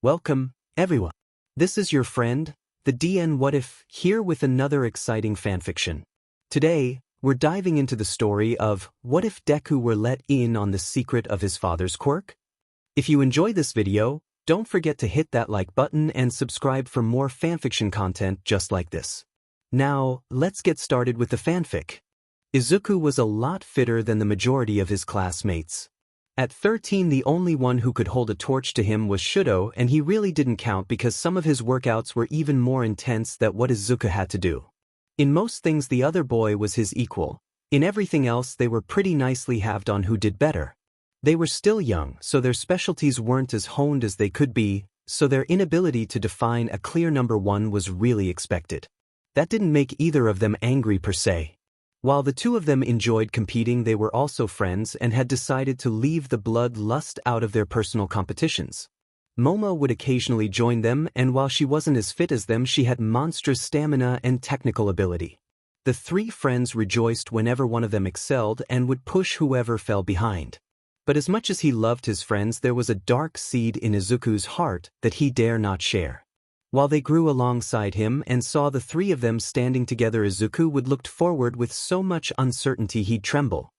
Welcome, everyone. This is your friend, the DN What If, here with another exciting fanfiction. Today, we're diving into the story of what if Deku were let in on the secret of his father's quirk? If you enjoy this video, don't forget to hit that like button and subscribe for more fanfiction content just like this. Now, let's get started with the fanfic. Izuku was a lot fitter than the majority of his classmates. At 13, the only one who could hold a torch to him was Shudo, and he really didn't count because some of his workouts were even more intense than what Izuku had to do. In most things the other boy was his equal. In everything else they were pretty nicely halved on who did better. They were still young, so their specialties weren't as honed as they could be, so their inability to define a clear number one was really expected. That didn't make either of them angry per se. While the two of them enjoyed competing, they were also friends and had decided to leave the bloodlust out of their personal competitions. Momo would occasionally join them, and while she wasn't as fit as them, she had monstrous stamina and technical ability. The three friends rejoiced whenever one of them excelled and would push whoever fell behind. But as much as he loved his friends, there was a dark seed in Izuku's heart that he dare not share. While they grew alongside him and saw the three of them standing together, Izuku would look forward with so much uncertainty he'd tremble.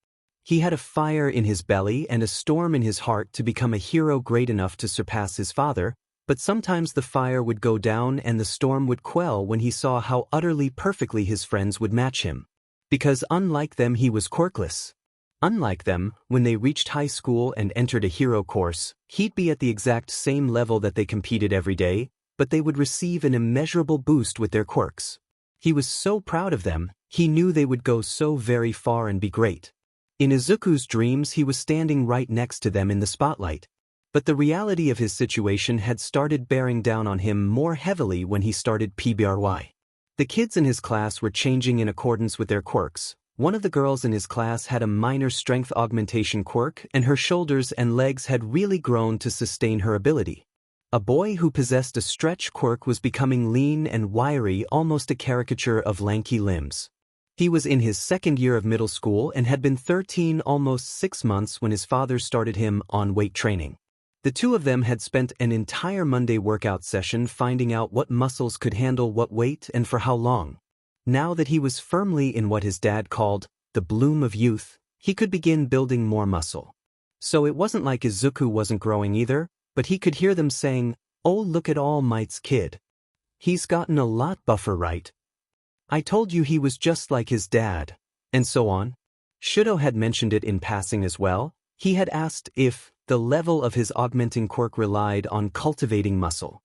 He had a fire in his belly and a storm in his heart to become a hero great enough to surpass his father, but sometimes the fire would go down and the storm would quell when he saw how utterly perfectly his friends would match him. Because unlike them, he was quirkless. Unlike them, when they reached high school and entered a hero course, he'd be at the exact same level that they competed every day, but they would receive an immeasurable boost with their quirks. He was so proud of them, he knew they would go so very far and be great. In Izuku's dreams he was standing right next to them in the spotlight. But the reality of his situation had started bearing down on him more heavily when he started PBRY. The kids in his class were changing in accordance with their quirks. One of the girls in his class had a minor strength augmentation quirk, and her shoulders and legs had really grown to sustain her ability. A boy who possessed a stretch quirk was becoming lean and wiry, almost a caricature of lanky limbs. He was in his second year of middle school and had been 13 almost 6 months when his father started him on weight training. The two of them had spent an entire Monday workout session finding out what muscles could handle what weight and for how long. Now that he was firmly in what his dad called the bloom of youth, he could begin building more muscle. So it wasn't like Izuku wasn't growing either, but he could hear them saying, "Oh, look at All Might's kid. He's gotten a lot buffer, right? I told you he was just like his dad," and so on. Shudo had mentioned it in passing as well. He had asked if the level of his augmenting quirk relied on cultivating muscle.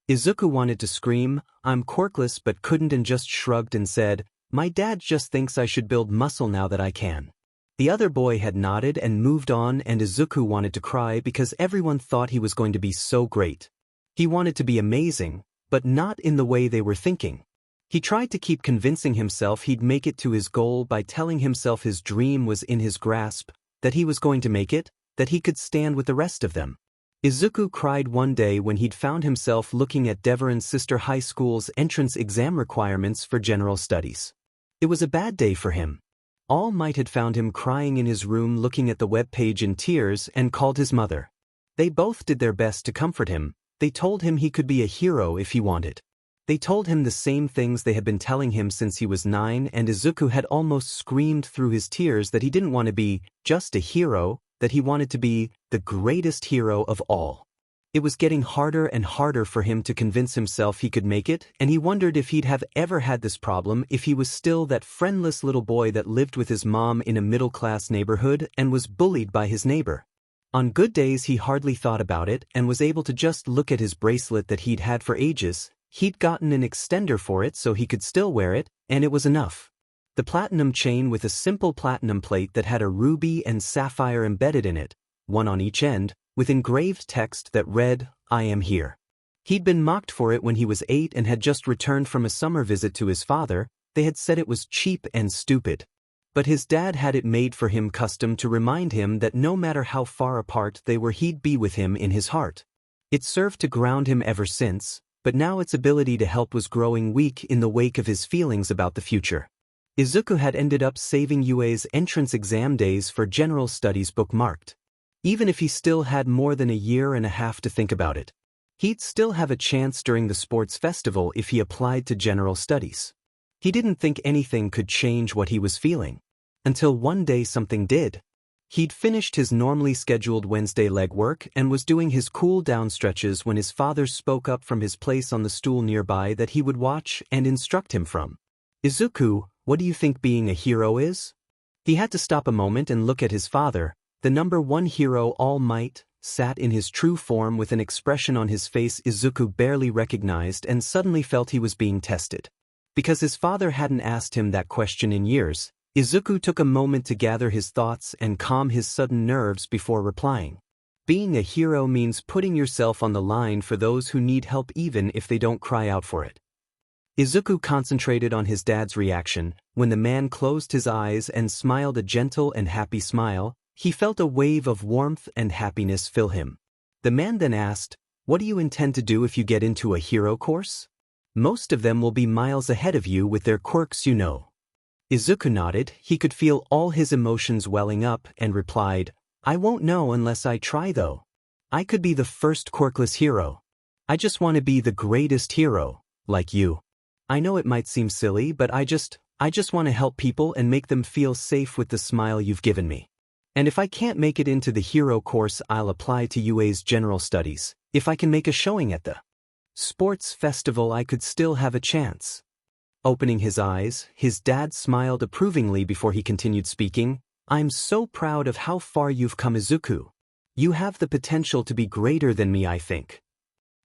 Izuku wanted to scream, "I'm quirkless," but couldn't, and just shrugged and said, "My dad just thinks I should build muscle now that I can." The other boy had nodded and moved on, and Izuku wanted to cry because everyone thought he was going to be so great. He wanted to be amazing, but not in the way they were thinking. He tried to keep convincing himself he'd make it to his goal by telling himself his dream was in his grasp, that he was going to make it, that he could stand with the rest of them. Izuku cried one day when he'd found himself looking at Deveron's sister high school's entrance exam requirements for general studies. It was a bad day for him. All Might had found him crying in his room looking at the web page in tears and called his mother. They both did their best to comfort him. They told him he could be a hero if he wanted. They told him the same things they had been telling him since he was 9, and Izuku had almost screamed through his tears that he didn't want to be just a hero, that he wanted to be the greatest hero of all. It was getting harder and harder for him to convince himself he could make it, and he wondered if he'd have ever had this problem if he was still that friendless little boy that lived with his mom in a middle-class neighborhood and was bullied by his neighbor. On good days he hardly thought about it and was able to just look at his bracelet that he'd had for ages. He'd gotten an extender for it so he could still wear it, and it was enough. The platinum chain with a simple platinum plate that had a ruby and sapphire embedded in it, one on each end, with engraved text that read, "I am here." He'd been mocked for it when he was 8 and had just returned from a summer visit to his father. They had said it was cheap and stupid. But his dad had it made for him custom to remind him that no matter how far apart they were, he'd be with him in his heart. It served to ground him ever since, but now its ability to help was growing weak in the wake of his feelings about the future. Izuku had ended up saving UA's entrance exam days for general studies bookmarked. Even if he still had more than a year and a half to think about it. He'd still have a chance during the sports festival if he applied to general studies. He didn't think anything could change what he was feeling. Until one day something did. He'd finished his normally scheduled Wednesday legwork and was doing his cool-down stretches when his father spoke up from his place on the stool nearby that he would watch and instruct him from. "Izuku, what do you think being a hero is?" He had to stop a moment and look at his father. The number one hero, All Might, sat in his true form with an expression on his face Izuku barely recognized and suddenly felt he was being tested. Because his father hadn't asked him that question in years, Izuku took a moment to gather his thoughts and calm his sudden nerves before replying. Being a hero means putting yourself on the line for those who need help even if they don't cry out for it. Izuku concentrated on his dad's reaction. When the man closed his eyes and smiled a gentle and happy smile, he felt a wave of warmth and happiness fill him. The man then asked, "What do you intend to do if you get into a hero course? Most of them will be miles ahead of you with their quirks, you know." Izuku nodded. He could feel all his emotions welling up and replied, "I won't know unless I try though. I could be the first quirkless hero. I just want to be the greatest hero, like you. I know it might seem silly, but I just want to help people and make them feel safe with the smile you've given me. And if I can't make it into the hero course, I'll apply to UA's general studies. If I can make a showing at the sports festival, I could still have a chance." Opening his eyes, his dad smiled approvingly before he continued speaking. "I'm so proud of how far you've come, Izuku. You have the potential to be greater than me, I think."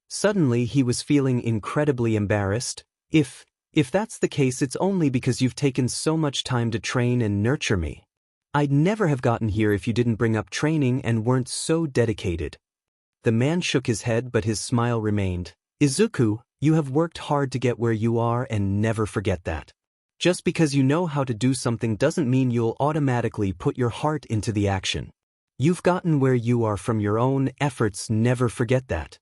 Suddenly he was feeling incredibly embarrassed. If that's the case, it's only because you've taken so much time to train and nurture me. I'd never have gotten here if you didn't bring up training and weren't so dedicated." The man shook his head, but his smile remained. "Izuku, you have worked hard to get where you are, and never forget that. Just because you know how to do something doesn't mean you'll automatically put your heart into the action. You've gotten where you are from your own efforts, never forget that."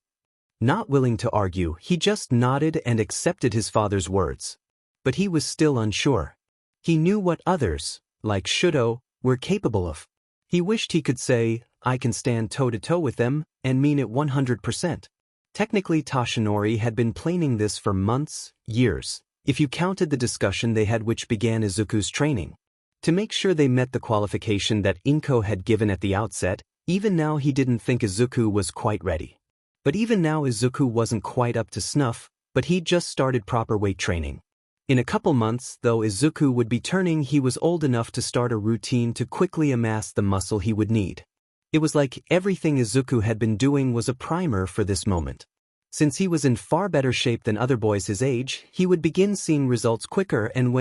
Not willing to argue, he just nodded and accepted his father's words. But he was still unsure. He knew what others, like Shudo, were capable of. He wished he could say, "I can stand toe-to-toe with them," and mean it 100%. Technically, Toshinori had been planning this for months, years, if you counted the discussion they had which began Izuku's training. To make sure they met the qualification that Inko had given at the outset, even now he didn't think Izuku was quite ready. But even now Izuku wasn't quite up to snuff, but he'd just started proper weight training. In a couple months, though Izuku would be turning, he was old enough to start a routine to quickly amass the muscle he would need. It was like everything Izuku had been doing was a primer for this moment. Since he was in far better shape than other boys his age, he would begin seeing results quicker, and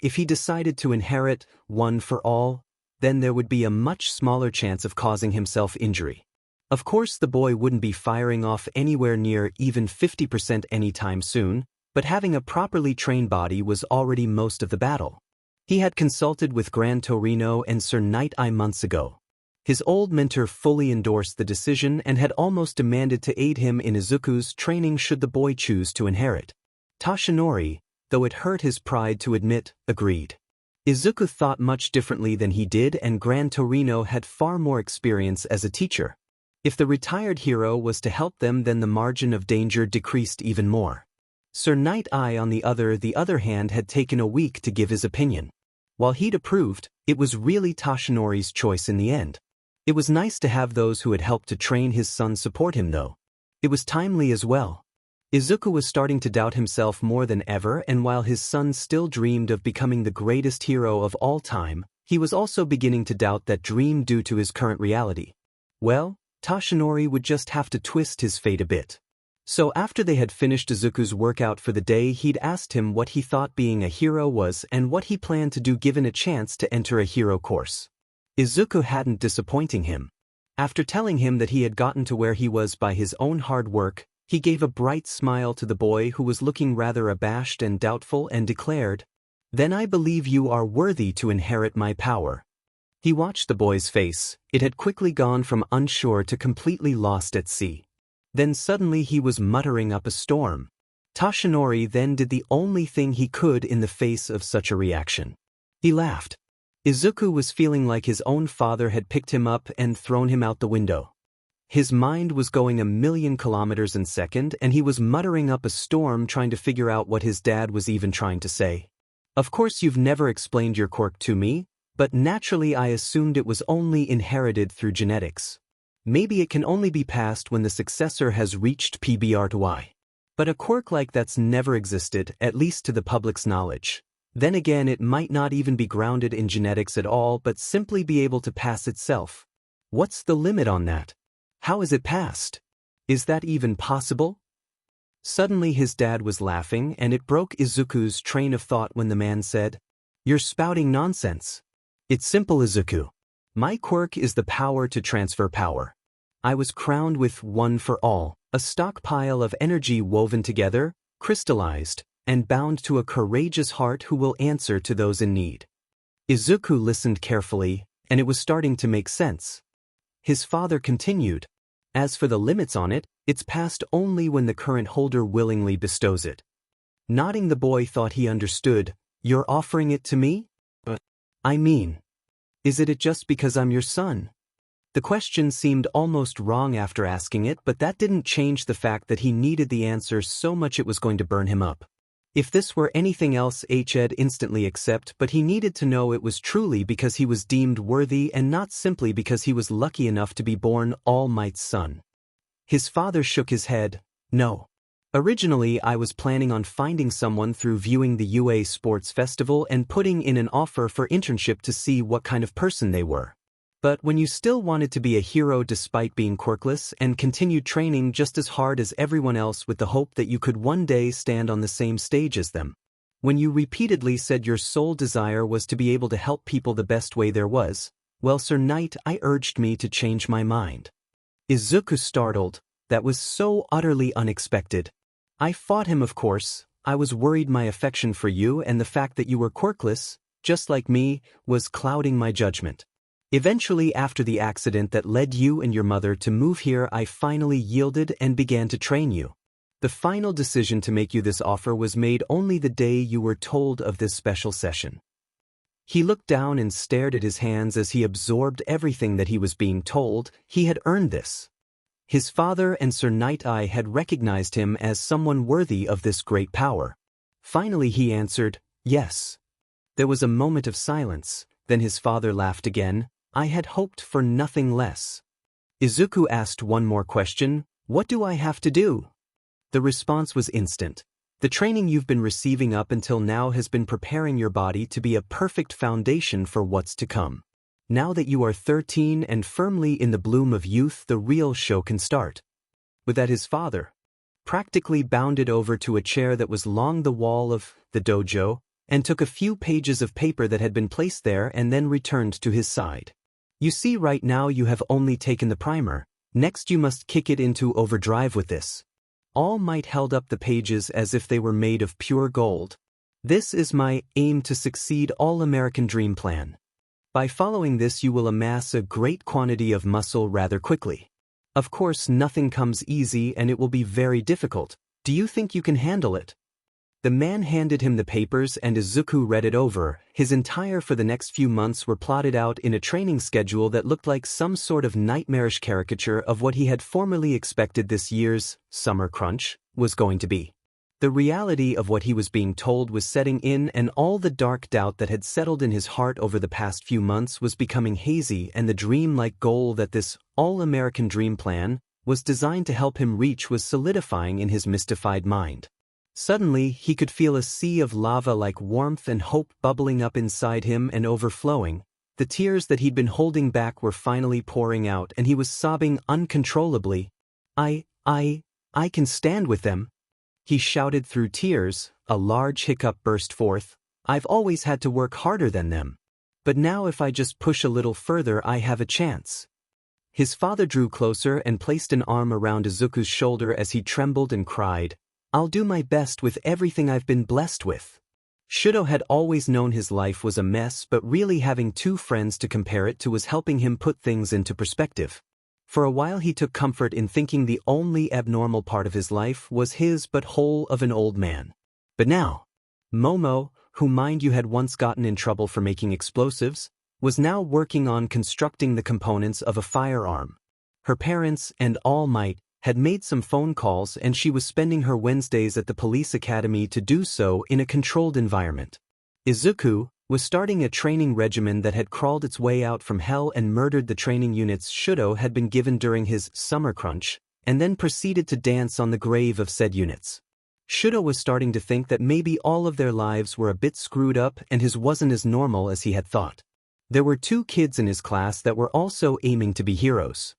if he decided to inherit one for all, then there would be a much smaller chance of causing himself injury. Of course, the boy wouldn't be firing off anywhere near even 50% anytime soon, but having a properly trained body was already most of the battle. He had consulted with Gran Torino and Sir Night-Eye months ago. His old mentor fully endorsed the decision and had almost demanded to aid him in Izuku's training should the boy choose to inherit. Toshinori, though it hurt his pride to admit, agreed. Izuku thought much differently than he did, and Gran Torino had far more experience as a teacher. If the retired hero was to help them, then the margin of danger decreased even more. Sir Night-Eye, on the other hand, had taken a week to give his opinion. While he'd approved, it was really Toshinori's choice in the end. It was nice to have those who had helped to train his son support him, though. It was timely as well. Izuku was starting to doubt himself more than ever, and while his son still dreamed of becoming the greatest hero of all time, he was also beginning to doubt that dream due to his current reality. Well, Toshinori would just have to twist his fate a bit. So after they had finished Izuku's workout for the day, he'd asked him what he thought being a hero was and what he planned to do given a chance to enter a hero course. Izuku hadn't disappointing him. After telling him that he had gotten to where he was by his own hard work, he gave a bright smile to the boy who was looking rather abashed and doubtful and declared, "Then I believe you are worthy to inherit my power." He watched the boy's face. It had quickly gone from unsure to completely lost at sea. Then suddenly he was muttering up a storm. Toshinori then did the only thing he could in the face of such a reaction. He laughed. Izuku was feeling like his own father had picked him up and thrown him out the window. His mind was going 1,000,000 kilometers a second, and he was muttering up a storm trying to figure out what his dad was even trying to say. Of course, you've never explained your quirk to me, but naturally I assumed it was only inherited through genetics. Maybe it can only be passed when the successor has reached PBR2I. But a quirk like that's never existed, at least to the public's knowledge. Then again, it might not even be grounded in genetics at all, but simply be able to pass itself. What's the limit on that? How is it passed? Is that even possible? Suddenly his dad was laughing, and it broke Izuku's train of thought when the man said, "You're spouting nonsense. It's simple, Izuku. My quirk is the power to transfer power. I was crowned with one for all, a stockpile of energy woven together, crystallized, and bound to a courageous heart who will answer to those in need." Izuku listened carefully, and it was starting to make sense. His father continued, "As for the limits on it, it's passed only when the current holder willingly bestows it." Nodding, the boy thought he understood. "You're offering it to me? But I mean, is it just because I'm your son?" The question seemed almost wrong after asking it, but that didn't change the fact that he needed the answer so much it was going to burn him up. If this were anything else, he'd instantly accept, but he needed to know it was truly because he was deemed worthy and not simply because he was lucky enough to be born All Might's son. His father shook his head. "No. Originally, I was planning on finding someone through viewing the UA Sports Festival and putting in an offer for internship to see what kind of person they were. But when you still wanted to be a hero despite being quirkless and continued training just as hard as everyone else with the hope that you could one day stand on the same stage as them. When you repeatedly said your sole desire was to be able to help people the best way there was, well, Sir Knight, I urged me to change my mind." Izuku startled. That was so utterly unexpected. "I fought him, of course. I was worried my affection for you and the fact that you were quirkless, just like me, was clouding my judgment. Eventually, after the accident that led you and your mother to move here, I finally yielded and began to train you. The final decision to make you this offer was made only the day you were told of this special session." He looked down and stared at his hands as he absorbed everything that he was being told. He had earned this. His father and Sir Knight I had recognized him as someone worthy of this great power. Finally he answered, "Yes." There was a moment of silence, then his father laughed again. "I had hoped for nothing less." Izuku asked one more question, "What do I have to do?" The response was instant. "The training you've been receiving up until now has been preparing your body to be a perfect foundation for what's to come. Now that you are 13 and firmly in the bloom of youth, the real show can start." With that, his father practically bounded over to a chair that was along the wall of the dojo and took a few pages of paper that had been placed there and then returned to his side. "You see, right now you have only taken the primer. Next you must kick it into overdrive with this." All Might held up the pages as if they were made of pure gold. "This is my aim to succeed All-American Dream Plan. By following this you will amass a great quantity of muscle rather quickly. Of course, nothing comes easy and it will be very difficult. Do you think you can handle it?" The man handed him the papers and Izuku read it over. His entire for the next few months were plotted out in a training schedule that looked like some sort of nightmarish caricature of what he had formerly expected this year's summer crunch was going to be. The reality of what he was being told was setting in, and all the dark doubt that had settled in his heart over the past few months was becoming hazy, and the dream-like goal that this all-American dream plan was designed to help him reach was solidifying in his mystified mind. Suddenly, he could feel a sea of lava-like warmth and hope bubbling up inside him and overflowing. The tears that he'd been holding back were finally pouring out, and he was sobbing uncontrollably. I can stand with them," he shouted through tears. A large hiccup burst forth. "I've always had to work harder than them. But now if I just push a little further, I have a chance." His father drew closer and placed an arm around Izuku's shoulder as he trembled and cried, "I'll do my best with everything I've been blessed with." Shudo had always known his life was a mess, but really having two friends to compare it to was helping him put things into perspective. For a while he took comfort in thinking the only abnormal part of his life was his but whole of an old man. But now, Momo, who mind you had once gotten in trouble for making explosives, was now working on constructing the components of a firearm. Her parents and All Might had made some phone calls and she was spending her Wednesdays at the police academy to do so in a controlled environment. Izuku was starting a training regimen that had crawled its way out from hell and murdered the training units Shudo had been given during his summer crunch, and then proceeded to dance on the grave of said units. Shudo was starting to think that maybe all of their lives were a bit screwed up and his wasn't as normal as he had thought. There were 2 kids in his class that were also aiming to be heroes.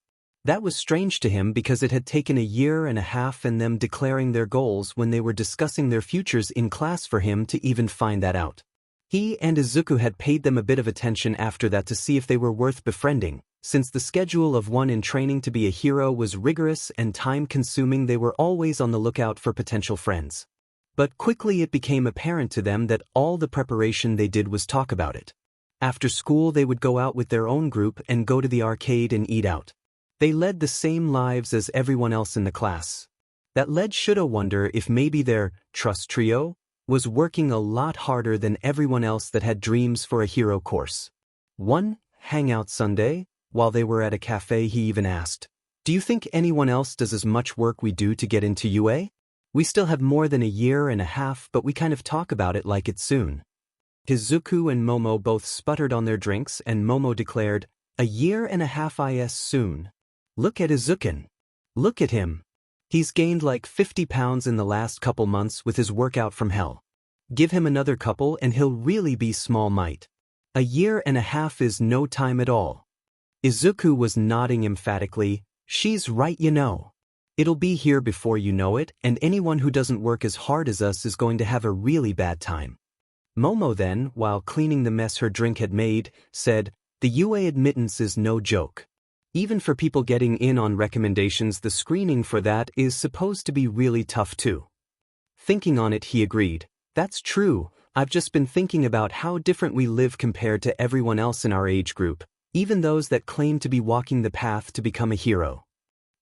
That was strange to him because it had taken a year and a half and them declaring their goals when they were discussing their futures in class for him to even find that out. He and Izuku had paid them a bit of attention after that to see if they were worth befriending. Since the schedule of one in training to be a hero was rigorous and time-consuming, they were always on the lookout for potential friends. But quickly it became apparent to them that all the preparation they did was talk about it. After school they would go out with their own group and go to the arcade and eat out. They led the same lives as everyone else in the class. That led Shudo wonder if maybe their trust trio was working a lot harder than everyone else that had dreams for a hero course. One hangout Sunday, while they were at a cafe, he even asked, "Do you think anyone else does as much work we do to get into UA? We still have more than a year and a half, but we kind of talk about it like it's soon." Izuku and Momo both sputtered on their drinks and Momo declared, "A year and a half is soon. Look at Izuku. Look at him. He's gained like 50 pounds in the last couple months with his workout from hell. Give him another couple and he'll really be small might. A year and a half is no time at all." Izuku was nodding emphatically. "She's right, you know. It'll be here before you know it, and anyone who doesn't work as hard as us is going to have a really bad time." Momo then, while cleaning the mess her drink had made, said, "The UA admittance is no joke. Even for people getting in on recommendations, the screening for that is supposed to be really tough too." Thinking on it, he agreed, "That's true. I've just been thinking about how different we live compared to everyone else in our age group, even those that claim to be walking the path to become a hero."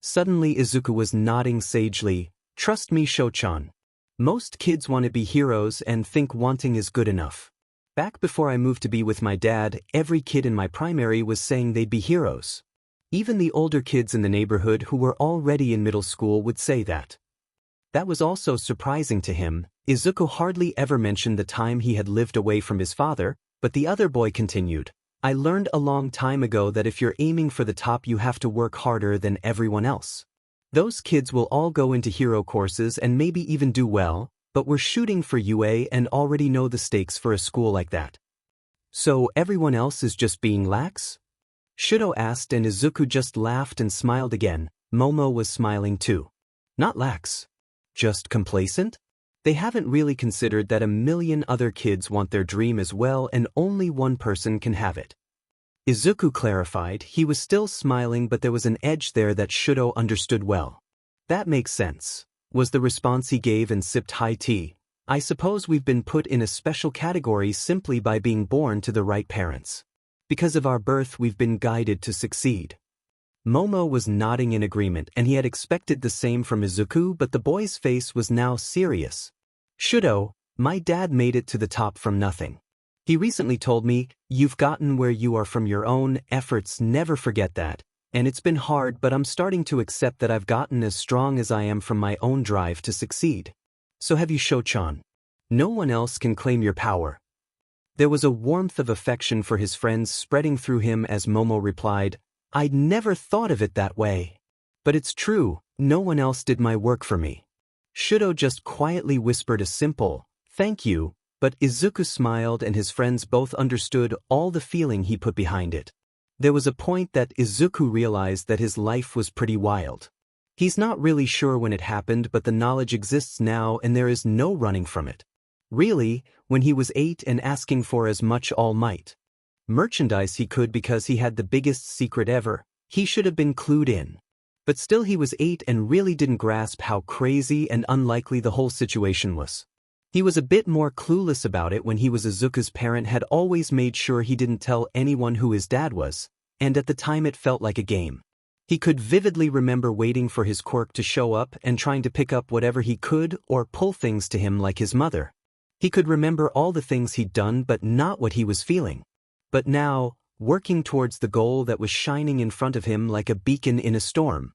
Suddenly Izuku was nodding sagely. "Trust me, Shochan. Most kids want to be heroes and think wanting is good enough. Back before I moved to be with my dad, every kid in my primary was saying they'd be heroes. Even the older kids in the neighborhood who were already in middle school would say that." That was also surprising to him. Izuku hardly ever mentioned the time he had lived away from his father, but the other boy continued, "I learned a long time ago that if you're aiming for the top you have to work harder than everyone else. Those kids will all go into hero courses and maybe even do well, but we're shooting for UA and already know the stakes for a school like that. So everyone else is just being lax?" Shudo asked and Izuku just laughed and smiled again. Momo was smiling too. "Not lax. Just complacent? They haven't really considered that a million other kids want their dream as well and only one person can have it." Izuku clarified. He was still smiling, but there was an edge there that Shudo understood well. "That makes sense," was the response he gave and sipped high tea. "I suppose we've been put in a special category simply by being born to the right parents. Because of our birth we've been guided to succeed." Momo was nodding in agreement and he had expected the same from Izuku, but the boy's face was now serious. "Shudo, my dad made it to the top from nothing. He recently told me, you've gotten where you are from your own efforts, never forget that, and it's been hard but I'm starting to accept that I've gotten as strong as I am from my own drive to succeed. So have you, Shochan. No one else can claim your power." There was a warmth of affection for his friends spreading through him as Momo replied, "I'd never thought of it that way. But it's true, no one else did my work for me." Shudo just quietly whispered a simple, "Thank you," but Izuku smiled and his friends both understood all the feeling he put behind it. There was a point that Izuku realized that his life was pretty wild. He's not really sure when it happened, but the knowledge exists now and there is no running from it. Really, when he was 8 and asking for as much All Might merchandise he could because he had the biggest secret ever, he should have been clued in. But still he was 8 and really didn't grasp how crazy and unlikely the whole situation was. He was a bit more clueless about it when he was Izuku's parent had always made sure he didn't tell anyone who his dad was, and at the time it felt like a game. He could vividly remember waiting for his Quirk to show up and trying to pick up whatever he could or pull things to him like his mother. He could remember all the things he'd done but not what he was feeling. But now, working towards the goal that was shining in front of him like a beacon in a storm.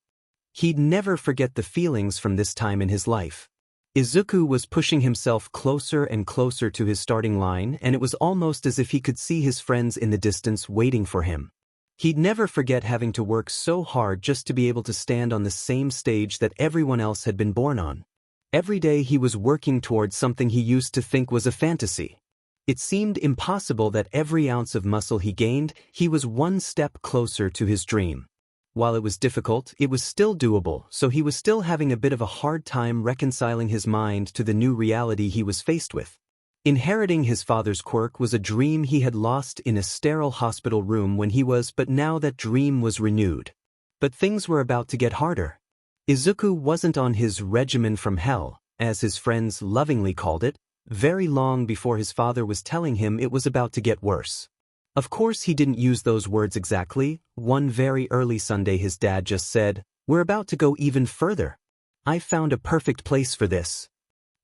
He'd never forget the feelings from this time in his life. Izuku was pushing himself closer and closer to his starting line, and it was almost as if he could see his friends in the distance waiting for him. He'd never forget having to work so hard just to be able to stand on the same stage that everyone else had been born on. Every day he was working towards something he used to think was a fantasy. It seemed impossible that every ounce of muscle he gained, he was one step closer to his dream. While it was difficult, it was still doable, so he was still having a bit of a hard time reconciling his mind to the new reality he was faced with. Inheriting his father's quirk was a dream he had lost in a sterile hospital room when he was, but now that dream was renewed. But things were about to get harder. Izuku wasn't on his regimen from hell, as his friends lovingly called it, very long before his father was telling him it was about to get worse. Of course he didn't use those words exactly. One very early Sunday his dad just said, "We're about to go even further. I've found a perfect place for this."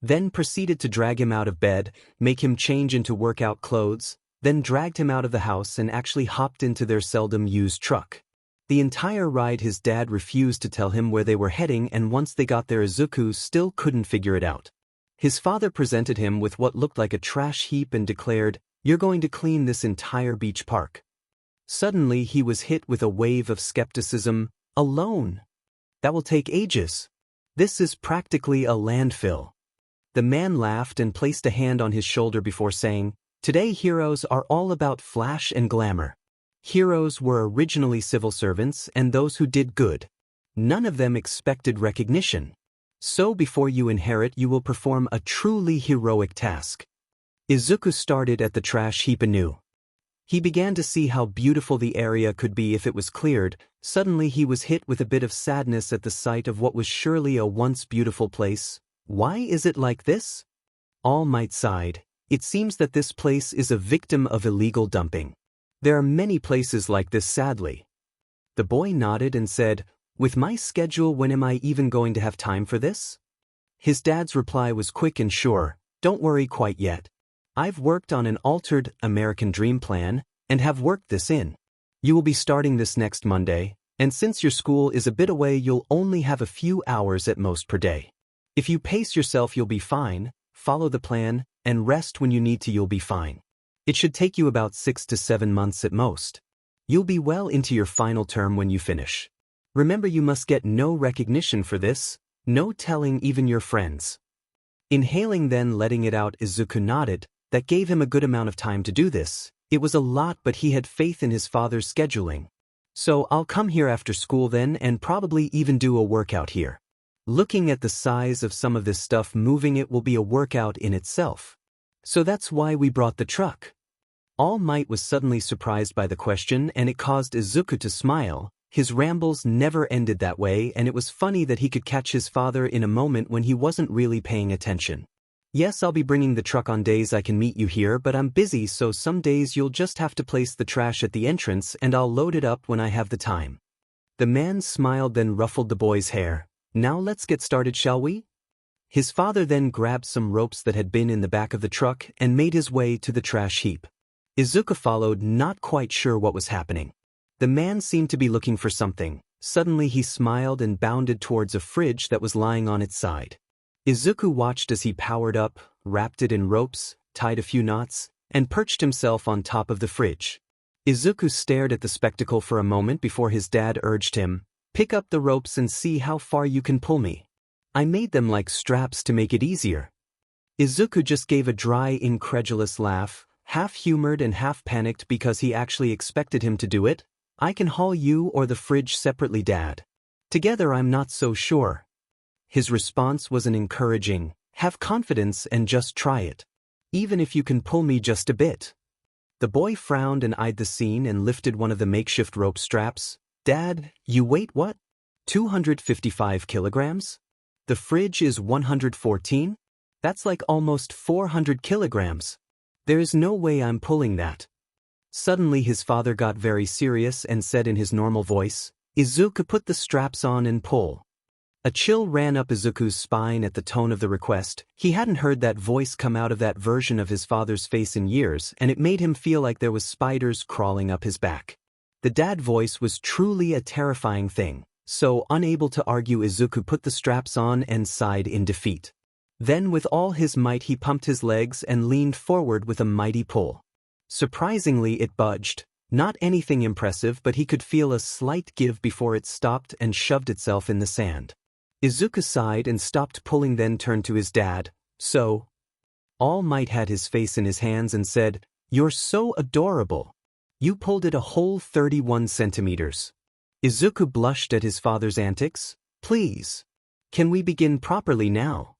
Then proceeded to drag him out of bed, make him change into workout clothes, then dragged him out of the house and actually hopped into their seldom used truck. The entire ride his dad refused to tell him where they were heading, and once they got there Izuku still couldn't figure it out. His father presented him with what looked like a trash heap and declared, "You're going to clean this entire beach park." Suddenly he was hit with a wave of skepticism. "Alone? That will take ages. This is practically a landfill." The man laughed and placed a hand on his shoulder before saying, "Today heroes are all about flash and glamour. Heroes were originally civil servants and those who did good. None of them expected recognition. So before you inherit you will perform a truly heroic task." Izuku started at the trash heap anew. He began to see how beautiful the area could be if it was cleared. Suddenly he was hit with a bit of sadness at the sight of what was surely a once beautiful place. "Why is it like this?" All Might sighed. "It seems that this place is a victim of illegal dumping. There are many places like this, sadly." The boy nodded and said, "With my schedule, when am I even going to have time for this?" His dad's reply was quick and sure, "Don't worry quite yet. I've worked on an altered American dream plan and have worked this in. You will be starting this next Monday, and since your school is a bit away you'll only have a few hours at most per day. If you pace yourself you'll be fine, follow the plan, and rest when you need to you'll be fine. It should take you about 6 to 7 months at most. You'll be well into your final term when you finish. Remember you must get no recognition for this, no telling even your friends." Inhaling then letting it out Izuku nodded. That gave him a good amount of time to do this. It was a lot but he had faith in his father's scheduling. "So I'll come here after school then and probably even do a workout here. Looking at the size of some of this stuff, moving it will be a workout in itself. So that's why we brought the truck." All Might was suddenly surprised by the question and it caused Izuku to smile. His rambles never ended that way and it was funny that he could catch his father in a moment when he wasn't really paying attention. "Yes, I'll be bringing the truck on days I can meet you here, but I'm busy so some days you'll just have to place the trash at the entrance and I'll load it up when I have the time." The man smiled then ruffled the boy's hair. "Now let's get started, shall we?" His father then grabbed some ropes that had been in the back of the truck and made his way to the trash heap. Izuku followed, not quite sure what was happening. The man seemed to be looking for something. Suddenly he smiled and bounded towards a fridge that was lying on its side. Izuku watched as he powered up, wrapped it in ropes, tied a few knots, and perched himself on top of the fridge. Izuku stared at the spectacle for a moment before his dad urged him, "Pick up the ropes and see how far you can pull me. I made them like straps to make it easier." Izuku just gave a dry, incredulous laugh, half humored and half panicked because he actually expected him to do it. "I can haul you or the fridge separately, Dad. Together I'm not so sure." His response was an encouraging, "Have confidence and just try it. Even if you can pull me just a bit." The boy frowned and eyed the scene and lifted one of the makeshift rope straps. "Dad, you weight what? 255 kilograms? The fridge is 114? That's like almost 400 kilograms. There is no way I'm pulling that." Suddenly his father got very serious and said in his normal voice, "Izuku, put the straps on and pull." A chill ran up Izuku's spine at the tone of the request. He hadn't heard that voice come out of that version of his father's face in years, and it made him feel like there was spiders crawling up his back. The dad voice was truly a terrifying thing, so unable to argue, Izuku put the straps on and sighed in defeat. Then with all his might he pumped his legs and leaned forward with a mighty pull. Surprisingly, it budged. Not anything impressive, but he could feel a slight give before it stopped and shoved itself in the sand. Izuku sighed and stopped pulling, then turned to his dad. "So?" All Might had his face in his hands and said, "You're so adorable. You pulled it a whole 31 centimeters. Izuku blushed at his father's antics. "Please. Can we begin properly now?"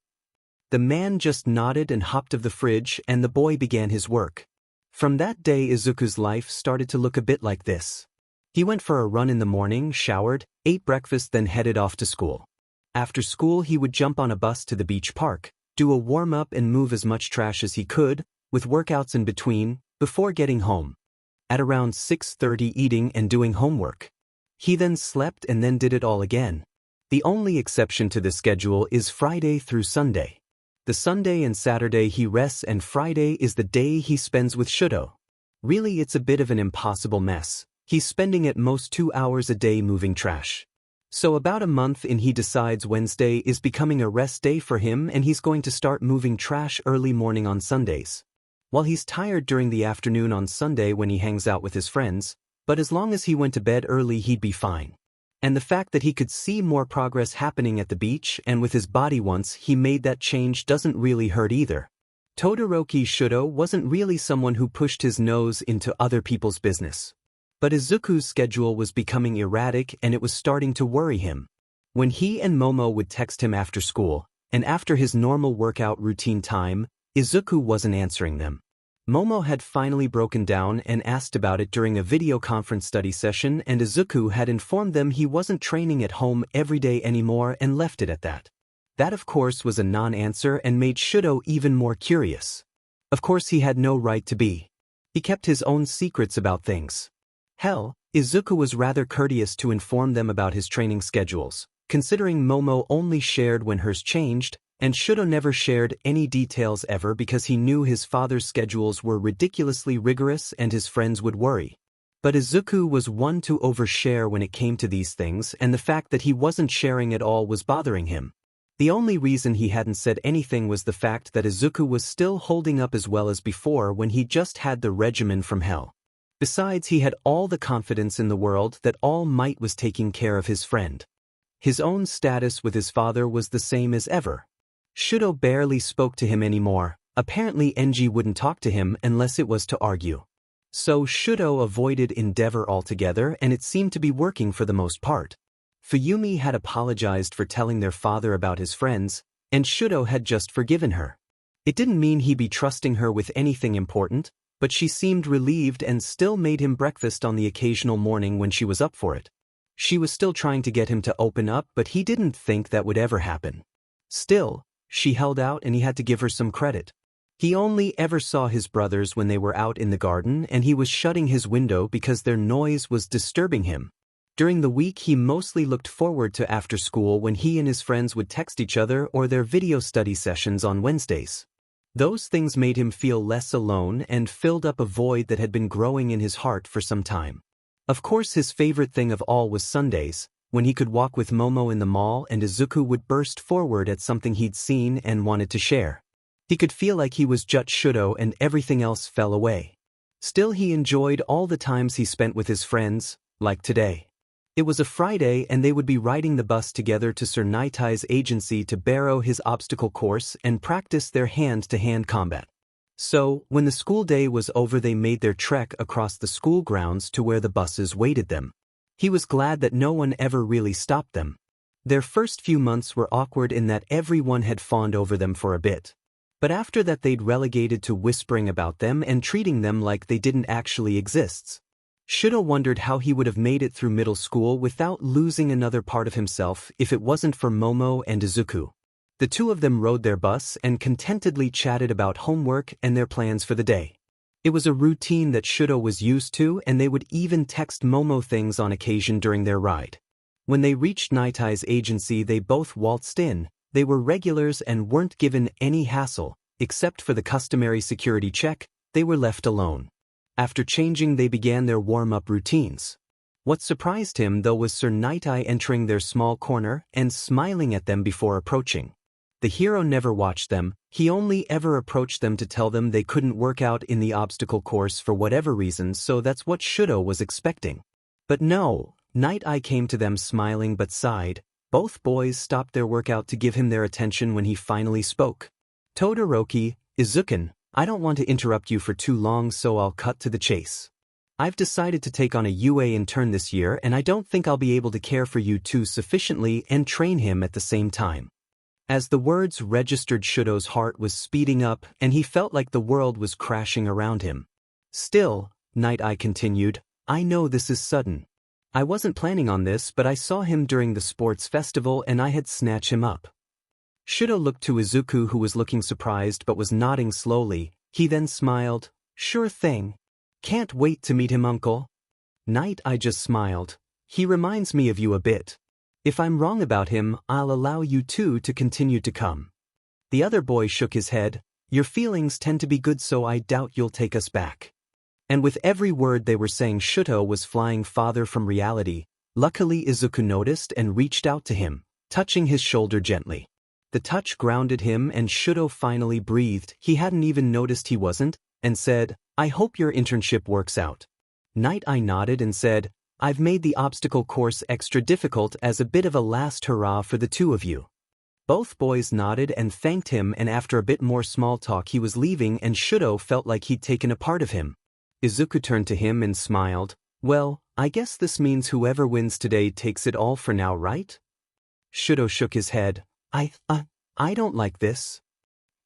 The man just nodded and hopped of the fridge, and the boy began his work. From that day, Izuku's life started to look a bit like this. He went for a run in the morning, showered, ate breakfast, then headed off to school. After school, he would jump on a bus to the beach park, do a warm-up and move as much trash as he could, with workouts in between, before getting home. At around 6:30, eating and doing homework. He then slept and then did it all again. The only exception to this schedule is Friday through Sunday. The Sunday and Saturday he rests, and Friday is the day he spends with Shudo. Really, it's a bit of an impossible mess. He's spending at most 2 hours a day moving trash. So about a month in, he decides Wednesday is becoming a rest day for him, and he's going to start moving trash early morning on Sundays. While he's tired during the afternoon on Sunday when he hangs out with his friends, but as long as he went to bed early he'd be fine. And the fact that he could see more progress happening at the beach and with his body once he made that change doesn't really hurt either. Todoroki Shudo wasn't really someone who pushed his nose into other people's business. But Izuku's schedule was becoming erratic, and it was starting to worry him. When he and Momo would text him after school, and after his normal workout routine time, Izuku wasn't answering them. Momo had finally broken down and asked about it during a video conference study session, and Izuku had informed them he wasn't training at home every day anymore and left it at that. That of course was a non-answer and made Shudo even more curious. Of course he had no right to be. He kept his own secrets about things. Hell, Izuku was rather courteous to inform them about his training schedules, considering Momo only shared when hers changed, and Shudo never shared any details ever because he knew his father's schedules were ridiculously rigorous and his friends would worry. But Izuku was one to overshare when it came to these things, and the fact that he wasn't sharing at all was bothering him. The only reason he hadn't said anything was the fact that Izuku was still holding up as well as before when he just had the regimen from hell. Besides, he had all the confidence in the world that All Might was taking care of his friend. His own status with his father was the same as ever. Shudo barely spoke to him anymore. Apparently Enji wouldn't talk to him unless it was to argue. So Shudo avoided Endeavor altogether, and it seemed to be working for the most part. Fuyumi had apologized for telling their father about his friends, and Shudo had just forgiven her. It didn't mean he'd be trusting her with anything important, but she seemed relieved and still made him breakfast on the occasional morning when she was up for it. She was still trying to get him to open up, but he didn't think that would ever happen. Still, she held out, and he had to give her some credit. He only ever saw his brothers when they were out in the garden, and he was shutting his window because their noise was disturbing him. During the week he mostly looked forward to after school when he and his friends would text each other, or their video study sessions on Wednesdays. Those things made him feel less alone and filled up a void that had been growing in his heart for some time. Of course, his favorite thing of all was Sundays, when he could walk with Momo in the mall and Izuku would burst forward at something he'd seen and wanted to share. He could feel like he was just Shudo and everything else fell away. Still, he enjoyed all the times he spent with his friends, like today. It was a Friday, and they would be riding the bus together to Sir Naitai's agency to borrow his obstacle course and practice their hand-to-hand combat. So, when the school day was over, they made their trek across the school grounds to where the buses waited them. He was glad that no one ever really stopped them. Their first few months were awkward in that everyone had fawned over them for a bit. But after that they'd relegated to whispering about them and treating them like they didn't actually exist. Shudo wondered how he would have made it through middle school without losing another part of himself if it wasn't for Momo and Izuku. The two of them rode their bus and contentedly chatted about homework and their plans for the day. It was a routine that Shudo was used to, and they would even text Momo things on occasion during their ride. When they reached Nightie's agency, they both waltzed in. They were regulars and weren't given any hassle, except for the customary security check. They were left alone. After changing, they began their warm-up routines. What surprised him, though, was Sir Nightie entering their small corner and smiling at them before approaching. The hero never watched them, he only ever approached them to tell them they couldn't work out in the obstacle course for whatever reason, so that's what Shudo was expecting. But no, Nightie came to them smiling but sighed. Both boys stopped their workout to give him their attention when he finally spoke. Todoroki, Izuku, I don't want to interrupt you for too long, so I'll cut to the chase. I've decided to take on a UA intern this year, and I don't think I'll be able to care for you two sufficiently and train him at the same time. As the words registered, Shudo's heart was speeding up, and he felt like the world was crashing around him. Still, Nightie continued, I know this is sudden. I wasn't planning on this, but I saw him during the sports festival and I had snatched him up. Shudo looked to Izuku, who was looking surprised but was nodding slowly. He then smiled. Sure thing. Can't wait to meet him, uncle. Nightie just smiled. He reminds me of you a bit. If I'm wrong about him, I'll allow you two to continue to come. The other boy shook his head. Your feelings tend to be good, so I doubt you'll take us back. And with every word they were saying, Shudo was flying farther from reality. Luckily, Izuku noticed and reached out to him, touching his shoulder gently. The touch grounded him, and Shudo finally breathed. He hadn't even noticed he wasn't, and said, I hope your internship works out. Nightie nodded and said, I've made the obstacle course extra difficult as a bit of a last hurrah for the two of you. Both boys nodded and thanked him, and after a bit more small talk he was leaving, and Shudo felt like he'd taken a part of him. Izuku turned to him and smiled. Well, I guess this means whoever wins today takes it all for now, right? Shudo shook his head. I don't like this.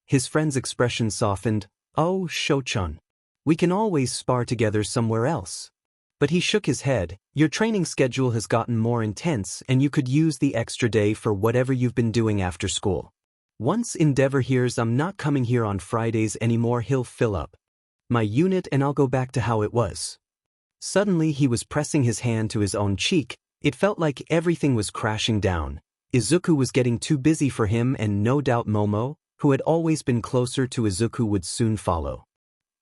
His friend's expression softened. Oh, Shochan. We can always spar together somewhere else. But he shook his head. Your training schedule has gotten more intense, and you could use the extra day for whatever you've been doing after school. Once Endeavor hears I'm not coming here on Fridays anymore, he'll fill up my unit and I'll go back to how it was. Suddenly he was pressing his hand to his own cheek. It felt like everything was crashing down. Izuku was getting too busy for him, and no doubt Momo, who had always been closer to Izuku, would soon follow.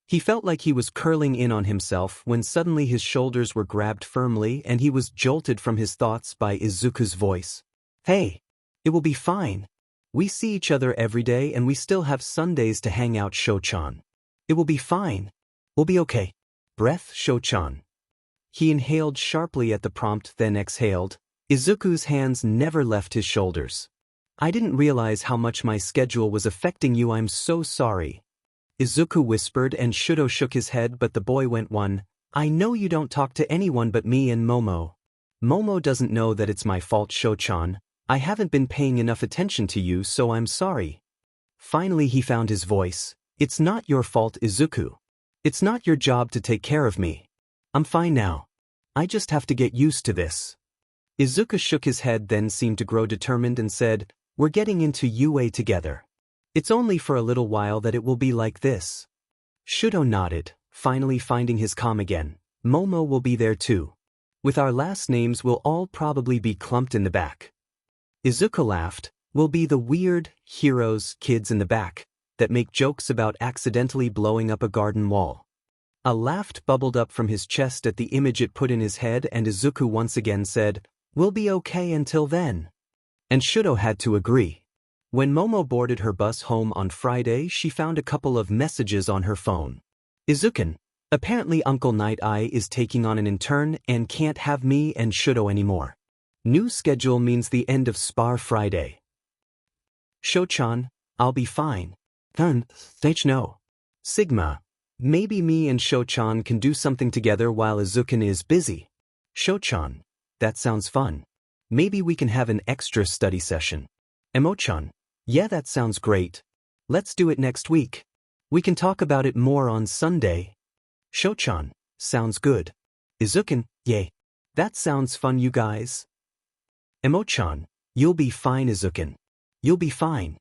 He felt like he was curling in on himself when suddenly his shoulders were grabbed firmly and he was jolted from his thoughts by Izuku's voice. Hey, it will be fine. We see each other every day and we still have Sundays to hang out, Shochan. It will be fine. We'll be okay. Breath, Shochan. He inhaled sharply at the prompt, then exhaled. Izuku's hands never left his shoulders. I didn't realize how much my schedule was affecting you. I'm so sorry. Izuku whispered, and Shudo shook his head, but the boy went on. I know you don't talk to anyone but me and Momo. Momo doesn't know that it's my fault, Shochan. I haven't been paying enough attention to you, so I'm sorry. Finally he found his voice. It's not your fault, Izuku. It's not your job to take care of me. I'm fine now. I just have to get used to this. Izuku shook his head, then seemed to grow determined and said, We're getting into UA together. It's only for a little while that it will be like this. Shudo nodded, finally finding his calm again. Momo will be there too. With our last names we'll all probably be clumped in the back. Izuku laughed. We'll be the weird, heroes, kids in the back, that make jokes about accidentally blowing up a garden wall. A laugh bubbled up from his chest at the image it put in his head, and Izuku once again said, We'll be okay until then. And Shudo had to agree. When Momo boarded her bus home on Friday, she found a couple of messages on her phone. Izuku, apparently Uncle Nightie is taking on an intern and can't have me and Shudo anymore. New schedule means the end of Spar Friday. Shochan, I'll be fine. No. Sigma, maybe me and Shochan can do something together while Izuku is busy. Shochan, that sounds fun. Maybe we can have an extra study session. Emo-chan, yeah, that sounds great. Let's do it next week. We can talk about it more on Sunday. Shochan, sounds good. Izuku, yay. That sounds fun, you guys. Emo-chan, you'll be fine, Izuku. You'll be fine.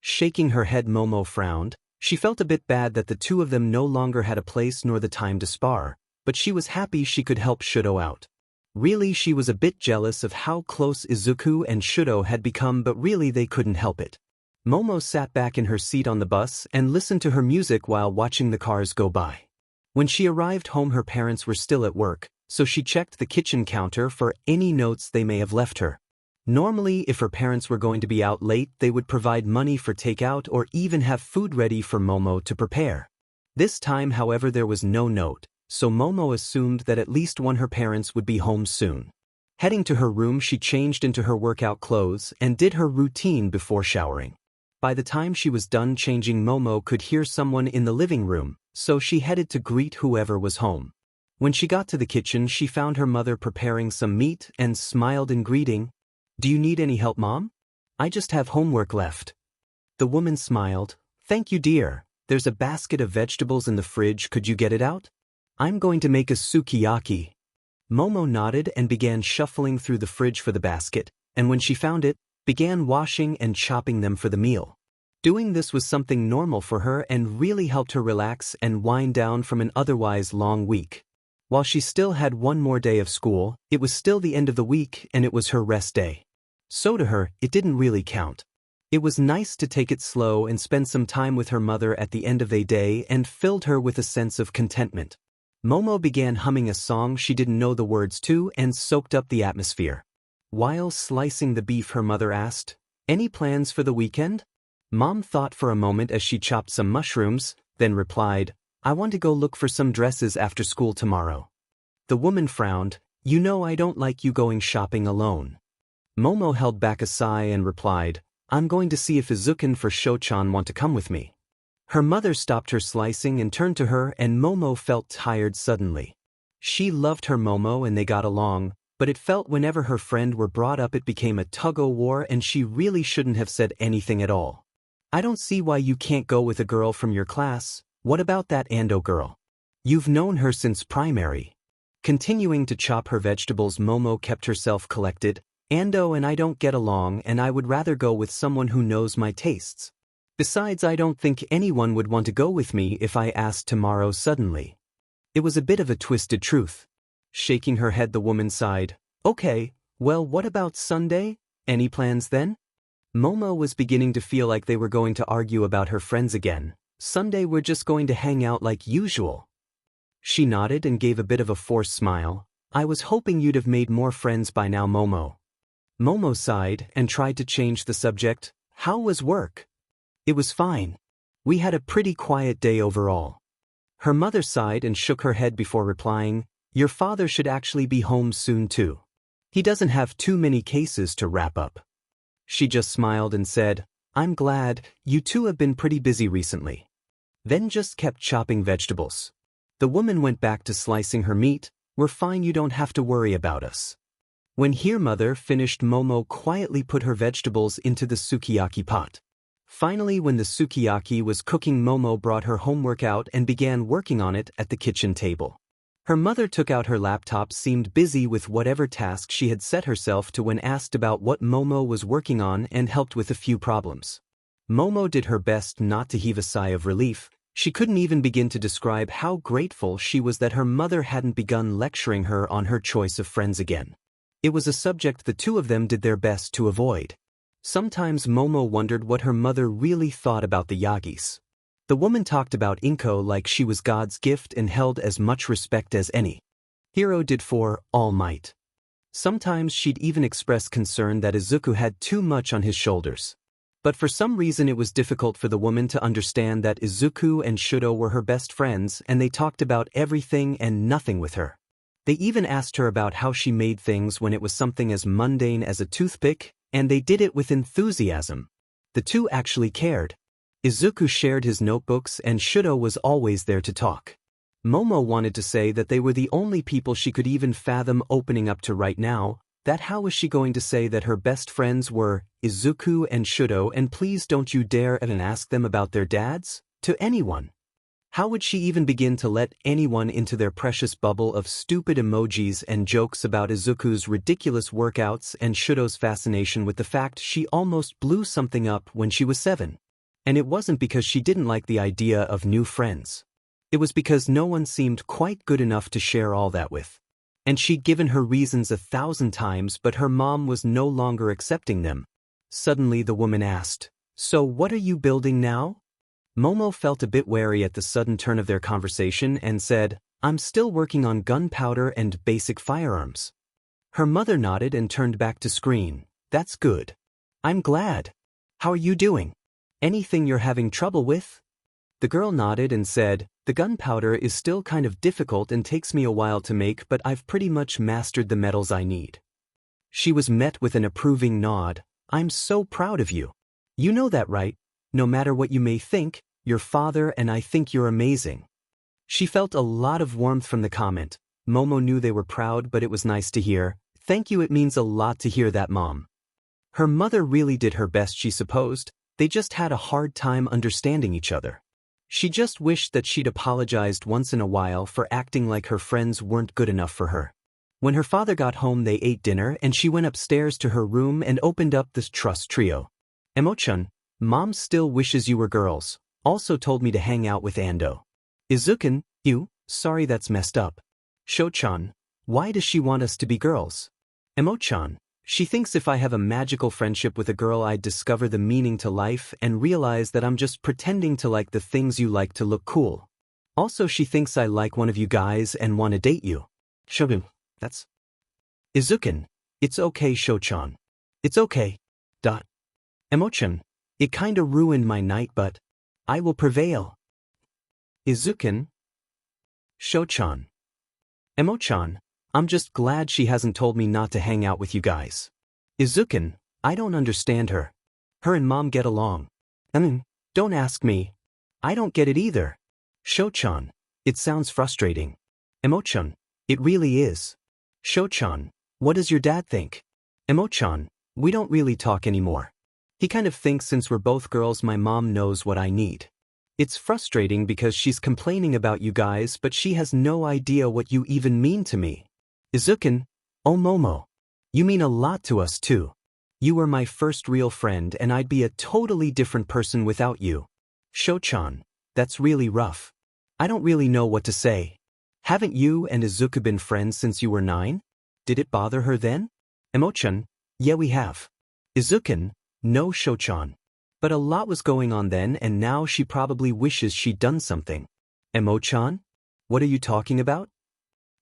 Shaking her head, Momo frowned. She felt a bit bad that the two of them no longer had a place nor the time to spar, but she was happy she could help Shudo out. Really, she was a bit jealous of how close Izuku and Shudo had become, but really they couldn't help it. Momo sat back in her seat on the bus and listened to her music while watching the cars go by. When she arrived home, her parents were still at work, so she checked the kitchen counter for any notes they may have left her. Normally, if her parents were going to be out late, they would provide money for takeout or even have food ready for Momo to prepare. This time, however, there was no note, so Momo assumed that at least one of her parents would be home soon. Heading to her room, she changed into her workout clothes and did her routine before showering. By the time she was done changing, Momo could hear someone in the living room, so she headed to greet whoever was home. When she got to the kitchen, she found her mother preparing some meat and smiled in greeting. "Do you need any help, Mom? I just have homework left." The woman smiled. "Thank you, dear. There's a basket of vegetables in the fridge. Could you get it out? I'm going to make a sukiyaki." Momo nodded and began shuffling through the fridge for the basket, and when she found it, began washing and chopping them for the meal. Doing this was something normal for her and really helped her relax and wind down from an otherwise long week. While she still had one more day of school, it was still the end of the week and it was her rest day. So to her, it didn't really count. It was nice to take it slow and spend some time with her mother at the end of the day, and filled her with a sense of contentment. Momo began humming a song she didn't know the words to and soaked up the atmosphere. While slicing the beef, her mother asked, "Any plans for the weekend?" Mom thought for a moment as she chopped some mushrooms, then replied, "I want to go look for some dresses after school tomorrow." The woman frowned. "You know I don't like you going shopping alone." Momo held back a sigh and replied, "I'm going to see if Izuku for Shochan want to come with me." Her mother stopped her slicing and turned to her, and Momo felt tired suddenly. She loved her Momo and they got along, but it felt whenever her friend were brought up it became a tug-o-war and she really shouldn't have said anything at all. "I don't see why you can't go with a girl from your class. What about that Ando girl? You've known her since primary." Continuing to chop her vegetables, Momo kept herself collected. "Ando and I don't get along and I would rather go with someone who knows my tastes. Besides, I don't think anyone would want to go with me if I asked tomorrow suddenly." It was a bit of a twisted truth. Shaking her head, the woman sighed. "Okay, well, what about Sunday? Any plans then?" Momo was beginning to feel like they were going to argue about her friends again. "Sunday we're just going to hang out like usual." She nodded and gave a bit of a forced smile. "I was hoping you'd have made more friends by now, Momo." Momo sighed and tried to change the subject. "How was work?" "It was fine. We had a pretty quiet day overall." Her mother sighed and shook her head before replying, "Your father should actually be home soon too. He doesn't have too many cases to wrap up." She just smiled and said, "I'm glad. You two have been pretty busy recently." Then just kept chopping vegetables. The woman went back to slicing her meat. "We're fine, you don't have to worry about us." When her mother finished, Momo quietly put her vegetables into the sukiyaki pot. Finally, when the sukiyaki was cooking, Momo brought her homework out and began working on it at the kitchen table. Her mother took out her laptop, seemed busy with whatever task she had set herself to when asked about what Momo was working on, and helped with a few problems. Momo did her best not to heave a sigh of relief. She couldn't even begin to describe how grateful she was that her mother hadn't begun lecturing her on her choice of friends again. It was a subject the two of them did their best to avoid. Sometimes Momo wondered what her mother really thought about the Yagis. The woman talked about Inko like she was God's gift and held as much respect as any hero did for All Might. Sometimes she'd even express concern that Izuku had too much on his shoulders. But for some reason it was difficult for the woman to understand that Izuku and Shudo were her best friends and they talked about everything and nothing with her. They even asked her about how she made things when it was something as mundane as a toothpick, and they did it with enthusiasm. The two actually cared. Izuku shared his notebooks and Shudo was always there to talk. Momo wanted to say that they were the only people she could even fathom opening up to right now, that how was she going to say that her best friends were Izuku and Shudo, and please don't you dare even ask them about their dads? To anyone. How would she even begin to let anyone into their precious bubble of stupid emojis and jokes about Izuku's ridiculous workouts and Shudo's fascination with the fact she almost blew something up when she was 7? And it wasn't because she didn't like the idea of new friends. It was because no one seemed quite good enough to share all that with. And she'd given her reasons 1,000 times, but her mom was no longer accepting them. Suddenly the woman asked, "So what are you building now?" Momo felt a bit wary at the sudden turn of their conversation and said, "I'm still working on gunpowder and basic firearms." Her mother nodded and turned back to screen. "That's good. I'm glad. How are you doing? Anything you're having trouble with?" The girl nodded and said, "The gunpowder is still kind of difficult and takes me a while to make, but I've pretty much mastered the metals I need." She was met with an approving nod. "I'm so proud of you. You know that, right? No matter what you may think, your father and I think you're amazing." She felt a lot of warmth from the comment. Momo knew they were proud, but it was nice to hear. "Thank you, it means a lot to hear that, Mom." Her mother really did her best, she supposed. They just had a hard time understanding each other. She just wished that she'd apologized once in a while for acting like her friends weren't good enough for her. When her father got home, they ate dinner and she went upstairs to her room and opened up this trust trio. "Emo-chan, Mom still wishes you were girls. Also told me to hang out with Ando. Izuku, you, sorry that's messed up. Sho-chan, why does she want us to be girls? Emo-chan, she thinks if I have a magical friendship with a girl I'd discover the meaning to life and realize that I'm just pretending to like the things you like to look cool. Also she thinks I like one of you guys and want to date you." Shogun, that's... Izuku, it's okay, Sho-chan. It's okay. Emo-chan, it kinda ruined my night, but I will prevail. Izuku. Sho-chan. Emo-chan, I'm just glad she hasn't told me not to hang out with you guys. Izuku, I don't understand her. Her and Mom get along. Don't ask me. I don't get it either. Sho-chan, it sounds frustrating. Emo-chan, it really is. Sho-chan, what does your dad think? Emo-chan, we don't really talk anymore. He kind of thinks since we're both girls my mom knows what I need. It's frustrating because she's complaining about you guys, but she has no idea what you even mean to me. Izuku, oh Momo. You mean a lot to us too. You were my first real friend and I'd be a totally different person without you. Sho-chan, that's really rough. I don't really know what to say. Haven't you and Izuku been friends since you were 9? Did it bother her then? Emo-chan, yeah we have. Izuku, no Sho-chan. But a lot was going on then and now she probably wishes she'd done something. Emo-chan? What are you talking about?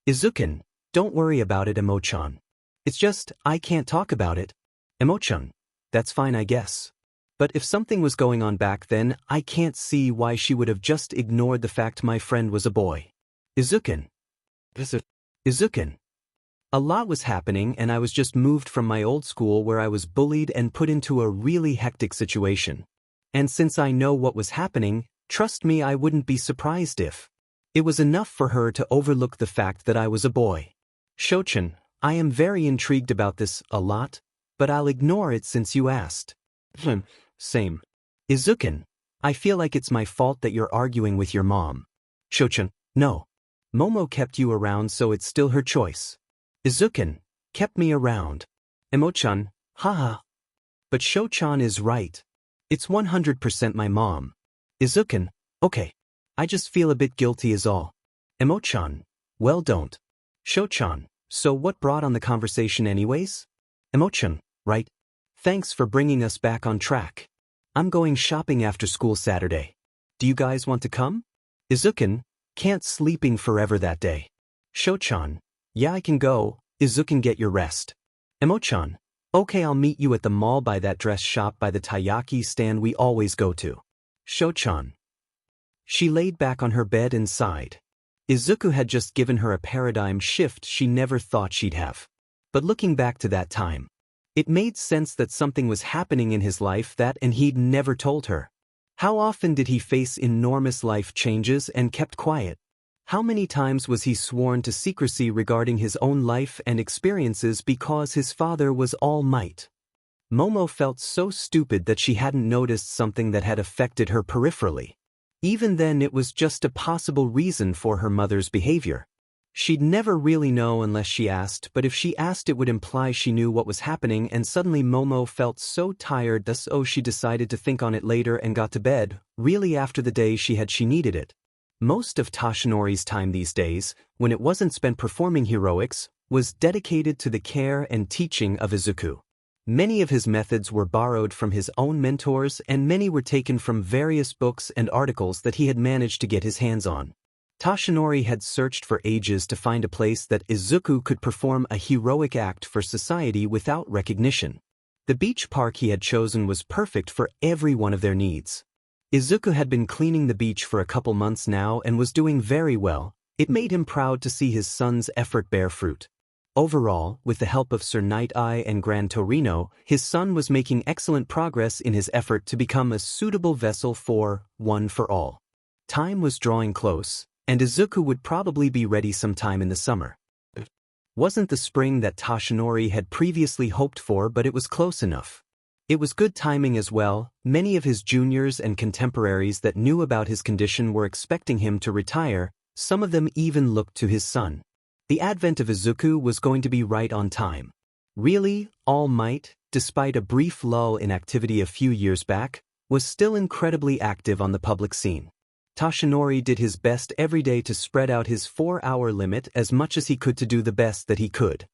Izuku, don't worry about it, Emo-chan. It's just, I can't talk about it. Emo-chan, that's fine I guess. But if something was going on back then, I can't see why she would have just ignored the fact my friend was a boy. Izuku. Izuku. A lot was happening and I was just moved from my old school where I was bullied and put into a really hectic situation. And since I know what was happening, trust me I wouldn't be surprised if. It was enough for her to overlook the fact that I was a boy. Sho-chan, I am very intrigued about this a lot, but I'll ignore it since you asked. Same. Izuku, I feel like it's my fault that you're arguing with your mom. Sho-chan, no. Momo kept you around so it's still her choice. Izuku, kept me around. Emo-chan, haha. But Sho-chan is right. It's 100% my mom. Izuku, okay. I just feel a bit guilty is all. Emo-chan, well don't. Sho-chan, so what brought on the conversation anyways? Emo-chan, right. Thanks for bringing us back on track. I'm going shopping after school Saturday. Do you guys want to come? Izuku, can't sleeping forever that day. Sho-chan, yeah I can go. Izuku, get your rest. Emo-chan, okay I'll meet you at the mall by that dress shop by the taiyaki stand we always go to. Sho-chan. She laid back on her bed and sighed. Izuku had just given her a paradigm shift she never thought she'd have. But looking back to that time, it made sense that something was happening in his life that and he'd never told her. How often did he face enormous life changes and kept quiet? How many times was he sworn to secrecy regarding his own life and experiences because his father was all might? Momo felt so stupid that she hadn't noticed something that had affected her peripherally. Even then it was just a possible reason for her mother's behavior. She'd never really know unless she asked, but if she asked it would imply she knew what was happening, and suddenly Momo felt so tired so she decided to think on it later and got to bed, really after the day she needed it. Most of Toshinori's time these days, when it wasn't spent performing heroics, was dedicated to the care and teaching of Izuku. Many of his methods were borrowed from his own mentors and many were taken from various books and articles that he had managed to get his hands on. Toshinori had searched for ages to find a place that Izuku could perform a heroic act for society without recognition. The beach park he had chosen was perfect for every one of their needs. Izuku had been cleaning the beach for a couple months now and was doing very well. It made him proud to see his son's effort bear fruit. Overall, with the help of Sir Night-Eye and Gran Torino, his son was making excellent progress in his effort to become a suitable vessel for One for All. Time was drawing close, and Izuku would probably be ready sometime in the summer. Wasn't the spring that Toshinori had previously hoped for, but it was close enough. It was good timing as well. Many of his juniors and contemporaries that knew about his condition were expecting him to retire, some of them even looked to his son. The advent of Izuku was going to be right on time. Really, All Might, despite a brief lull in activity a few years back, was still incredibly active on the public scene. Toshinori did his best every day to spread out his 4-hour limit as much as he could to do the best that he could.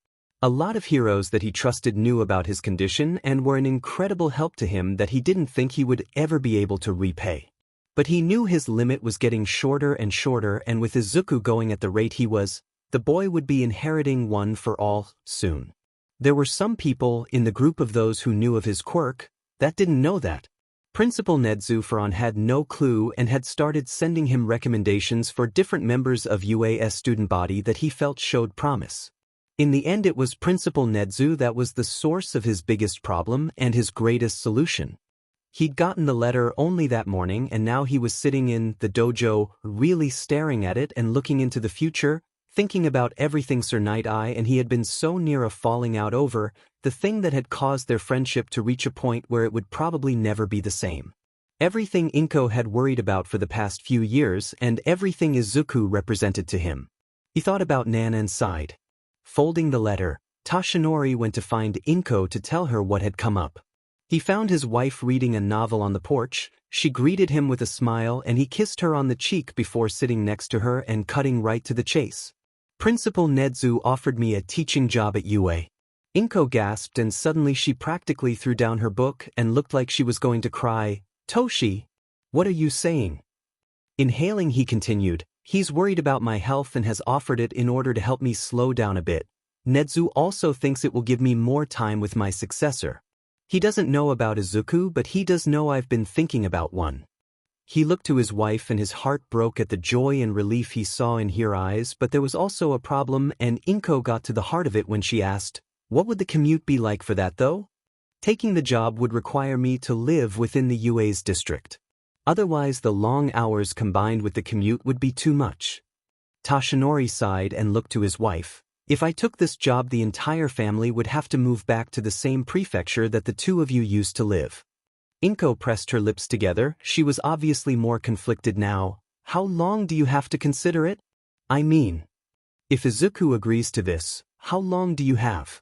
A lot of heroes that he trusted knew about his condition and were an incredible help to him that he didn't think he would ever be able to repay. But he knew his limit was getting shorter and shorter, and with Izuku going at the rate he was, the boy would be inheriting One for All soon. There were some people in the group of those who knew of his quirk that didn't know that. Principal Nedzufuron had no clue and had started sending him recommendations for different members of UA's student body that he felt showed promise. In the end, it was Principal Nedzu that was the source of his biggest problem and his greatest solution. He'd gotten the letter only that morning, and now he was sitting in the dojo, really staring at it and looking into the future, thinking about everything Sir Night-Eye and he had been so near a falling out over, the thing that had caused their friendship to reach a point where it would probably never be the same. Everything Inko had worried about for the past few years and everything Izuku represented to him. He thought about Nana and sighed. Folding the letter, Toshinori went to find Inko to tell her what had come up. He found his wife reading a novel on the porch. She greeted him with a smile and he kissed her on the cheek before sitting next to her and cutting right to the chase. Principal Nedzu offered me a teaching job at UA. Inko gasped and suddenly she practically threw down her book and looked like she was going to cry. Toshi, what are you saying? Inhaling, he continued, he's worried about my health and has offered it in order to help me slow down a bit. Nedzu also thinks it will give me more time with my successor. He doesn't know about Izuku, but he does know I've been thinking about one. He looked to his wife and his heart broke at the joy and relief he saw in her eyes, but there was also a problem, and Inko got to the heart of it when she asked, what would the commute be like for that though? Taking the job would require me to live within the UA's district. Otherwise the long hours combined with the commute would be too much. Toshinori sighed and looked to his wife. If I took this job, the entire family would have to move back to the same prefecture that the two of you used to live. Inko pressed her lips together. She was obviously more conflicted now. How long do you have to consider it? I mean, if Izuku agrees to this, how long do you have?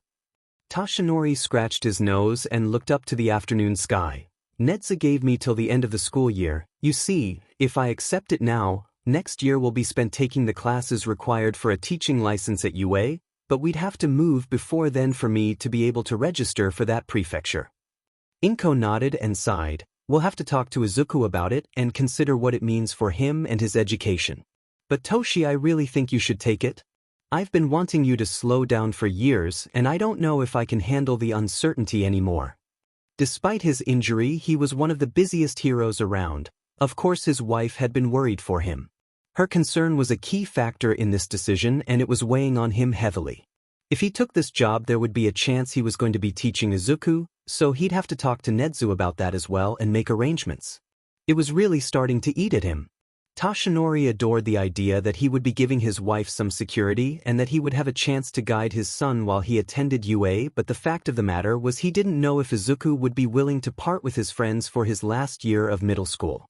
Toshinori scratched his nose and looked up to the afternoon sky. Nedza gave me till the end of the school year. You see, if I accept it now, next year will be spent taking the classes required for a teaching license at UA, but we'd have to move before then for me to be able to register for that prefecture. Inko nodded and sighed. We'll have to talk to Izuku about it and consider what it means for him and his education. But Toshi, I really think you should take it. I've been wanting you to slow down for years, and I don't know if I can handle the uncertainty anymore. Despite his injury, he was one of the busiest heroes around. Of course, his wife had been worried for him. Her concern was a key factor in this decision, and it was weighing on him heavily. If he took this job, there would be a chance he was going to be teaching Izuku, so he'd have to talk to Nedzu about that as well and make arrangements. It was really starting to eat at him. Toshinori adored the idea that he would be giving his wife some security and that he would have a chance to guide his son while he attended UA, but the fact of the matter was he didn't know if Izuku would be willing to part with his friends for his last year of middle school.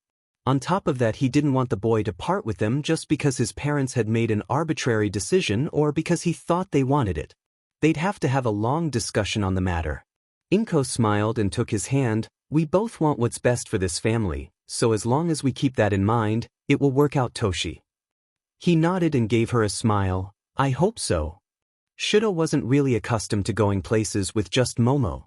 On top of that, he didn't want the boy to part with them just because his parents had made an arbitrary decision or because he thought they wanted it. They'd have to have a long discussion on the matter. Inko smiled and took his hand. We both want what's best for this family, so as long as we keep that in mind, it will work out, Toshi. He nodded and gave her a smile. I hope so. Shudo wasn't really accustomed to going places with just Momo.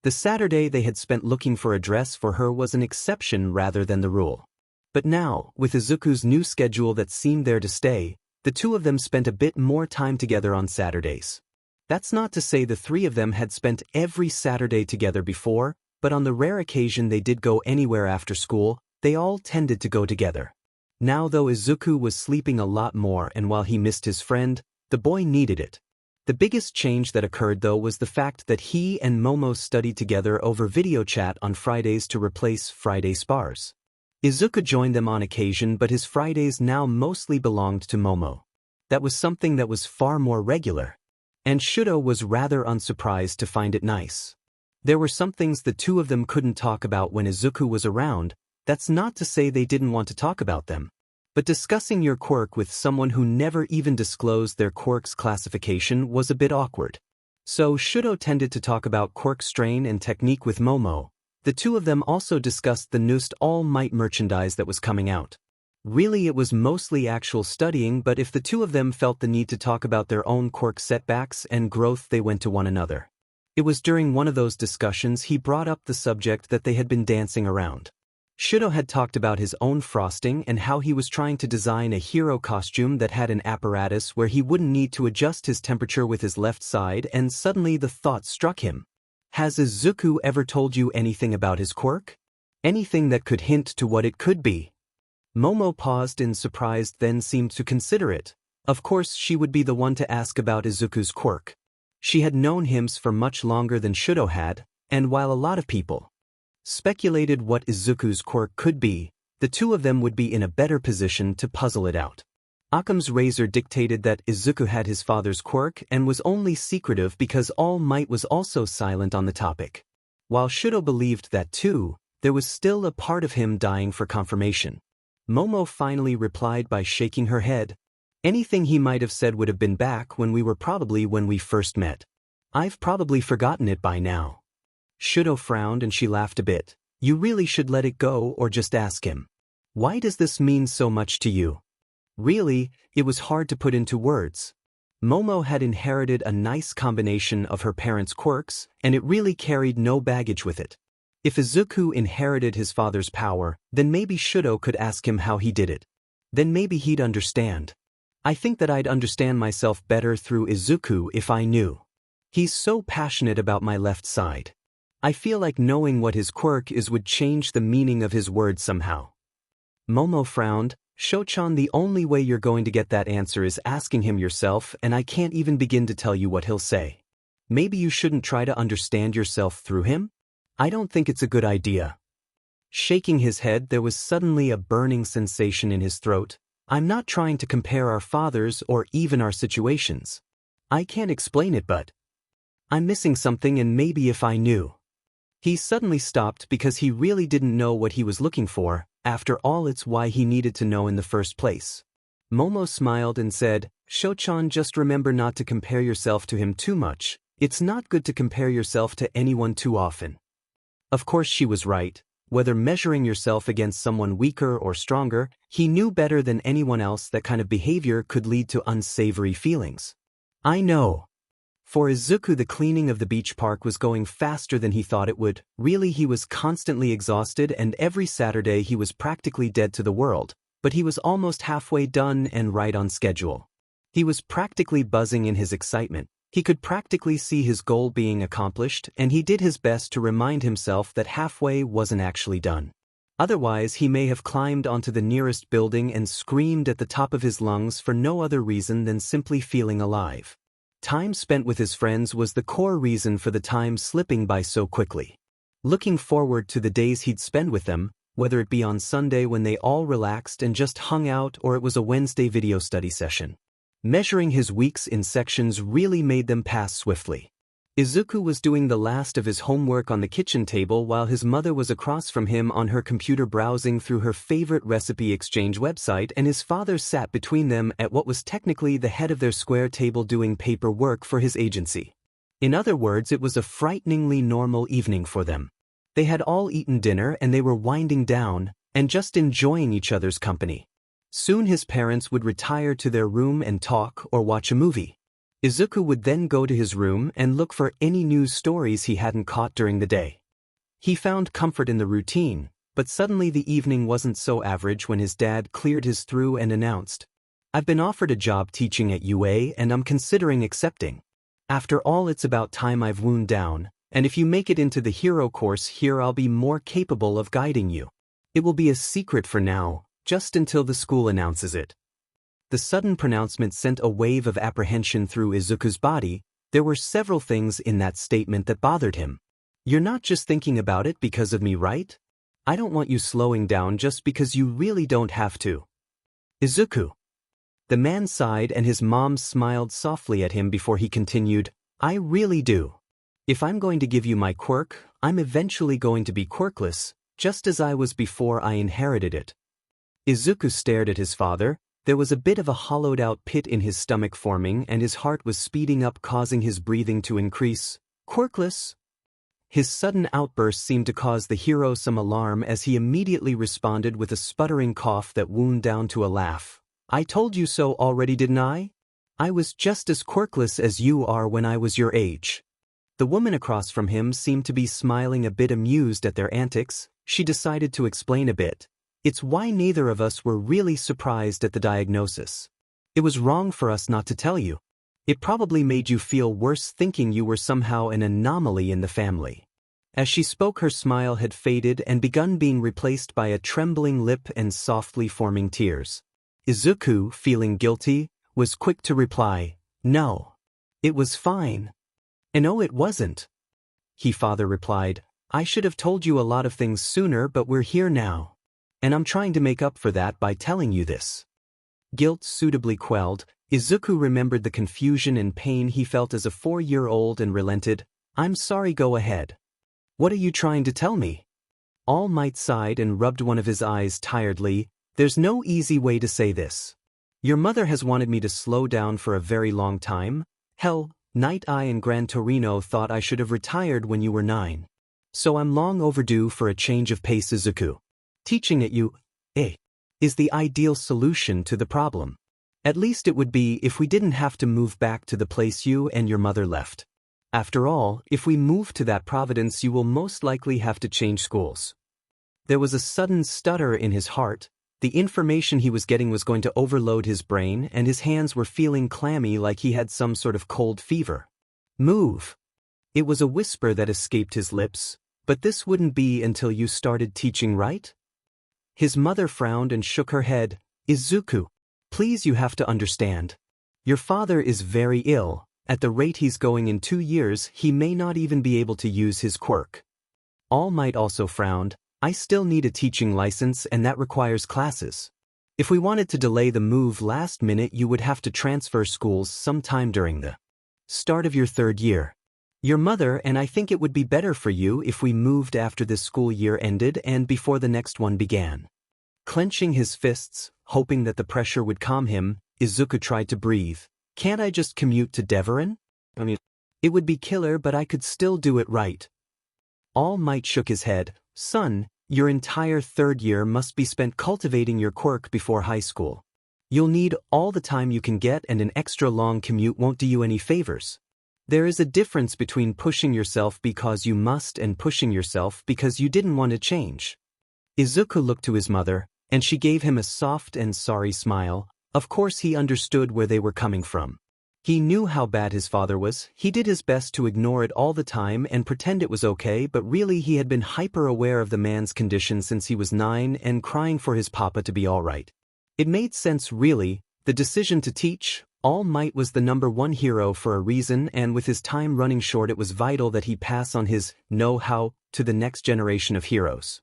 The Saturday they had spent looking for a dress for her was an exception rather than the rule. But now, with Izuku's new schedule that seemed there to stay, the two of them spent a bit more time together on Saturdays. That's not to say the three of them had spent every Saturday together before, but on the rare occasion they did go anywhere after school, they all tended to go together. Now though Izuku was sleeping a lot more and while he missed his friend, the boy needed it. The biggest change that occurred though was the fact that he and Momo studied together over video chat on Fridays to replace Friday spars. Izuku joined them on occasion but his Fridays now mostly belonged to Momo. That was something that was far more regular. And Shudo was rather unsurprised to find it nice. There were some things the two of them couldn't talk about when Izuku was around. That's not to say they didn't want to talk about them. But discussing your quirk with someone who never even disclosed their quirk's classification was a bit awkward. So Shudo tended to talk about quirk strain and technique with Momo. The two of them also discussed the newest All Might merchandise that was coming out. Really it was mostly actual studying, but if the two of them felt the need to talk about their own quirk setbacks and growth they went to one another. It was during one of those discussions he brought up the subject that they had been dancing around. Shudo had talked about his own frosting and how he was trying to design a hero costume that had an apparatus where he wouldn't need to adjust his temperature with his left side, and suddenly the thought struck him. Has Izuku ever told you anything about his quirk? Anything that could hint to what it could be? Momo paused in surprise, then seemed to consider it. Of course she would be the one to ask about Izuku's quirk. She had known him for much longer than Shudo had, and while a lot of people speculated what Izuku's quirk could be, the two of them would be in a better position to puzzle it out. Occam's razor dictated that Izuku had his father's quirk and was only secretive because All Might was also silent on the topic. While Shudo believed that too, there was still a part of him dying for confirmation. Momo finally replied by shaking her head. Anything he might have said would have been back when we first met. I've probably forgotten it by now. Shudo frowned and she laughed a bit. You really should let it go or just ask him. Why does this mean so much to you? Really, it was hard to put into words. Momo had inherited a nice combination of her parents' quirks, and it really carried no baggage with it. If Izuku inherited his father's power, then maybe Shudo could ask him how he did it. Then maybe he'd understand. I think that I'd understand myself better through Izuku if I knew. He's so passionate about my left side. I feel like knowing what his quirk is would change the meaning of his words somehow. Momo frowned. Shochan, the only way you're going to get that answer is asking him yourself, and I can't even begin to tell you what he'll say. Maybe you shouldn't try to understand yourself through him? I don't think it's a good idea. Shaking his head, there was suddenly a burning sensation in his throat. I'm not trying to compare our fathers or even our situations. I can't explain it, but I'm missing something, and maybe if I knew. He suddenly stopped because he really didn't know what he was looking for. After all, it's why he needed to know in the first place. Momo smiled and said, Shochan, just remember not to compare yourself to him too much. It's not good to compare yourself to anyone too often. Of course she was right. Whether measuring yourself against someone weaker or stronger, he knew better than anyone else that kind of behavior could lead to unsavory feelings. I know. For Izuku, the cleaning of the beach park was going faster than he thought it would. Really, he was constantly exhausted, and every Saturday he was practically dead to the world, but he was almost halfway done and right on schedule. He was practically buzzing in his excitement. He could practically see his goal being accomplished, and he did his best to remind himself that halfway wasn't actually done. Otherwise, he may have climbed onto the nearest building and screamed at the top of his lungs for no other reason than simply feeling alive. Time spent with his friends was the core reason for the time slipping by so quickly. Looking forward to the days he'd spend with them, whether it be on Sunday when they all relaxed and just hung out, or it was a Wednesday video study session. Measuring his weeks in sections really made them pass swiftly. Izuku was doing the last of his homework on the kitchen table while his mother was across from him on her computer browsing through her favorite recipe exchange website, and his father sat between them at what was technically the head of their square table doing paperwork for his agency. In other words, it was a frighteningly normal evening for them. They had all eaten dinner and they were winding down and just enjoying each other's company. Soon his parents would retire to their room and talk or watch a movie. Izuku would then go to his room and look for any news stories he hadn't caught during the day. He found comfort in the routine, but suddenly the evening wasn't so average when his dad cleared his throat and announced, "I've been offered a job teaching at UA and I'm considering accepting. After all, it's about time I've wound down, and if you make it into the hero course here I'll be more capable of guiding you. It will be a secret for now, just until the school announces it." The sudden pronouncement sent a wave of apprehension through Izuku's body. There were several things in that statement that bothered him. "You're not just thinking about it because of me, right? I don't want you slowing down just because you really don't have to." "Izuku." The man sighed and his mom smiled softly at him before he continued, "I really do. If I'm going to give you my quirk, I'm eventually going to be quirkless, just as I was before I inherited it." Izuku stared at his father. There was a bit of a hollowed-out pit in his stomach forming and his heart was speeding up, causing his breathing to increase. "Quirkless?" His sudden outburst seemed to cause the hero some alarm as he immediately responded with a sputtering cough that wound down to a laugh. "I told you so already, didn't I? I was just as quirkless as you are when I was your age." The woman across from him seemed to be smiling, a bit amused at their antics. She decided to explain a bit. "It's why neither of us were really surprised at the diagnosis. It was wrong for us not to tell you. It probably made you feel worse thinking you were somehow an anomaly in the family." As she spoke, her smile had faded and begun being replaced by a trembling lip and softly forming tears. Izuku, feeling guilty, was quick to reply, "No. It was fine." "And no, it wasn't," he father replied. "I should have told you a lot of things sooner, but we're here now. And I'm trying to make up for that by telling you this." Guilt suitably quelled, Izuku remembered the confusion and pain he felt as a 4-year-old and relented. "I'm sorry, go ahead. What are you trying to tell me?" All Might sighed and rubbed one of his eyes tiredly. "There's no easy way to say this. Your mother has wanted me to slow down for a very long time. Hell, Night Eye and Gran Torino thought I should have retired when you were 9. So I'm long overdue for a change of pace, Izuku. Teaching at UA is the ideal solution to the problem. At least it would be if we didn't have to move back to the place you and your mother left. After all, if we move to that province you will most likely have to change schools." There was a sudden stutter in his heart. The information he was getting was going to overload his brain and his hands were feeling clammy like he had some sort of cold fever. "Move." It was a whisper that escaped his lips. "But this wouldn't be until you started teaching, right?" His mother frowned and shook her head. "Izuku, please, you have to understand. Your father is very ill. At the rate he's going in 2 years, he may not even be able to use his quirk." All Might also frowned. "I still need a teaching license and that requires classes. If we wanted to delay the move last minute you would have to transfer schools sometime during the start of your 3rd year. Your mother and I think it would be better for you if we moved after this school year ended and before the next one began." Clenching his fists, hoping that the pressure would calm him, Izuku tried to breathe. "Can't I just commute to Deveron? It would be killer but I could still do it, right?" All Might shook his head. "Son, your entire 3rd year must be spent cultivating your quirk before high school. You'll need all the time you can get and an extra long commute won't do you any favors. There is a difference between pushing yourself because you must and pushing yourself because you didn't want to change." Izuku looked to his mother, and she gave him a soft and sorry smile. Of course he understood where they were coming from. He knew how bad his father was. He did his best to ignore it all the time and pretend it was okay, but really he had been hyper-aware of the man's condition since he was 9 and crying for his papa to be alright. It made sense, really. The decision to teach, All Might was the #1 hero for a reason, and with his time running short it was vital that he pass on his know-how to the next generation of heroes.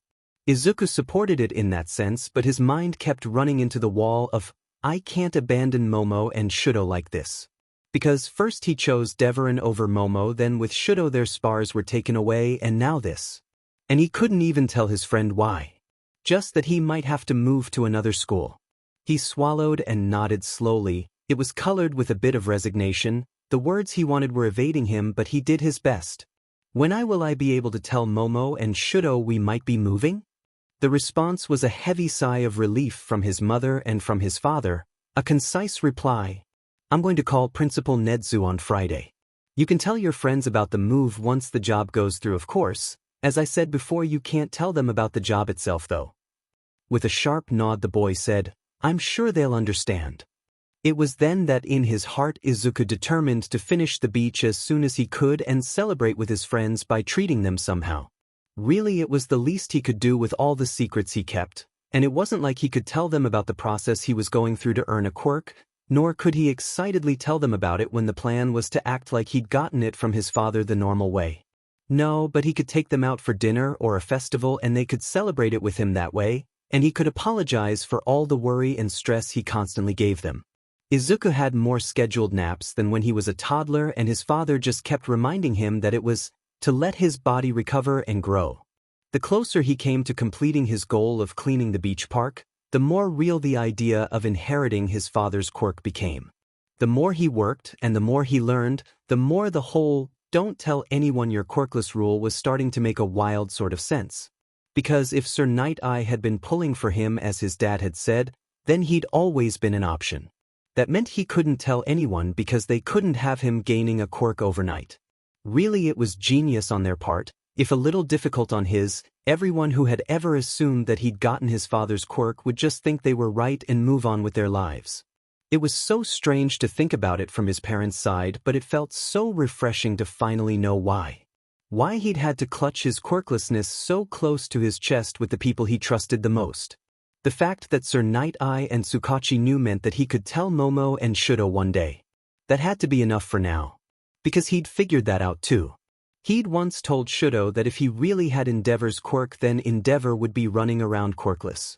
Izuku supported it in that sense, but his mind kept running into the wall of, "I can't abandon Momo and Shudo like this." Because first he chose Deveron over Momo, then with Shudo their spars were taken away, and now this. And he couldn't even tell his friend why. Just that he might have to move to another school. He swallowed and nodded slowly. It was colored with a bit of resignation. The words he wanted were evading him, but he did his best. "When will I be able to tell Momo and Shudo we might be moving?" The response was a heavy sigh of relief from his mother and from his father, a concise reply. I'm going to call Principal Nedzu on Friday. You can tell your friends about the move once the job goes through, of course. As I said before, you can't tell them about the job itself though. With a sharp nod the boy said, I'm sure they'll understand. It was then that in his heart Izuku determined to finish the beach as soon as he could and celebrate with his friends by treating them somehow. Really, it was the least he could do with all the secrets he kept, and it wasn't like he could tell them about the process he was going through to earn a quirk, nor could he excitedly tell them about it when the plan was to act like he'd gotten it from his father the normal way. No, but he could take them out for dinner or a festival and they could celebrate it with him that way, and he could apologize for all the worry and stress he constantly gave them. Izuku had more scheduled naps than when he was a toddler, and his father just kept reminding him that it was to let his body recover and grow. The closer he came to completing his goal of cleaning the beach park, the more real the idea of inheriting his father's quirk became. The more he worked and the more he learned, the more the whole "don't tell anyone you're quirkless" rule was starting to make a wild sort of sense. Because if Sir Night Eye had been pulling for him as his dad had said, then he'd always been an option. That meant he couldn't tell anyone because they couldn't have him gaining a quirk overnight. Really, it was genius on their part, if a little difficult on his. Everyone who had ever assumed that he'd gotten his father's quirk would just think they were right and move on with their lives. It was so strange to think about it from his parents' side, but it felt so refreshing to finally know why. Why he'd had to clutch his quirklessness so close to his chest with the people he trusted the most. The fact that Sir Night Eye and Tsukachi knew meant that he could tell Momo and Shudo one day. That had to be enough for now. Because he'd figured that out too. He'd once told Shudo that if he really had Endeavor's quirk, then Endeavor would be running around quirkless.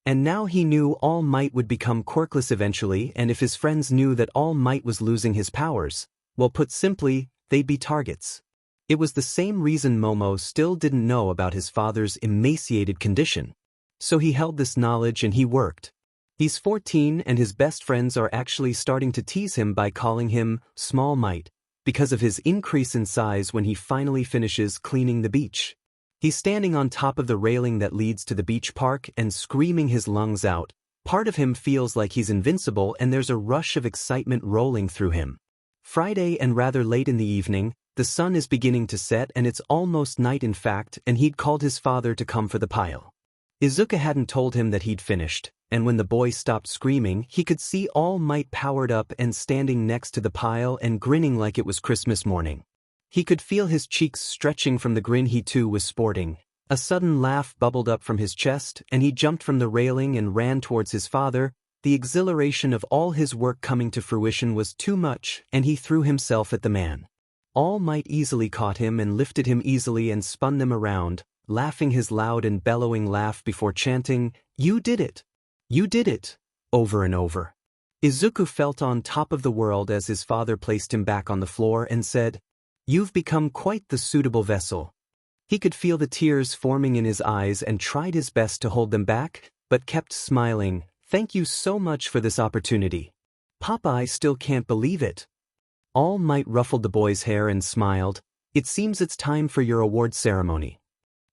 And now he knew All Might would become quirkless eventually, and if his friends knew that All Might was losing his powers, well, put simply, they'd be targets. It was the same reason Momo still didn't know about his father's emaciated condition. So he held this knowledge and he worked. He's 14 and his best friends are actually starting to tease him by calling him Small Might, because of his increase in size when he finally finishes cleaning the beach. He's standing on top of the railing that leads to the beach park and screaming his lungs out. Part of him feels like he's invincible and there's a rush of excitement rolling through him. Friday, and rather late in the evening, the sun is beginning to set and it's almost night in fact, and he'd called his father to come for the pile. Izuku hadn't told him that he'd finished, and when the boy stopped screaming, he could see All Might powered up and standing next to the pile and grinning like it was Christmas morning. He could feel his cheeks stretching from the grin he too was sporting. A sudden laugh bubbled up from his chest, and he jumped from the railing and ran towards his father. The exhilaration of all his work coming to fruition was too much, and he threw himself at the man. All Might easily caught him and lifted him easily and spun them around, laughing his loud and bellowing laugh before chanting, "You did it! You did it!" over and over. Izuku felt on top of the world as his father placed him back on the floor and said, "You've become quite the suitable vessel." He could feel the tears forming in his eyes and tried his best to hold them back, but kept smiling. "Thank you so much for this opportunity. Papa, I still can't believe it." All Might ruffled the boy's hair and smiled. "It seems it's time for your award ceremony."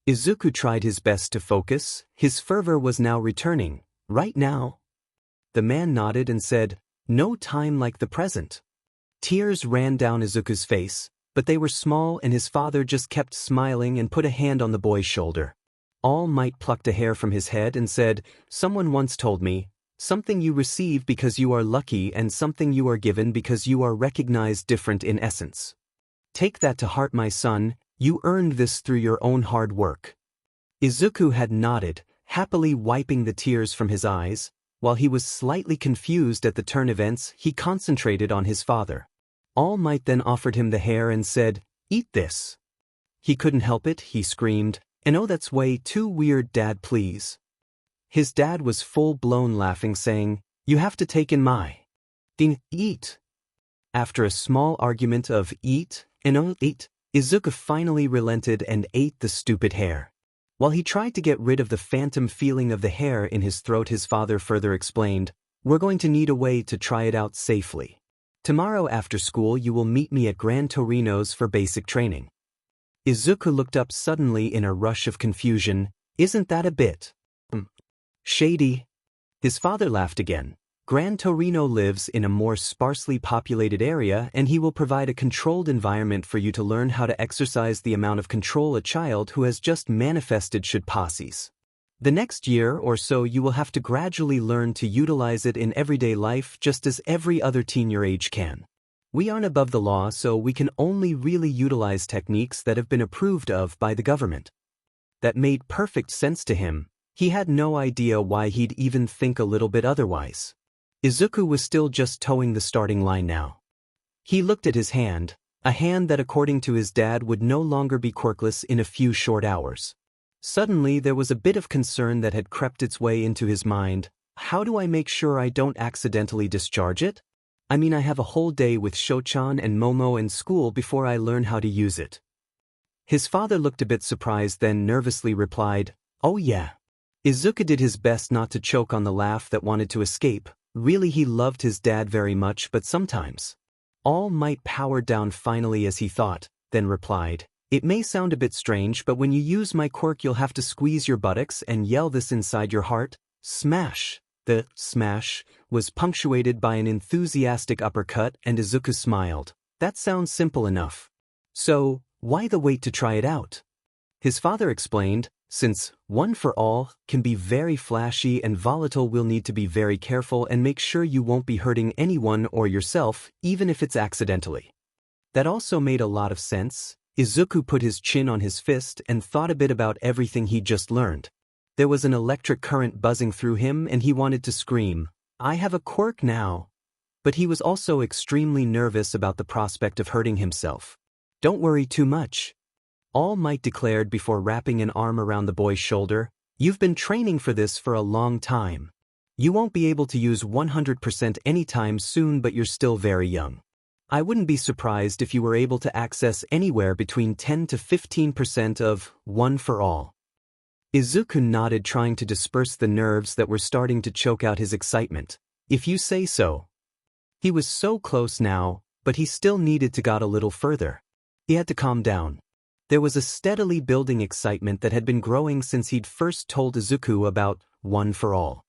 Izuku tried his best to focus. His fervor was now returning. "Right now?" The man nodded and said, "No time like the present." Tears ran down Izuku's face, but they were small and his father just kept smiling and put a hand on the boy's shoulder. All Might plucked a hair from his head and said, "Someone once told me, something you receive because you are lucky and something you are given because you are recognized different in essence. Take that to heart, my son. You earned this through your own hard work." Izuku had nodded, happily wiping the tears from his eyes. While he was slightly confused at the turn events, he concentrated on his father. All Might then offered him the hair and said, "Eat this." He couldn't help it, he screamed, "And oh, that's way too weird, Dad, please." His dad was full-blown laughing, saying, "You have to take in my thing, eat." After a small argument of eat and oh, eat, Izuku finally relented and ate the stupid hair. While he tried to get rid of the phantom feeling of the hair in his throat, his father further explained, "We're going to need a way to try it out safely. Tomorrow after school you will meet me at Gran Torino's for basic training." Izuku looked up suddenly in a rush of confusion. "Isn't that a bit shady?" His father laughed again. Gran Torino lives in a more sparsely populated area and he will provide a controlled environment for you to learn how to exercise the amount of control a child who has just manifested should possess. The next year or so you will have to gradually learn to utilize it in everyday life just as every other teen your age can. We aren't above the law, so we can only really utilize techniques that have been approved of by the government. That made perfect sense to him. He had no idea why he'd even think a little bit otherwise. Izuku was still just towing the starting line now. He looked at his hand, a hand that according to his dad would no longer be quirkless in a few short hours. Suddenly there was a bit of concern that had crept its way into his mind. How do I make sure I don't accidentally discharge it? I mean, I have a whole day with Shochan and Momo in school before I learn how to use it. His father looked a bit surprised, then nervously replied, "Oh yeah." Izuku did his best not to choke on the laugh that wanted to escape. Really, he loved his dad very much, but sometimes. All Might powered down finally as he thought, then replied, "It may sound a bit strange, but when you use my quirk you'll have to squeeze your buttocks and yell this inside your heart, smash." The smash was punctuated by an enthusiastic uppercut and Izuku smiled. That sounds simple enough. So, why the wait to try it out? His father explained, since One for All can be very flashy and volatile, we'll need to be very careful and make sure you won't be hurting anyone or yourself, even if it's accidentally. That also made a lot of sense. Izuku put his chin on his fist and thought a bit about everything he'd just learned. There was an electric current buzzing through him and he wanted to scream, "I have a quirk now!" But he was also extremely nervous about the prospect of hurting himself. "Don't worry too much," All Might declared before wrapping an arm around the boy's shoulder. "You've been training for this for a long time. You won't be able to use 100% anytime soon, but you're still very young. I wouldn't be surprised if you were able to access anywhere between 10 to 15% of One for All." Izuku nodded, trying to disperse the nerves that were starting to choke out his excitement. "If you say so." He was so close now, but he still needed to go a little further. He had to calm down. There was a steadily building excitement that had been growing since he'd first told Izuku about One for All.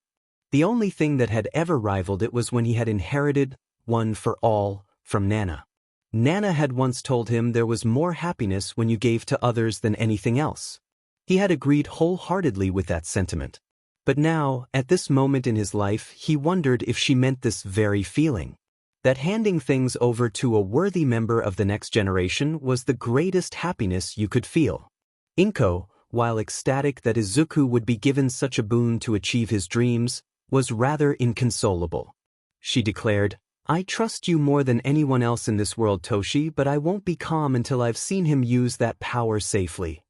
The only thing that had ever rivaled it was when he had inherited One for All from Nana. Nana had once told him there was more happiness when you gave to others than anything else. He had agreed wholeheartedly with that sentiment. But now, at this moment in his life, he wondered if she meant this very feeling. That handing things over to a worthy member of the next generation was the greatest happiness you could feel. Inko, while ecstatic that Izuku would be given such a boon to achieve his dreams, was rather inconsolable. She declared, "I trust you more than anyone else in this world, Toshi, but I won't be calm until I've seen him use that power safely."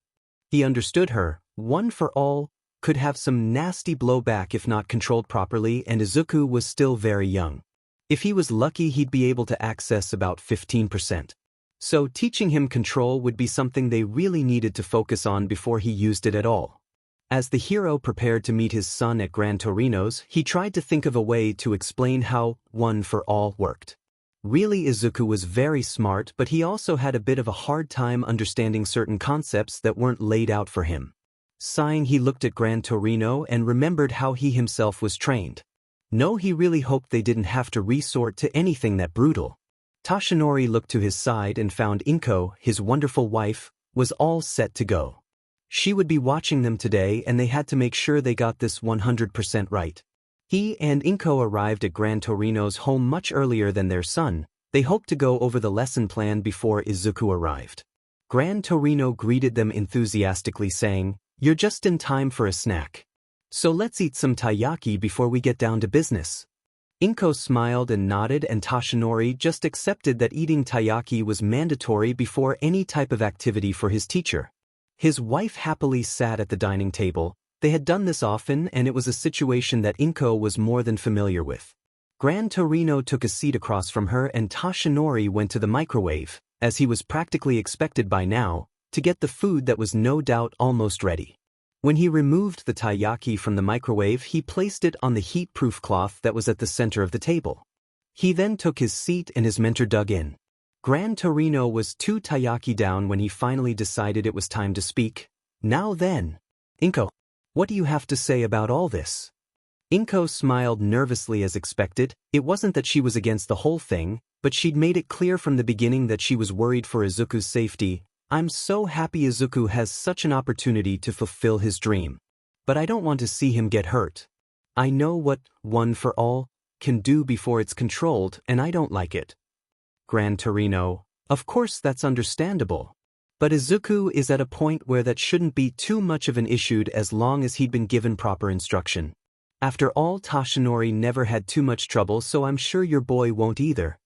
He understood her. One for All could have some nasty blowback if not controlled properly, and Izuku was still very young. If he was lucky, he'd be able to access about 15%. So teaching him control would be something they really needed to focus on before he used it at all. As the hero prepared to meet his son at Gran Torino's, he tried to think of a way to explain how One for All worked. Really, Izuku was very smart, but he also had a bit of a hard time understanding certain concepts that weren't laid out for him. Sighing, he looked at Gran Torino and remembered how he himself was trained. No, he really hoped they didn't have to resort to anything that brutal. Toshinori looked to his side and found Inko, his wonderful wife, was all set to go. She would be watching them today and they had to make sure they got this 100% right. He and Inko arrived at Gran Torino's home much earlier than their son. They hoped to go over the lesson plan before Izuku arrived. Gran Torino greeted them enthusiastically, saying, "You're just in time for a snack. So let's eat some taiyaki before we get down to business." Inko smiled and nodded, and Toshinori just accepted that eating taiyaki was mandatory before any type of activity for his teacher. His wife happily sat at the dining table. They had done this often, and it was a situation that Inko was more than familiar with. Gran Torino took a seat across from her and Toshinori went to the microwave, as he was practically expected by now, to get the food that was no doubt almost ready. When he removed the taiyaki from the microwave, he placed it on the heat-proof cloth that was at the center of the table. He then took his seat and his mentor dug in. Gran Torino was 2 taiyaki down when he finally decided it was time to speak. "Now then, Inko, what do you have to say about all this?" Inko smiled nervously as expected. It wasn't that she was against the whole thing, but she'd made it clear from the beginning that she was worried for Izuku's safety. I'm so happy Izuku has such an opportunity to fulfill his dream. But I don't want to see him get hurt. I know what One for All can do before it's controlled, and I don't like it. Gran Torino, of course that's understandable. But Izuku is at a point where that shouldn't be too much of an issue as long as he'd been given proper instruction. After all, Toshinori never had too much trouble, so I'm sure your boy won't either.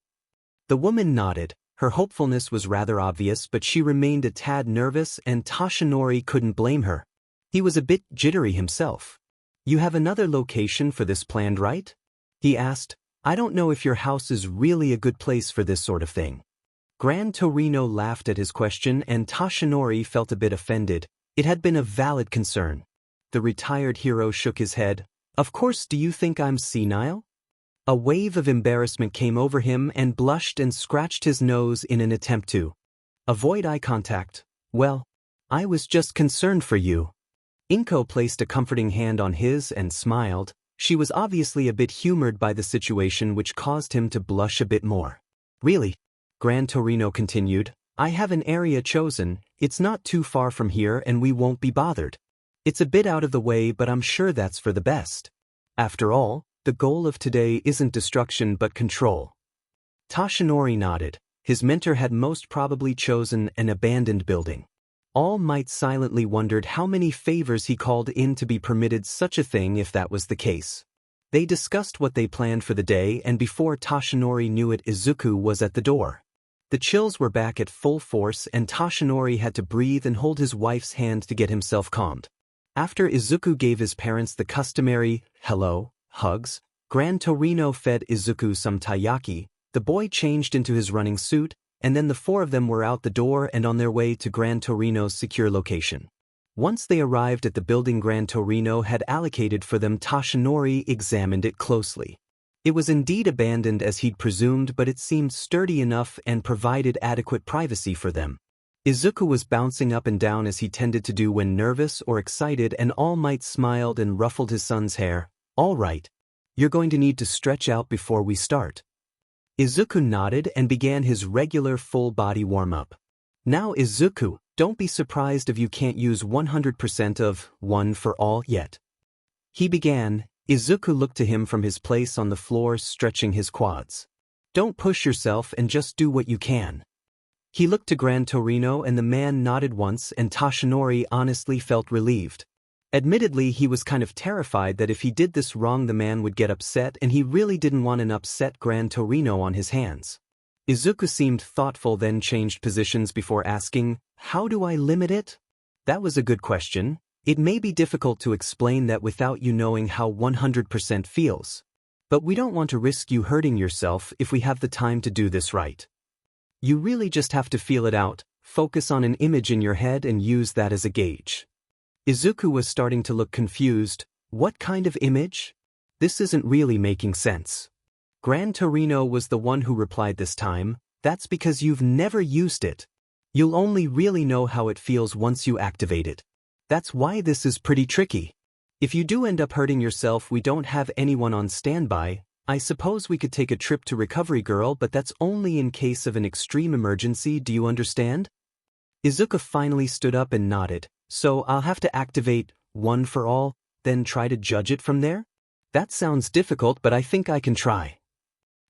The woman nodded. Her hopefulness was rather obvious, but she remained a tad nervous, and Toshinori couldn't blame her. He was a bit jittery himself. You have another location for this planned, right? He asked. I don't know if your house is really a good place for this sort of thing. Gran Torino laughed at his question, and Toshinori felt a bit offended. It had been a valid concern. The retired hero shook his head. Of course, do you think I'm senile? A wave of embarrassment came over him and blushed and scratched his nose in an attempt to avoid eye contact. Well, I was just concerned for you. Inko placed a comforting hand on his and smiled. She was obviously a bit humored by the situation, which caused him to blush a bit more. Really? Gran Torino continued. I have an area chosen. It's not too far from here and we won't be bothered. It's a bit out of the way, but I'm sure that's for the best. After all, the goal of today isn't destruction but control. Toshinori nodded. His mentor had most probably chosen an abandoned building. All Might silently wondered how many favors he called in to be permitted such a thing if that was the case. They discussed what they planned for the day, and before Toshinori knew it, Izuku was at the door. The chills were back at full force, and Toshinori had to breathe and hold his wife's hand to get himself calmed. After Izuku gave his parents the customary hello hugs, Gran Torino fed Izuku some taiyaki, the boy changed into his running suit, and then the four of them were out the door and on their way to Gran Torino's secure location. Once they arrived at the building Gran Torino had allocated for them, Toshinori examined it closely. It was indeed abandoned as he'd presumed, but it seemed sturdy enough and provided adequate privacy for them. Izuku was bouncing up and down as he tended to do when nervous or excited, and All Might smiled and ruffled his son's hair. All right. You're going to need to stretch out before we start. Izuku nodded and began his regular full-body warm-up. Now Izuku, don't be surprised if you can't use 100% of One for All yet. He began. Izuku looked to him from his place on the floor, stretching his quads. Don't push yourself and just do what you can. He looked to Gran Torino and the man nodded once, and Toshinori honestly felt relieved. Admittedly, he was kind of terrified that if he did this wrong the man would get upset, and he really didn't want an upset Gran Torino on his hands. Izuku seemed thoughtful, then changed positions before asking, how do I limit it? That was a good question. It may be difficult to explain that without you knowing how 100% feels. But we don't want to risk you hurting yourself if we have the time to do this right. You really just have to feel it out, focus on an image in your head and use that as a gauge. Izuku was starting to look confused. What kind of image? This isn't really making sense. Gran Torino was the one who replied this time. That's because you've never used it. You'll only really know how it feels once you activate it. That's why this is pretty tricky. If you do end up hurting yourself, we don't have anyone on standby. I suppose we could take a trip to Recovery Girl, but that's only in case of an extreme emergency, do you understand? Izuku finally stood up and nodded. So I'll have to activate One for All, then try to judge it from there? That sounds difficult, but I think I can try.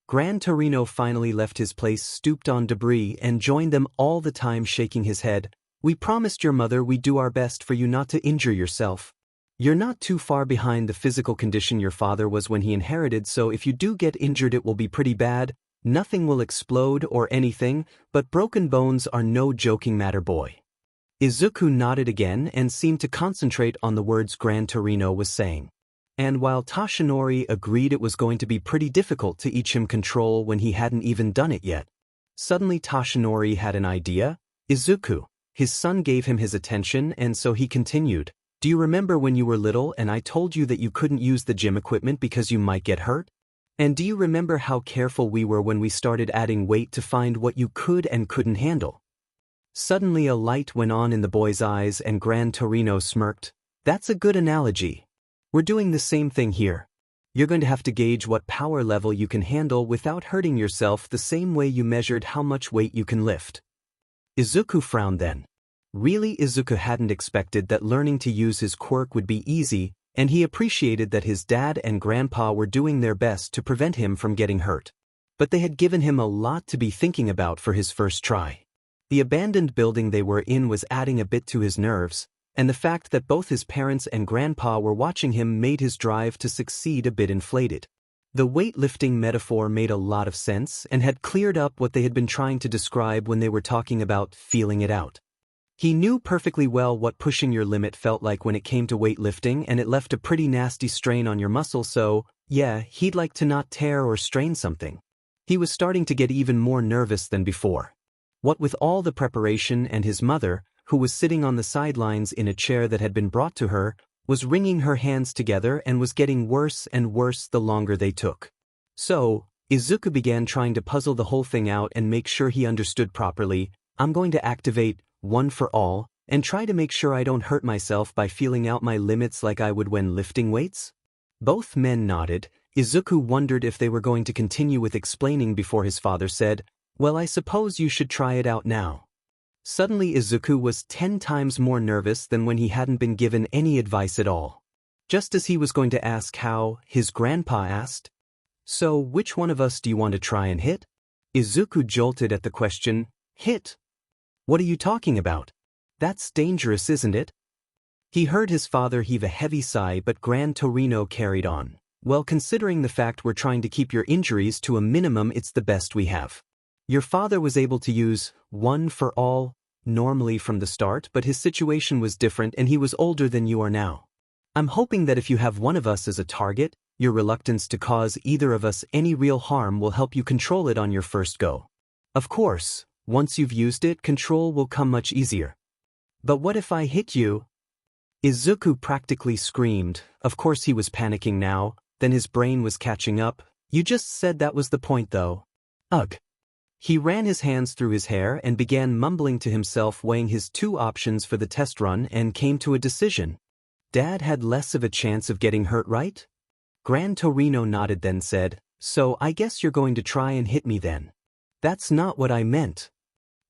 Gran Torino finally left his place, stooped on debris, and joined them, all the time shaking his head. We promised your mother we'd do our best for you not to injure yourself. You're not too far behind the physical condition your father was when he inherited, so if you do get injured it will be pretty bad. Nothing will explode or anything, but broken bones are no joking matter, boy. Izuku nodded again and seemed to concentrate on the words Gran Torino was saying. And while Toshinori agreed it was going to be pretty difficult to teach him control when he hadn't even done it yet, suddenly Toshinori had an idea. Izuku, his son gave him his attention, and so he continued. Do you remember when you were little and I told you that you couldn't use the gym equipment because you might get hurt? And do you remember how careful we were when we started adding weight to find what you could and couldn't handle? Suddenly a light went on in the boy's eyes and Gran Torino smirked. That's a good analogy. We're doing the same thing here. You're going to have to gauge what power level you can handle without hurting yourself the same way you measured how much weight you can lift. Izuku frowned then. Really, Izuku hadn't expected that learning to use his quirk would be easy, and he appreciated that his dad and grandpa were doing their best to prevent him from getting hurt. But they had given him a lot to be thinking about for his first try. The abandoned building they were in was adding a bit to his nerves, and the fact that both his parents and grandpa were watching him made his drive to succeed a bit inflated. The weightlifting metaphor made a lot of sense and had cleared up what they had been trying to describe when they were talking about feeling it out. He knew perfectly well what pushing your limit felt like when it came to weightlifting, and it left a pretty nasty strain on your muscle, so, yeah, he'd like to not tear or strain something. He was starting to get even more nervous than before. What with all the preparation, and his mother, who was sitting on the sidelines in a chair that had been brought to her, was wringing her hands together and was getting worse and worse the longer they took. So, Izuku began trying to puzzle the whole thing out and make sure he understood properly. I'm going to activate one for all, and try to make sure I don't hurt myself by feeling out my limits like I would when lifting weights? Both men nodded. Izuku wondered if they were going to continue with explaining before his father said, "Well, I suppose you should try it out now." Suddenly Izuku was 10 times more nervous than when he hadn't been given any advice at all. Just as he was going to ask how, his grandpa asked, "So which one of us do you want to try and hit?" Izuku jolted at the question, "Hit? What are you talking about? That's dangerous, isn't it?" He heard his father heave a heavy sigh, but Gran Torino carried on. "Well, considering the fact we're trying to keep your injuries to a minimum, it's the best we have. Your father was able to use one for all normally from the start, but his situation was different and he was older than you are now. I'm hoping that if you have one of us as a target, your reluctance to cause either of us any real harm will help you control it on your first go. Of course, once you've used it, control will come much easier. But what if I hit you?" Izuku practically screamed. Of course he was panicking now, then his brain was catching up. "You just said that was the point though." Ugh. He ran his hands through his hair and began mumbling to himself, weighing his 2 options for the test run, and came to a decision. Dad had less of a chance of getting hurt, right? Gran Torino nodded, then said, "So I guess you're going to try and hit me then." "That's not what I meant."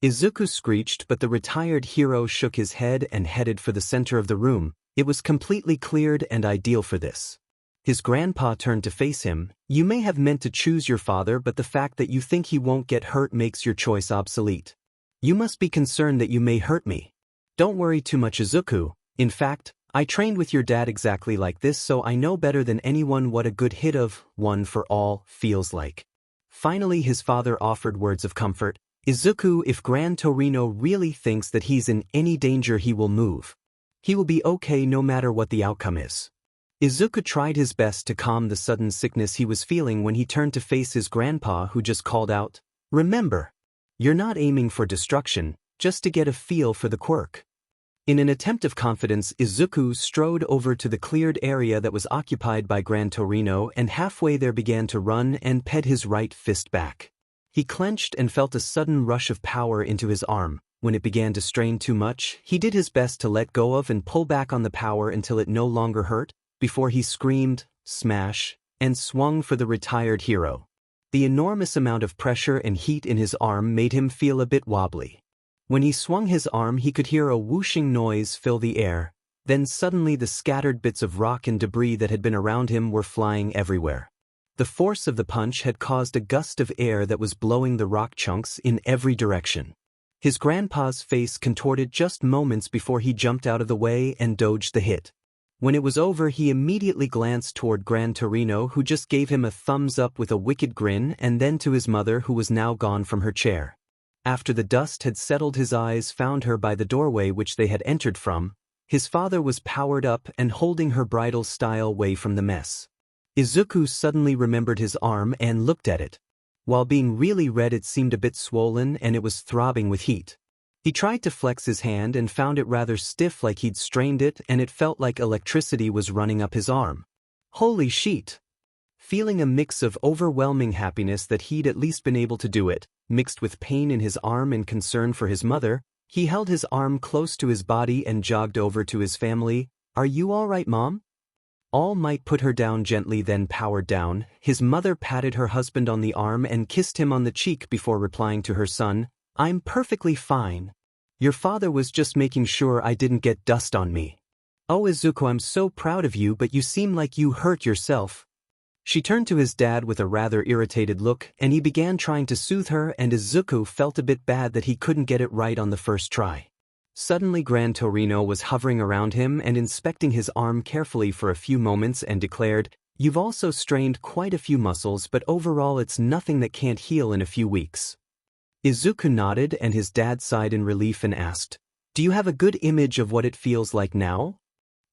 Izuku screeched, but the retired hero shook his head and headed for the center of the room. It was completely cleared and ideal for this. His grandpa turned to face him. "You may have meant to choose your father, but the fact that you think he won't get hurt makes your choice obsolete. You must be concerned that you may hurt me. Don't worry too much, Izuku. In fact, I trained with your dad exactly like this, so I know better than anyone what a good hit of one for all feels like." Finally his father offered words of comfort. "Izuku, if Gran Torino really thinks that he's in any danger, he will move. He will be okay no matter what the outcome is." Izuku tried his best to calm the sudden sickness he was feeling when he turned to face his grandpa, who just called out, "Remember, you're not aiming for destruction, just to get a feel for the quirk." In an attempt of confidence, Izuku strode over to the cleared area that was occupied by Gran Torino and halfway there began to run and ped his right fist back. He clenched and felt a sudden rush of power into his arm. When it began to strain too much, he did his best to let go of and pull back on the power until it no longer hurt, before he screamed, smash, and swung for the retired hero. The enormous amount of pressure and heat in his arm made him feel a bit wobbly. When he swung his arm, he could hear a whooshing noise fill the air. Then suddenly the scattered bits of rock and debris that had been around him were flying everywhere. The force of the punch had caused a gust of air that was blowing the rock chunks in every direction. His grandpa's face contorted just moments before he jumped out of the way and dodged the hit. When it was over, he immediately glanced toward Gran Torino, who just gave him a thumbs up with a wicked grin, and then to his mother, who was now gone from her chair. After the dust had settled, his eyes found her by the doorway which they had entered from. His father was powered up and holding her bridal style way from the mess. Izuku suddenly remembered his arm and looked at it. While being really red, it seemed a bit swollen and it was throbbing with heat. He tried to flex his hand and found it rather stiff, like he'd strained it, and it felt like electricity was running up his arm. Holy shit! Feeling a mix of overwhelming happiness that he'd at least been able to do it, mixed with pain in his arm and concern for his mother, he held his arm close to his body and jogged over to his family. "Are you all right, Mom?" All Might put her down gently, then powered down. His mother patted her husband on the arm and kissed him on the cheek before replying to her son, "I'm perfectly fine. Your father was just making sure I didn't get dust on me." "Oh Izuku, I'm so proud of you, but you seem like you hurt yourself." She turned to his dad with a rather irritated look, and he began trying to soothe her, and Izuku felt a bit bad that he couldn't get it right on the first try. Suddenly Gran Torino was hovering around him and inspecting his arm carefully for a few moments and declared, "You've also strained quite a few muscles, but overall it's nothing that can't heal in a few weeks." Izuku nodded and his dad sighed in relief and asked, "Do you have a good image of what it feels like now?"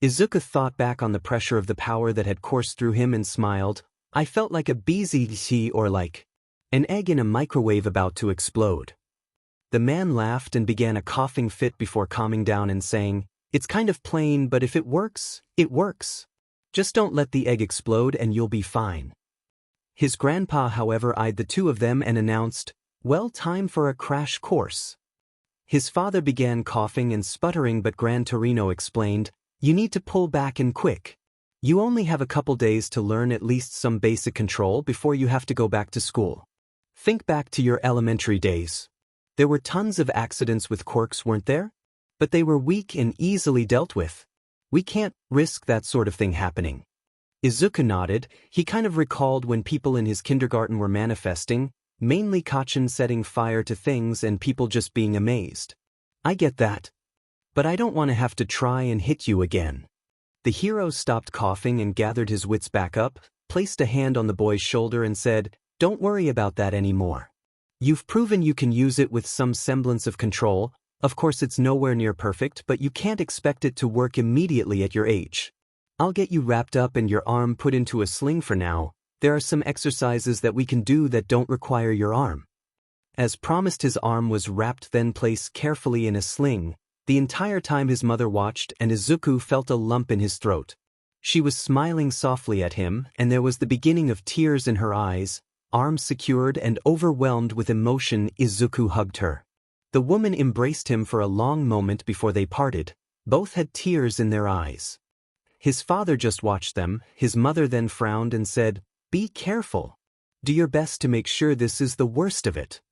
Izuku thought back on the pressure of the power that had coursed through him and smiled. "I felt like a BZT or like an egg in a microwave about to explode." The man laughed and began a coughing fit before calming down and saying, "It's kind of plain, but if it works, it works. Just don't let the egg explode and you'll be fine." His grandpa, however, eyed the two of them and announced, "Well, time for a crash course." His father began coughing and sputtering, but Gran Torino explained, "You need to pull back and quick. You only have a couple days to learn at least some basic control before you have to go back to school. Think back to your elementary days. There were tons of accidents with quirks, weren't there? But they were weak and easily dealt with. We can't risk that sort of thing happening." Izuku nodded. He kind of recalled when people in his kindergarten were manifesting, mainly Kachin setting fire to things and people just being amazed. "I get that. But I don't want to have to try and hit you again." The hero stopped coughing and gathered his wits back up, placed a hand on the boy's shoulder and said, "Don't worry about that anymore. You've proven you can use it with some semblance of control. Of course it's nowhere near perfect, but you can't expect it to work immediately at your age. I'll get you wrapped up and your arm put into a sling for now. There are some exercises that we can do that don't require your arm." As promised, his arm was wrapped then placed carefully in a sling. The entire time his mother watched, and Izuku felt a lump in his throat. She was smiling softly at him, and there was the beginning of tears in her eyes. Arms secured and overwhelmed with emotion, Izuku hugged her. The woman embraced him for a long moment before they parted. Both had tears in their eyes. His father just watched them. His mother then frowned and said, "Be careful. Do your best to make sure this is the worst of it."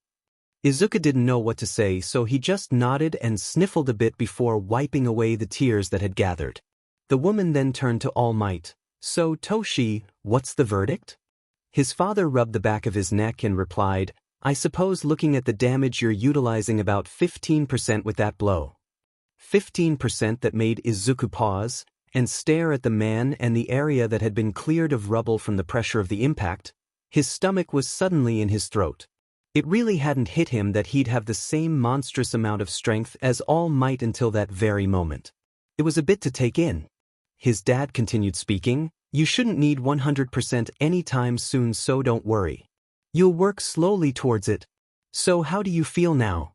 Izuku didn't know what to say, so he just nodded and sniffled a bit before wiping away the tears that had gathered. The woman then turned to All Might. "So, Toshi, what's the verdict?" His father rubbed the back of his neck and replied, "I suppose looking at the damage you're utilizing about 15% with that blow." 15% that made Izuku pause and stare at the man and the area that had been cleared of rubble from the pressure of the impact. His stomach was suddenly in his throat. It really hadn't hit him that he'd have the same monstrous amount of strength as All Might until that very moment. It was a bit to take in. His dad continued speaking, "You shouldn't need 100% anytime soon, so don't worry. You'll work slowly towards it. So how do you feel now?"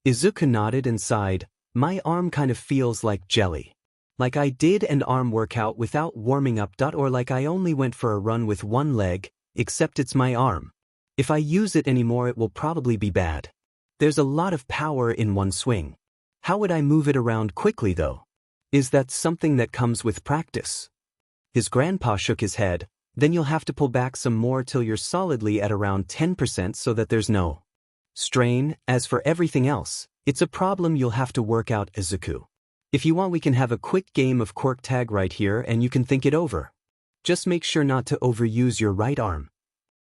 Izuku nodded and sighed. "My arm kind of feels like jelly. Like I did an arm workout without warming up. Or like I only went for a run with one leg, except it's my arm. If I use it anymore it will probably be bad. There's a lot of power in one swing. How would I move it around quickly though? Is that something that comes with practice?" His grandpa shook his head. "Then you'll have to pull back some more till you're solidly at around 10% so that there's no strain. As for everything else, it's a problem you'll have to work out, Izuku. If you want we can have a quick game of Quirk tag right here and you can think it over. Just make sure not to overuse your right arm."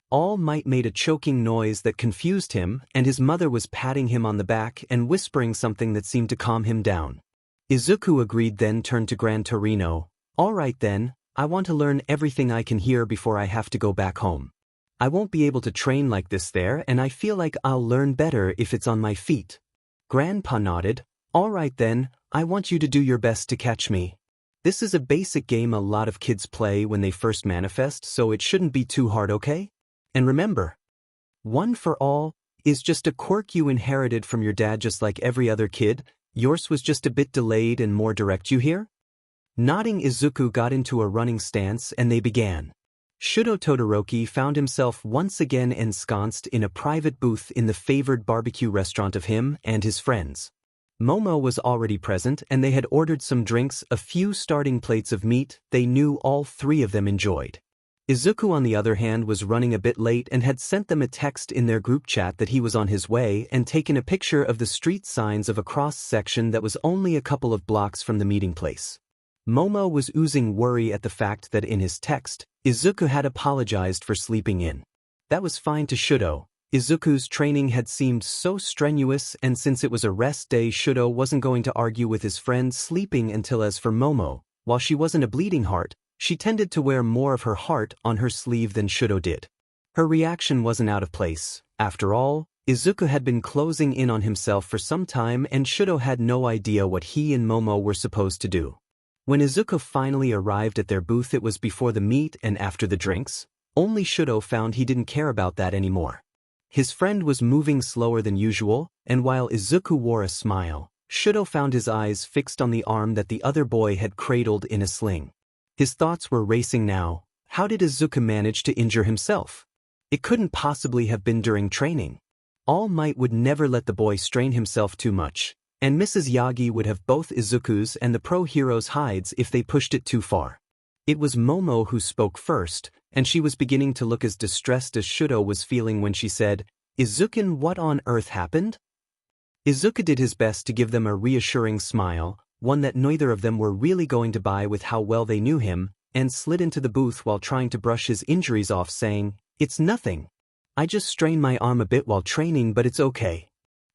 All Might made a choking noise that confused him, and his mother was patting him on the back and whispering something that seemed to calm him down. Izuku agreed, then turned to Gran Torino. "All right then, I want to learn everything I can here before I have to go back home. I won't be able to train like this there, and I feel like I'll learn better if it's on my feet." Grandpa nodded. "All right then, I want you to do your best to catch me. This is a basic game a lot of kids play when they first manifest, so it shouldn't be too hard, okay? And remember, one for all is just a quirk you inherited from your dad just like every other kid. Yours was just a bit delayed and more direct, you hear?" Nodding, Izuku got into a running stance and they began. Shudo Todoroki found himself once again ensconced in a private booth in the favored barbecue restaurant of him and his friends. Momo was already present and they had ordered some drinks, a few starting plates of meat they knew all three of them enjoyed. Izuku on the other hand was running a bit late and had sent them a text in their group chat that he was on his way and taken a picture of the street signs of a cross-section that was only a couple of blocks from the meeting place. Momo was oozing worry at the fact that in his text, Izuku had apologized for sleeping in. That was fine to Shudo. Izuku's training had seemed so strenuous, and since it was a rest day, Shudo wasn't going to argue with his friend sleeping until. As for Momo, while she wasn't a bleeding heart, she tended to wear more of her heart on her sleeve than Shudo did. Her reaction wasn't out of place. After all, Izuku had been closing in on himself for some time and Shudo had no idea what he and Momo were supposed to do. When Izuku finally arrived at their booth, it was before the meet and after the drinks. Only Shudo found he didn't care about that anymore. His friend was moving slower than usual, and while Izuku wore a smile, Shudo found his eyes fixed on the arm that the other boy had cradled in a sling. His thoughts were racing now. How did Izuku manage to injure himself? It couldn't possibly have been during training. All Might would never let the boy strain himself too much, and Mrs. Yagi would have both Izuku's and the pro hero's hides if they pushed it too far. It was Momo who spoke first, and she was beginning to look as distressed as Shudo was feeling when she said, "Izuku, what on earth happened?" Izuku did his best to give them a reassuring smile, one that neither of them were really going to buy with how well they knew him, and slid into the booth while trying to brush his injuries off, saying, "It's nothing. I just strained my arm a bit while training, but it's okay."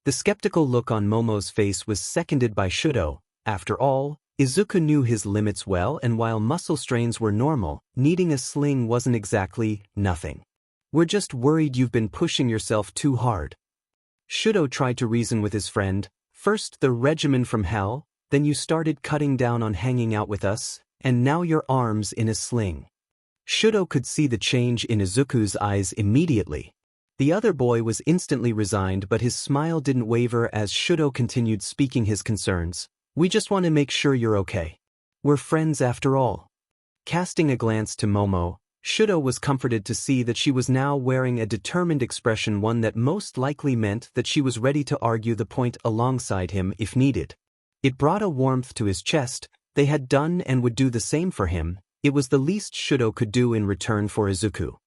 The skeptical look on Momo's face was seconded by Shudo. After all, Izuku knew his limits well, and while muscle strains were normal, needing a sling wasn't exactly nothing. "We're just worried you've been pushing yourself too hard." Shudo tried to reason with his friend. "First the regimen from hell, then you started cutting down on hanging out with us, and now your arm's in a sling." Shudo could see the change in Izuku's eyes immediately. The other boy was instantly resigned, but his smile didn't waver as Shudo continued speaking his concerns. "We just want to make sure you're okay. We're friends after all." Casting a glance to Momo, Shudo was comforted to see that she was now wearing a determined expression, one that most likely meant that she was ready to argue the point alongside him if needed. It brought a warmth to his chest. They had done and would do the same for him. It was the least Shudo could do in return for Izuku.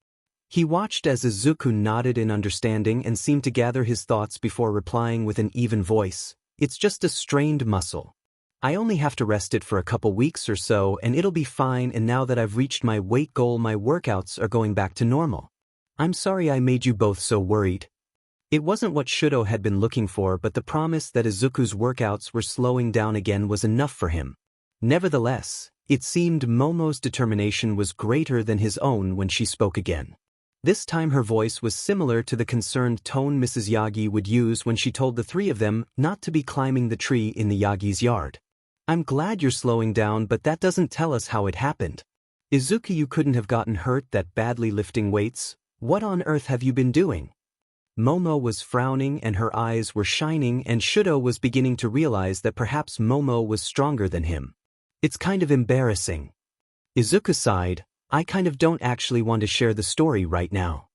He watched as Izuku nodded in understanding and seemed to gather his thoughts before replying with an even voice, "It's just a strained muscle. I only have to rest it for a couple weeks or so and it'll be fine, and now that I've reached my weight goal, my workouts are going back to normal. I'm sorry I made you both so worried." It wasn't what Shudo had been looking for, but the promise that Izuku's workouts were slowing down again was enough for him. Nevertheless, it seemed Momo's determination was greater than his own when she spoke again. This time her voice was similar to the concerned tone Mrs. Yagi would use when she told the three of them not to be climbing the tree in the Yagi's yard. "I'm glad you're slowing down, but that doesn't tell us how it happened. Izuku, you couldn't have gotten hurt that badly lifting weights. What on earth have you been doing?" Momo was frowning and her eyes were shining, and Shudo was beginning to realize that perhaps Momo was stronger than him. "It's kind of embarrassing." Izuku sighed. "I kind of don't actually want to share the story right now."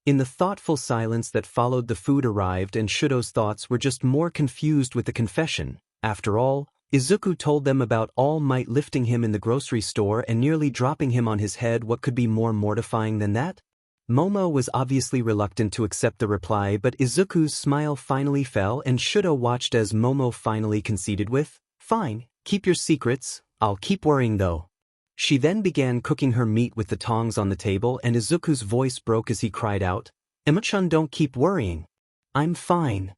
In the thoughtful silence that followed, the food arrived and Shudo's thoughts were just more confused with the confession. After all, Izuku told them about All Might lifting him in the grocery store and nearly dropping him on his head. What could be more mortifying than that? Momo was obviously reluctant to accept the reply, but Izuku's smile finally fell and Shudo watched as Momo finally conceded with, "Fine, keep your secrets, I'll keep worrying though." She then began cooking her meat with the tongs on the table, and Izuku's voice broke as he cried out, "Ema-chan, don't keep worrying. I'm fine."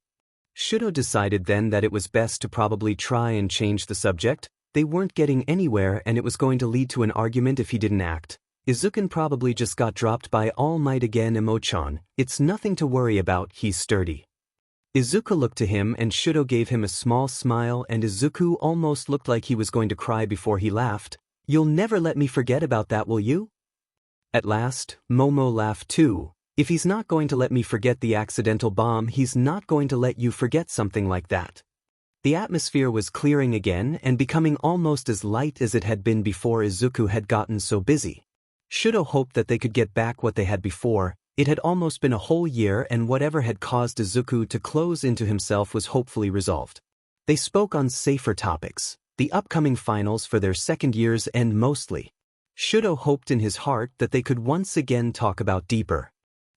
Shudo decided then that it was best to probably try and change the subject. They weren't getting anywhere and it was going to lead to an argument if he didn't act. "Izuku probably just got dropped by All Might again, Emo-chan. It's nothing to worry about, he's sturdy." Izuku looked to him and Shudo gave him a small smile, and Izuku almost looked like he was going to cry before he laughed. "You'll never let me forget about that, will you?" At last, Momo laughed too. "If he's not going to let me forget the accidental bomb, he's not going to let you forget something like that." The atmosphere was clearing again and becoming almost as light as it had been before Izuku had gotten so busy. Shudo hoped that they could get back what they had before. It had almost been a whole year, and whatever had caused Izuku to close into himself was hopefully resolved. They spoke on safer topics, the upcoming finals for their second years, and mostly, Shudo hoped in his heart that they could once again talk about deeper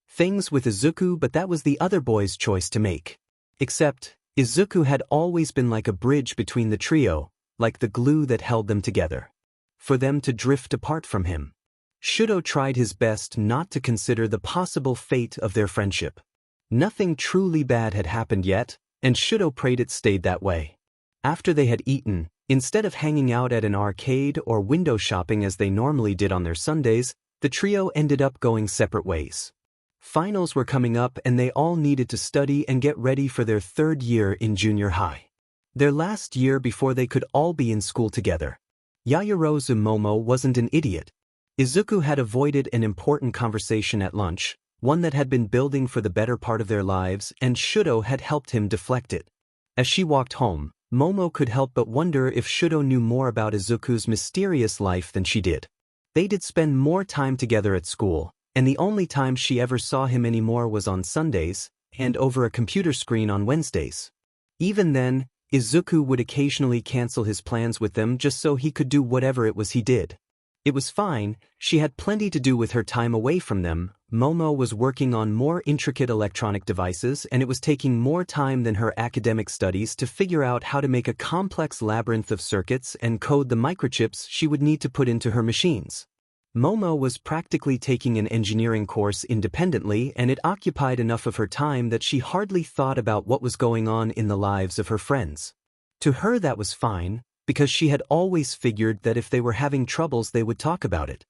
things with Izuku, but that was the other boy's choice to make. Except, Izuku had always been like a bridge between the trio, like the glue that held them together. For them to drift apart from him. Shudo tried his best not to consider the possible fate of their friendship. Nothing truly bad had happened yet, and Shudo prayed it stayed that way. After they had eaten, instead of hanging out at an arcade or window shopping as they normally did on their Sundays, the trio ended up going separate ways. Finals were coming up and they all needed to study and get ready for their third year in junior high. Their last year before they could all be in school together. Yaoyorozu Momo wasn't an idiot. Izuku had avoided an important conversation at lunch, one that had been building for the better part of their lives, and Shudo had helped him deflect it. As she walked home, Momo could help but wonder if Shudo knew more about Izuku's mysterious life than she did. They did spend more time together at school, and the only time she ever saw him anymore was on Sundays, and over a computer screen on Wednesdays. Even then, Izuku would occasionally cancel his plans with them just so he could do whatever it was he did. It was fine, she had plenty to do with her time away from them. Momo was working on more intricate electronic devices, and it was taking more time than her academic studies to figure out how to make a complex labyrinth of circuits and code the microchips she would need to put into her machines. Momo was practically taking an engineering course independently, and it occupied enough of her time that she hardly thought about what was going on in the lives of her friends. To her that was fine, because she had always figured that if they were having troubles they would talk about it.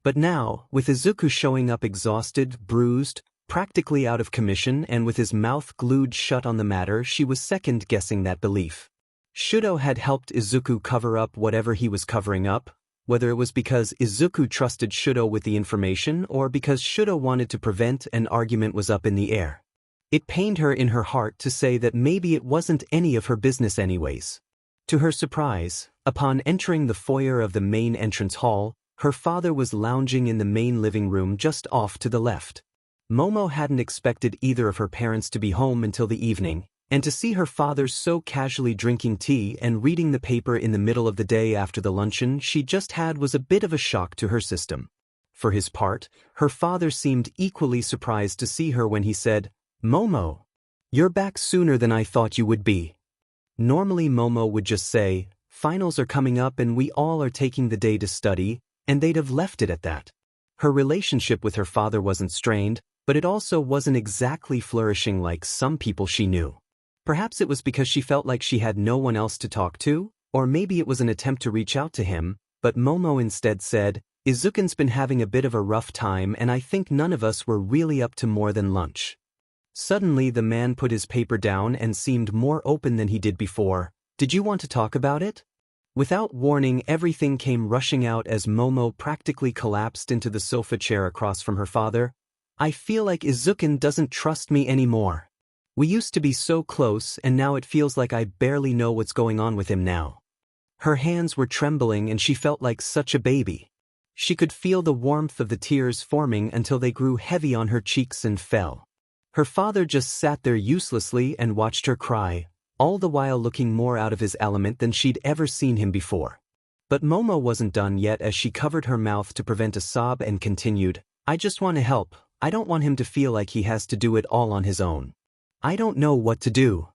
But now, with Izuku showing up exhausted, bruised, practically out of commission, and with his mouth glued shut on the matter, she was second-guessing that belief. Shudo had helped Izuku cover up whatever he was covering up, whether it was because Izuku trusted Shudo with the information or because Shudo wanted to prevent an argument was up in the air. It pained her in her heart to say that maybe it wasn't any of her business anyways. To her surprise, upon entering the foyer of the main entrance hall, her father was lounging in the main living room just off to the left. Momo hadn't expected either of her parents to be home until the evening, and to see her father so casually drinking tea and reading the paper in the middle of the day after the luncheon she just had was a bit of a shock to her system. For his part, her father seemed equally surprised to see her when he said, "Momo, you're back sooner than I thought you would be." Normally Momo would just say, "Finals are coming up and we all are taking the day to study," and they'd have left it at that. Her relationship with her father wasn't strained, but it also wasn't exactly flourishing like some people she knew. Perhaps it was because she felt like she had no one else to talk to, or maybe it was an attempt to reach out to him, but Momo instead said, "Izuku's been having a bit of a rough time and I think none of us were really up to more than lunch." Suddenly the man put his paper down and seemed more open than he did before. "Did you want to talk about it?" Without warning, everything came rushing out as Momo practically collapsed into the sofa chair across from her father. "I feel like Izuku doesn't trust me anymore. We used to be so close and now it feels like I barely know what's going on with him now." Her hands were trembling and she felt like such a baby. She could feel the warmth of the tears forming until they grew heavy on her cheeks and fell. Her father just sat there uselessly and watched her cry, all the while looking more out of his element than she'd ever seen him before. But Momo wasn't done yet as she covered her mouth to prevent a sob and continued, "I just want to help. I don't want him to feel like he has to do it all on his own. I don't know what to do."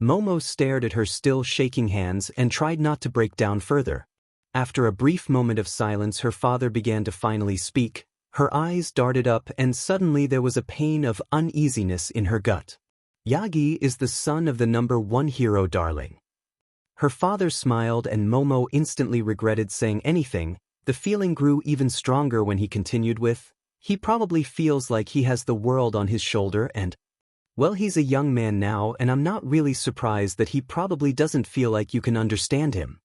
Momo stared at her still shaking hands and tried not to break down further. After a brief moment of silence her father began to finally speak. Her eyes darted up and suddenly there was a pain of uneasiness in her gut. "Yagi is the son of the #1 hero, darling." Her father smiled and Momo instantly regretted saying anything. The feeling grew even stronger when he continued with, "He probably feels like he has the world on his shoulder and, well, he's a young man now and I'm not really surprised that he probably doesn't feel like you can understand him."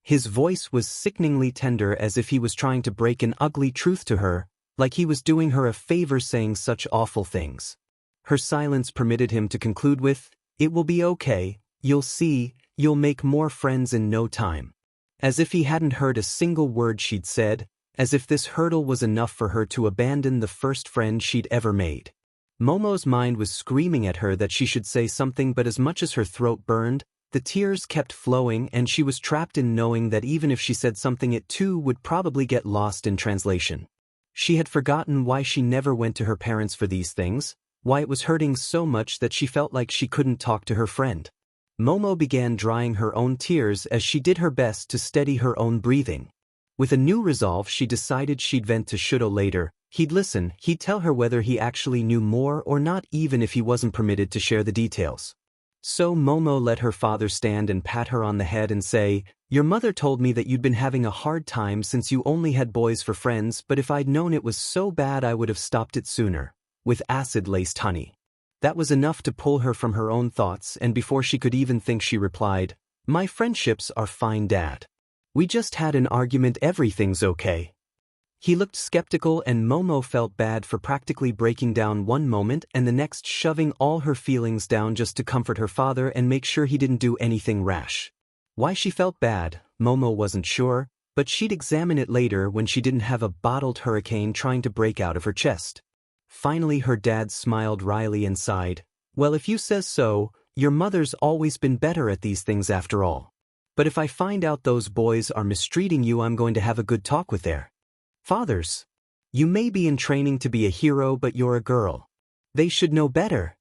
His voice was sickeningly tender as if he was trying to break an ugly truth to her, like he was doing her a favor saying such awful things. Her silence permitted him to conclude with, "It will be okay, you'll see, you'll make more friends in no time." As if he hadn't heard a single word she'd said, as if this hurdle was enough for her to abandon the first friend she'd ever made. Momo's mind was screaming at her that she should say something, but as much as her throat burned, The tears kept flowing and she was trapped in knowing that even if she said something it too would probably get lost in translation. She had forgotten why she never went to her parents for these things, why it was hurting so much that she felt like she couldn't talk to her friend. Momo began drying her own tears as she did her best to steady her own breathing. With a new resolve she decided she'd vent to Shudo later. He'd listen, he'd tell her whether he actually knew more or not, even if he wasn't permitted to share the details. So Momo let her father stand and pat her on the head and say, "Your mother told me that you'd been having a hard time since you only had boys for friends, but if I'd known it was so bad I would have stopped it sooner, with acid-laced honey." That was enough to pull her from her own thoughts, and before she could even think she replied, "My friendships are fine, Dad. We just had an argument, everything's okay." He looked skeptical and Momo felt bad for practically breaking down one moment and the next shoving all her feelings down just to comfort her father and make sure he didn't do anything rash. Why she felt bad, Momo wasn't sure, but she'd examine it later when she didn't have a bottled hurricane trying to break out of her chest. Finally her dad smiled wryly and sighed, "Well, if you says so, your mother's always been better at these things after all. But if I find out those boys are mistreating you, I'm going to have a good talk with their fathers. You may be in training to be a hero, but you're a girl. They should know better."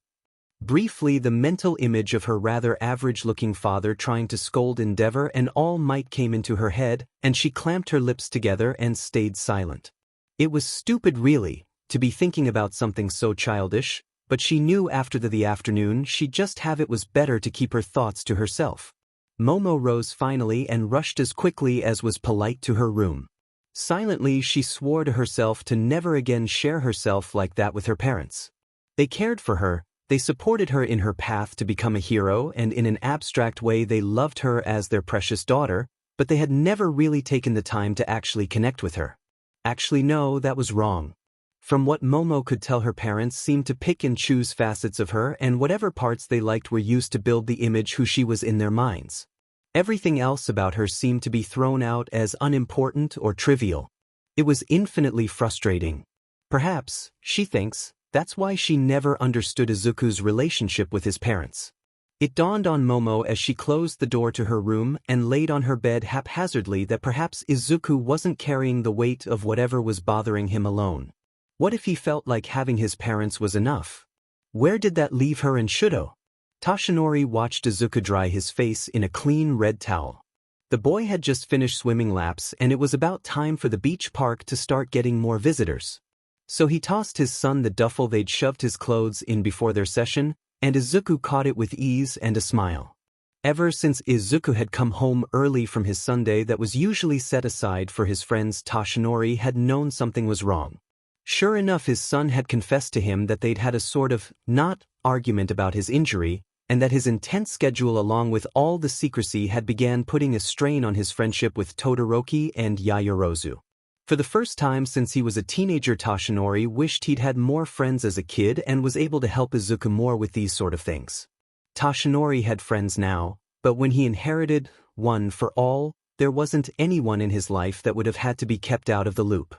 Briefly, the mental image of her rather average-looking father trying to scold Endeavor and All Might came into her head, and she clamped her lips together and stayed silent. It was stupid, really, to be thinking about something so childish, but she knew after the afternoon she'd just have it was better to keep her thoughts to herself. Momo rose finally and rushed as quickly as was polite to her room. Silently she swore to herself to never again share herself like that with her parents. They cared for her, they supported her in her path to become a hero, and in an abstract way they loved her as their precious daughter, but they had never really taken the time to actually connect with her. Actually no, that was wrong. From what Momo could tell, her parents seemed to pick and choose facets of her, and whatever parts they liked were used to build the image who she was in their minds. Everything else about her seemed to be thrown out as unimportant or trivial. It was infinitely frustrating. Perhaps, she thinks, that's why she never understood Izuku's relationship with his parents. It dawned on Momo as she closed the door to her room and laid on her bed haphazardly that perhaps Izuku wasn't carrying the weight of whatever was bothering him alone. What if he felt like having his parents was enough? Where did that leave her and Shudo? Toshinori watched Izuku dry his face in a clean red towel. The boy had just finished swimming laps and it was about time for the beach park to start getting more visitors. So he tossed his son the duffel they'd shoved his clothes in before their session, and Izuku caught it with ease and a smile. Ever since Izuku had come home early from his Sunday that was usually set aside for his friends, Toshinori had known something was wrong. Sure enough, his son had confessed to him that they'd had a sort of, not argument about his injury, and that his intense schedule along with all the secrecy had began putting a strain on his friendship with Todoroki and Yaoyorozu. For the first time since he was a teenager, Toshinori wished he'd had more friends as a kid and was able to help Izuku more with these sort of things. Toshinori had friends now, but when he inherited One for All, there wasn't anyone in his life that would have had to be kept out of the loop.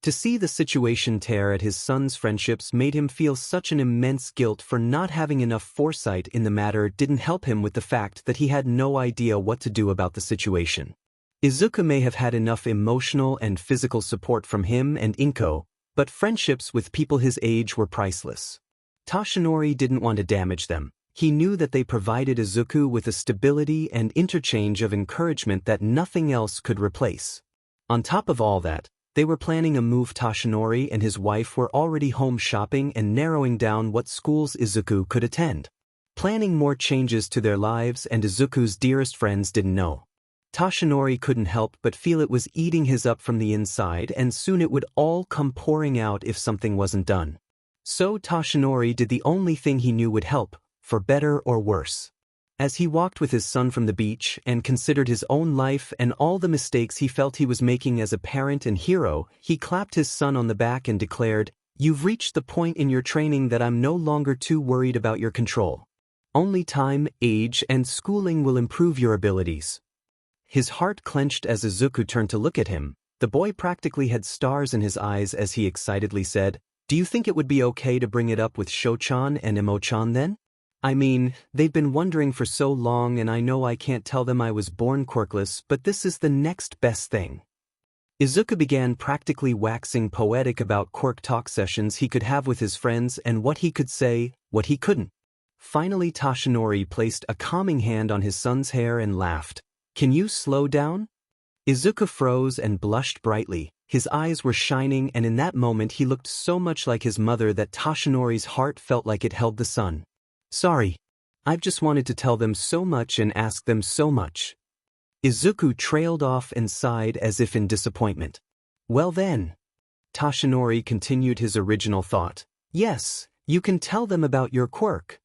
To see the situation tear at his son's friendships made him feel such an immense guilt for not having enough foresight in the matter. Didn't help him with the fact that he had no idea what to do about the situation. Izuku may have had enough emotional and physical support from him and Inko, but friendships with people his age were priceless. Toshinori didn't want to damage them. He knew that they provided Izuku with a stability and interchange of encouragement that nothing else could replace. On top of all that, they were planning a move. Toshinori and his wife were already home shopping and narrowing down what schools Izuku could attend. Planning more changes to their lives, and Izuku's dearest friends didn't know. Toshinori couldn't help but feel it was eating his up from the inside, and soon it would all come pouring out if something wasn't done. So Toshinori did the only thing he knew would help, for better or worse. As he walked with his son from the beach and considered his own life and all the mistakes he felt he was making as a parent and hero, he clapped his son on the back and declared, "You've reached the point in your training that I'm no longer too worried about your control. Only time, age, and schooling will improve your abilities." His heart clenched as Izuku turned to look at him. The boy practically had stars in his eyes as he excitedly said, "Do you think it would be okay to bring it up with Sho-chan and Emo-chan then? I mean, they've been wondering for so long and I know I can't tell them I was born quirkless, but this is the next best thing. Izuku began practically waxing poetic about quirk talk sessions he could have with his friends and what he could say, what he couldn't. Finally Toshinori placed a calming hand on his son's hair and laughed. "Can you slow down?" Izuku froze and blushed brightly. His eyes were shining and in that moment he looked so much like his mother that Toshinori's heart felt like it held the sun. "Sorry. I've just wanted to tell them so much and ask them so much." Izuku trailed off and sighed as if in disappointment. "Well then." Toshinori continued his original thought. "Yes, you can tell them about your quirk."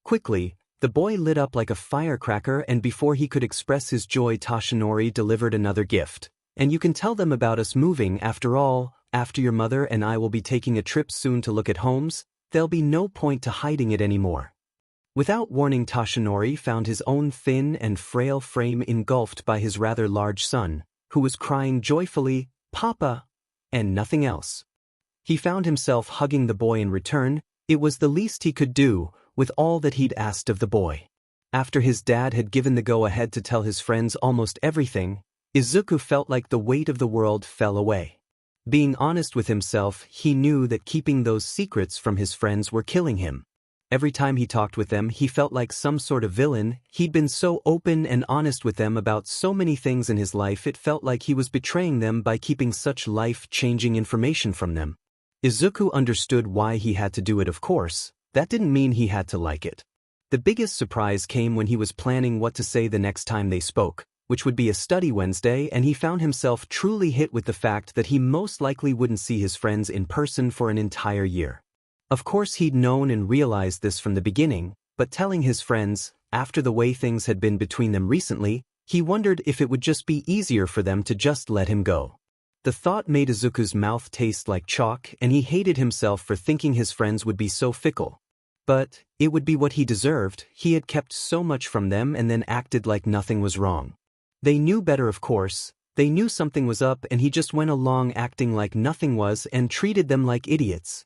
Quickly, the boy lit up like a firecracker and before he could express his joy Toshinori delivered another gift. "And you can tell them about us moving after all, after your mother and I will be taking a trip soon to look at homes, there'll be no point to hiding it anymore." Without warning Toshinori found his own thin and frail frame engulfed by his rather large son, who was crying joyfully, "Papa," and nothing else. He found himself hugging the boy in return. It was the least he could do, with all that he'd asked of the boy. After his dad had given the go-ahead to tell his friends almost everything, Izuku felt like the weight of the world fell away. Being honest with himself, he knew that keeping those secrets from his friends were killing him. Every time he talked with them, he felt like some sort of villain. He'd been so open and honest with them about so many things in his life it felt like he was betraying them by keeping such life-changing information from them. Izuku understood why he had to do it, of course. That didn't mean he had to like it. The biggest surprise came when he was planning what to say the next time they spoke, which would be a study Wednesday, and he found himself truly hit with the fact that he most likely wouldn't see his friends in person for an entire year. Of course he'd known and realized this from the beginning, but telling his friends, after the way things had been between them recently, he wondered if it would just be easier for them to just let him go. The thought made Izuku's mouth taste like chalk and he hated himself for thinking his friends would be so fickle. But it would be what he deserved. He had kept so much from them and then acted like nothing was wrong. They knew better, of course. They knew something was up and he just went along acting like nothing was and treated them like idiots.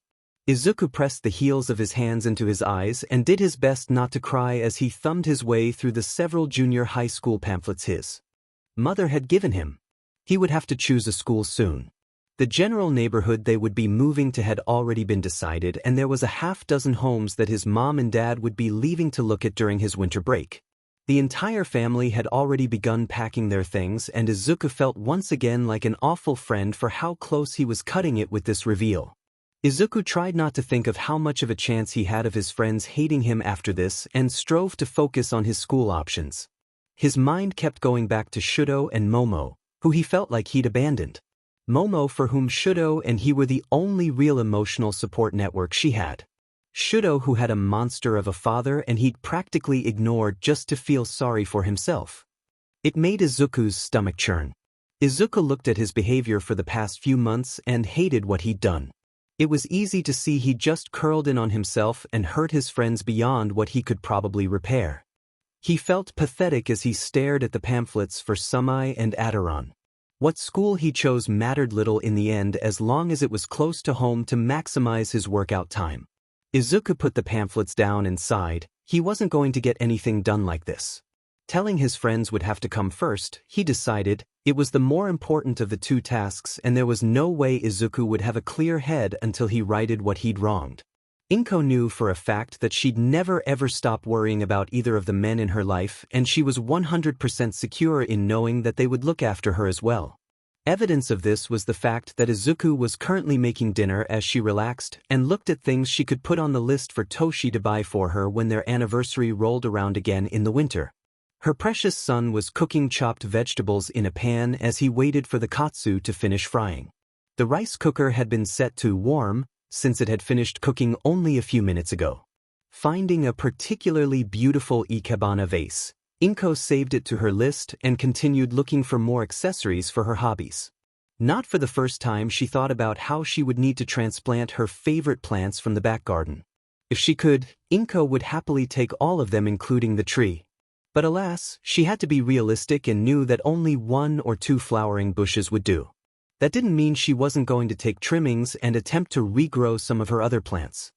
Izuku pressed the heels of his hands into his eyes and did his best not to cry as he thumbed his way through the several junior high school pamphlets his mother had given him. He would have to choose a school soon. The general neighborhood they would be moving to had already been decided and there was a half-dozen homes that his mom and dad would be leaving to look at during his winter break. The entire family had already begun packing their things and Izuku felt once again like an awful friend for how close he was cutting it with this reveal. Izuku tried not to think of how much of a chance he had of his friends hating him after this and strove to focus on his school options. His mind kept going back to Shudo and Momo, who he felt like he'd abandoned. Momo, for whom Shudo and he were the only real emotional support network she had. Shudo, who had a monster of a father and he'd practically ignored just to feel sorry for himself. It made Izuku's stomach churn. Izuku looked at his behavior for the past few months and hated what he'd done. It was easy to see he just curled in on himself and hurt his friends beyond what he could probably repair. He felt pathetic as he stared at the pamphlets for Sumai and Adaron. What school he chose mattered little in the end as long as it was close to home to maximize his workout time. Izuku put the pamphlets down and sighed. He wasn't going to get anything done like this. Telling his friends would have to come first, he decided. It was the more important of the two tasks and there was no way Izuku would have a clear head until he righted what he'd wronged. Inko knew for a fact that she'd never ever stop worrying about either of the men in her life and she was 100% secure in knowing that they would look after her as well. Evidence of this was the fact that Izuku was currently making dinner as she relaxed and looked at things she could put on the list for Toshi to buy for her when their anniversary rolled around again in the winter. Her precious son was cooking chopped vegetables in a pan as he waited for the katsu to finish frying. The rice cooker had been set to warm, since it had finished cooking only a few minutes ago. Finding a particularly beautiful ikebana vase, Inko saved it to her list and continued looking for more accessories for her hobbies. Not for the first time she thought about how she would need to transplant her favorite plants from the back garden. If she could, Inko would happily take all of them including the tree. But alas, she had to be realistic and knew that only 1 or 2 flowering bushes would do. That didn't mean she wasn't going to take trimmings and attempt to regrow some of her other plants.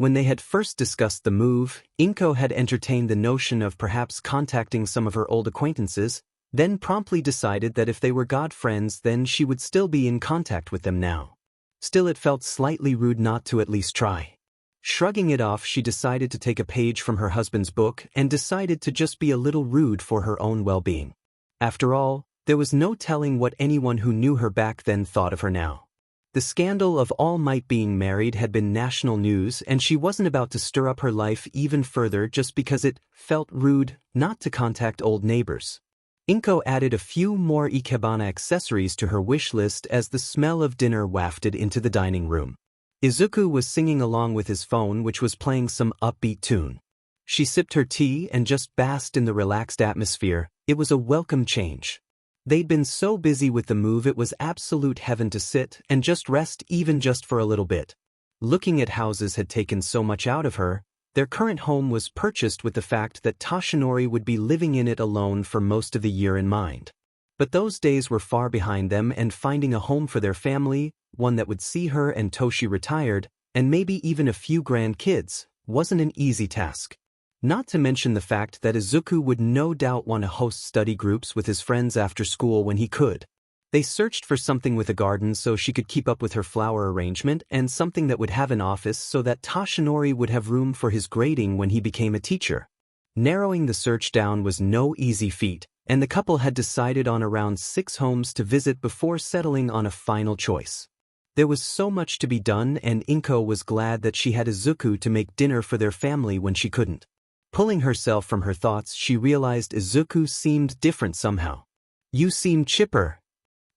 When they had first discussed the move, Inko had entertained the notion of perhaps contacting some of her old acquaintances, then promptly decided that if they were god friends then she would still be in contact with them now. Still, it felt slightly rude not to at least try. Shrugging it off, she decided to take a page from her husband's book and decided to just be a little rude for her own well-being. After all, there was no telling what anyone who knew her back then thought of her now. The scandal of All Might being married had been national news, and she wasn't about to stir up her life even further just because it felt rude not to contact old neighbors. Inko added a few more ikebana accessories to her wish list as the smell of dinner wafted into the dining room. Izuku was singing along with his phone, which was playing some upbeat tune. She sipped her tea and just basked in the relaxed atmosphere. It was a welcome change. They'd been so busy with the move it was absolute heaven to sit and just rest, even just for a little bit. Looking at houses had taken so much out of her. Their current home was purchased with the fact that Toshinori would be living in it alone for most of the year in mind. But those days were far behind them, and finding a home for their family, one that would see her and Toshi retired, and maybe even a few grandkids, wasn't an easy task. Not to mention the fact that Izuku would no doubt want to host study groups with his friends after school when he could. They searched for something with a garden so she could keep up with her flower arrangement, and something that would have an office so that Toshinori would have room for his grading when he became a teacher. Narrowing the search down was no easy feat, and the couple had decided on around 6 homes to visit before settling on a final choice. There was so much to be done, and Inko was glad that she had Izuku to make dinner for their family when she couldn't. Pulling herself from her thoughts, she realized Izuku seemed different somehow. "You seem chipper."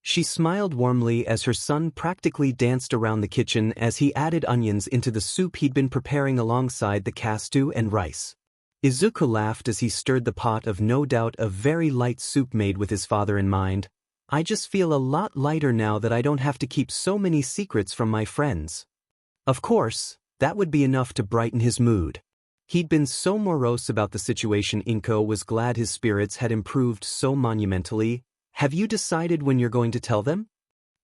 She smiled warmly as her son practically danced around the kitchen as he added onions into the soup he'd been preparing alongside the castew and rice. Izuku laughed as he stirred the pot of no doubt a very light soup made with his father in mind. "I just feel a lot lighter now that I don't have to keep so many secrets from my friends." Of course, that would be enough to brighten his mood. He'd been so morose about the situation. Inko was glad his spirits had improved so monumentally. "Have you decided when you're going to tell them?"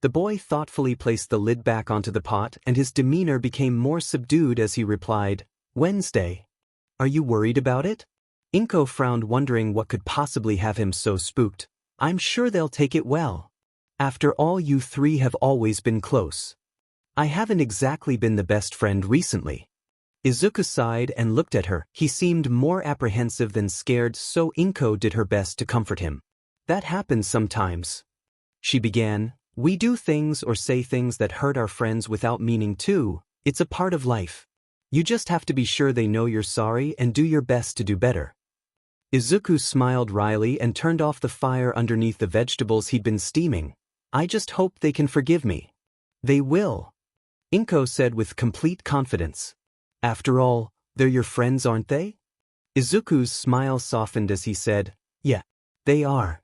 The boy thoughtfully placed the lid back onto the pot, and his demeanor became more subdued as he replied, "Wednesday." "Are you worried about it?" Inko frowned, wondering what could possibly have him so spooked. "I'm sure they'll take it well. After all, you 3 have always been close." "I haven't exactly been the best friend recently." Izuku sighed and looked at her. He seemed more apprehensive than scared, so Inko did her best to comfort him. "That happens sometimes," she began. "We do things or say things that hurt our friends without meaning to. It's a part of life. You just have to be sure they know you're sorry and do your best to do better." Izuku smiled wryly and turned off the fire underneath the vegetables he'd been steaming. "I just hope they can forgive me." "They will," Inko said with complete confidence. "After all, they're your friends, aren't they?" Izuku's smile softened as he said, "Yeah, they are."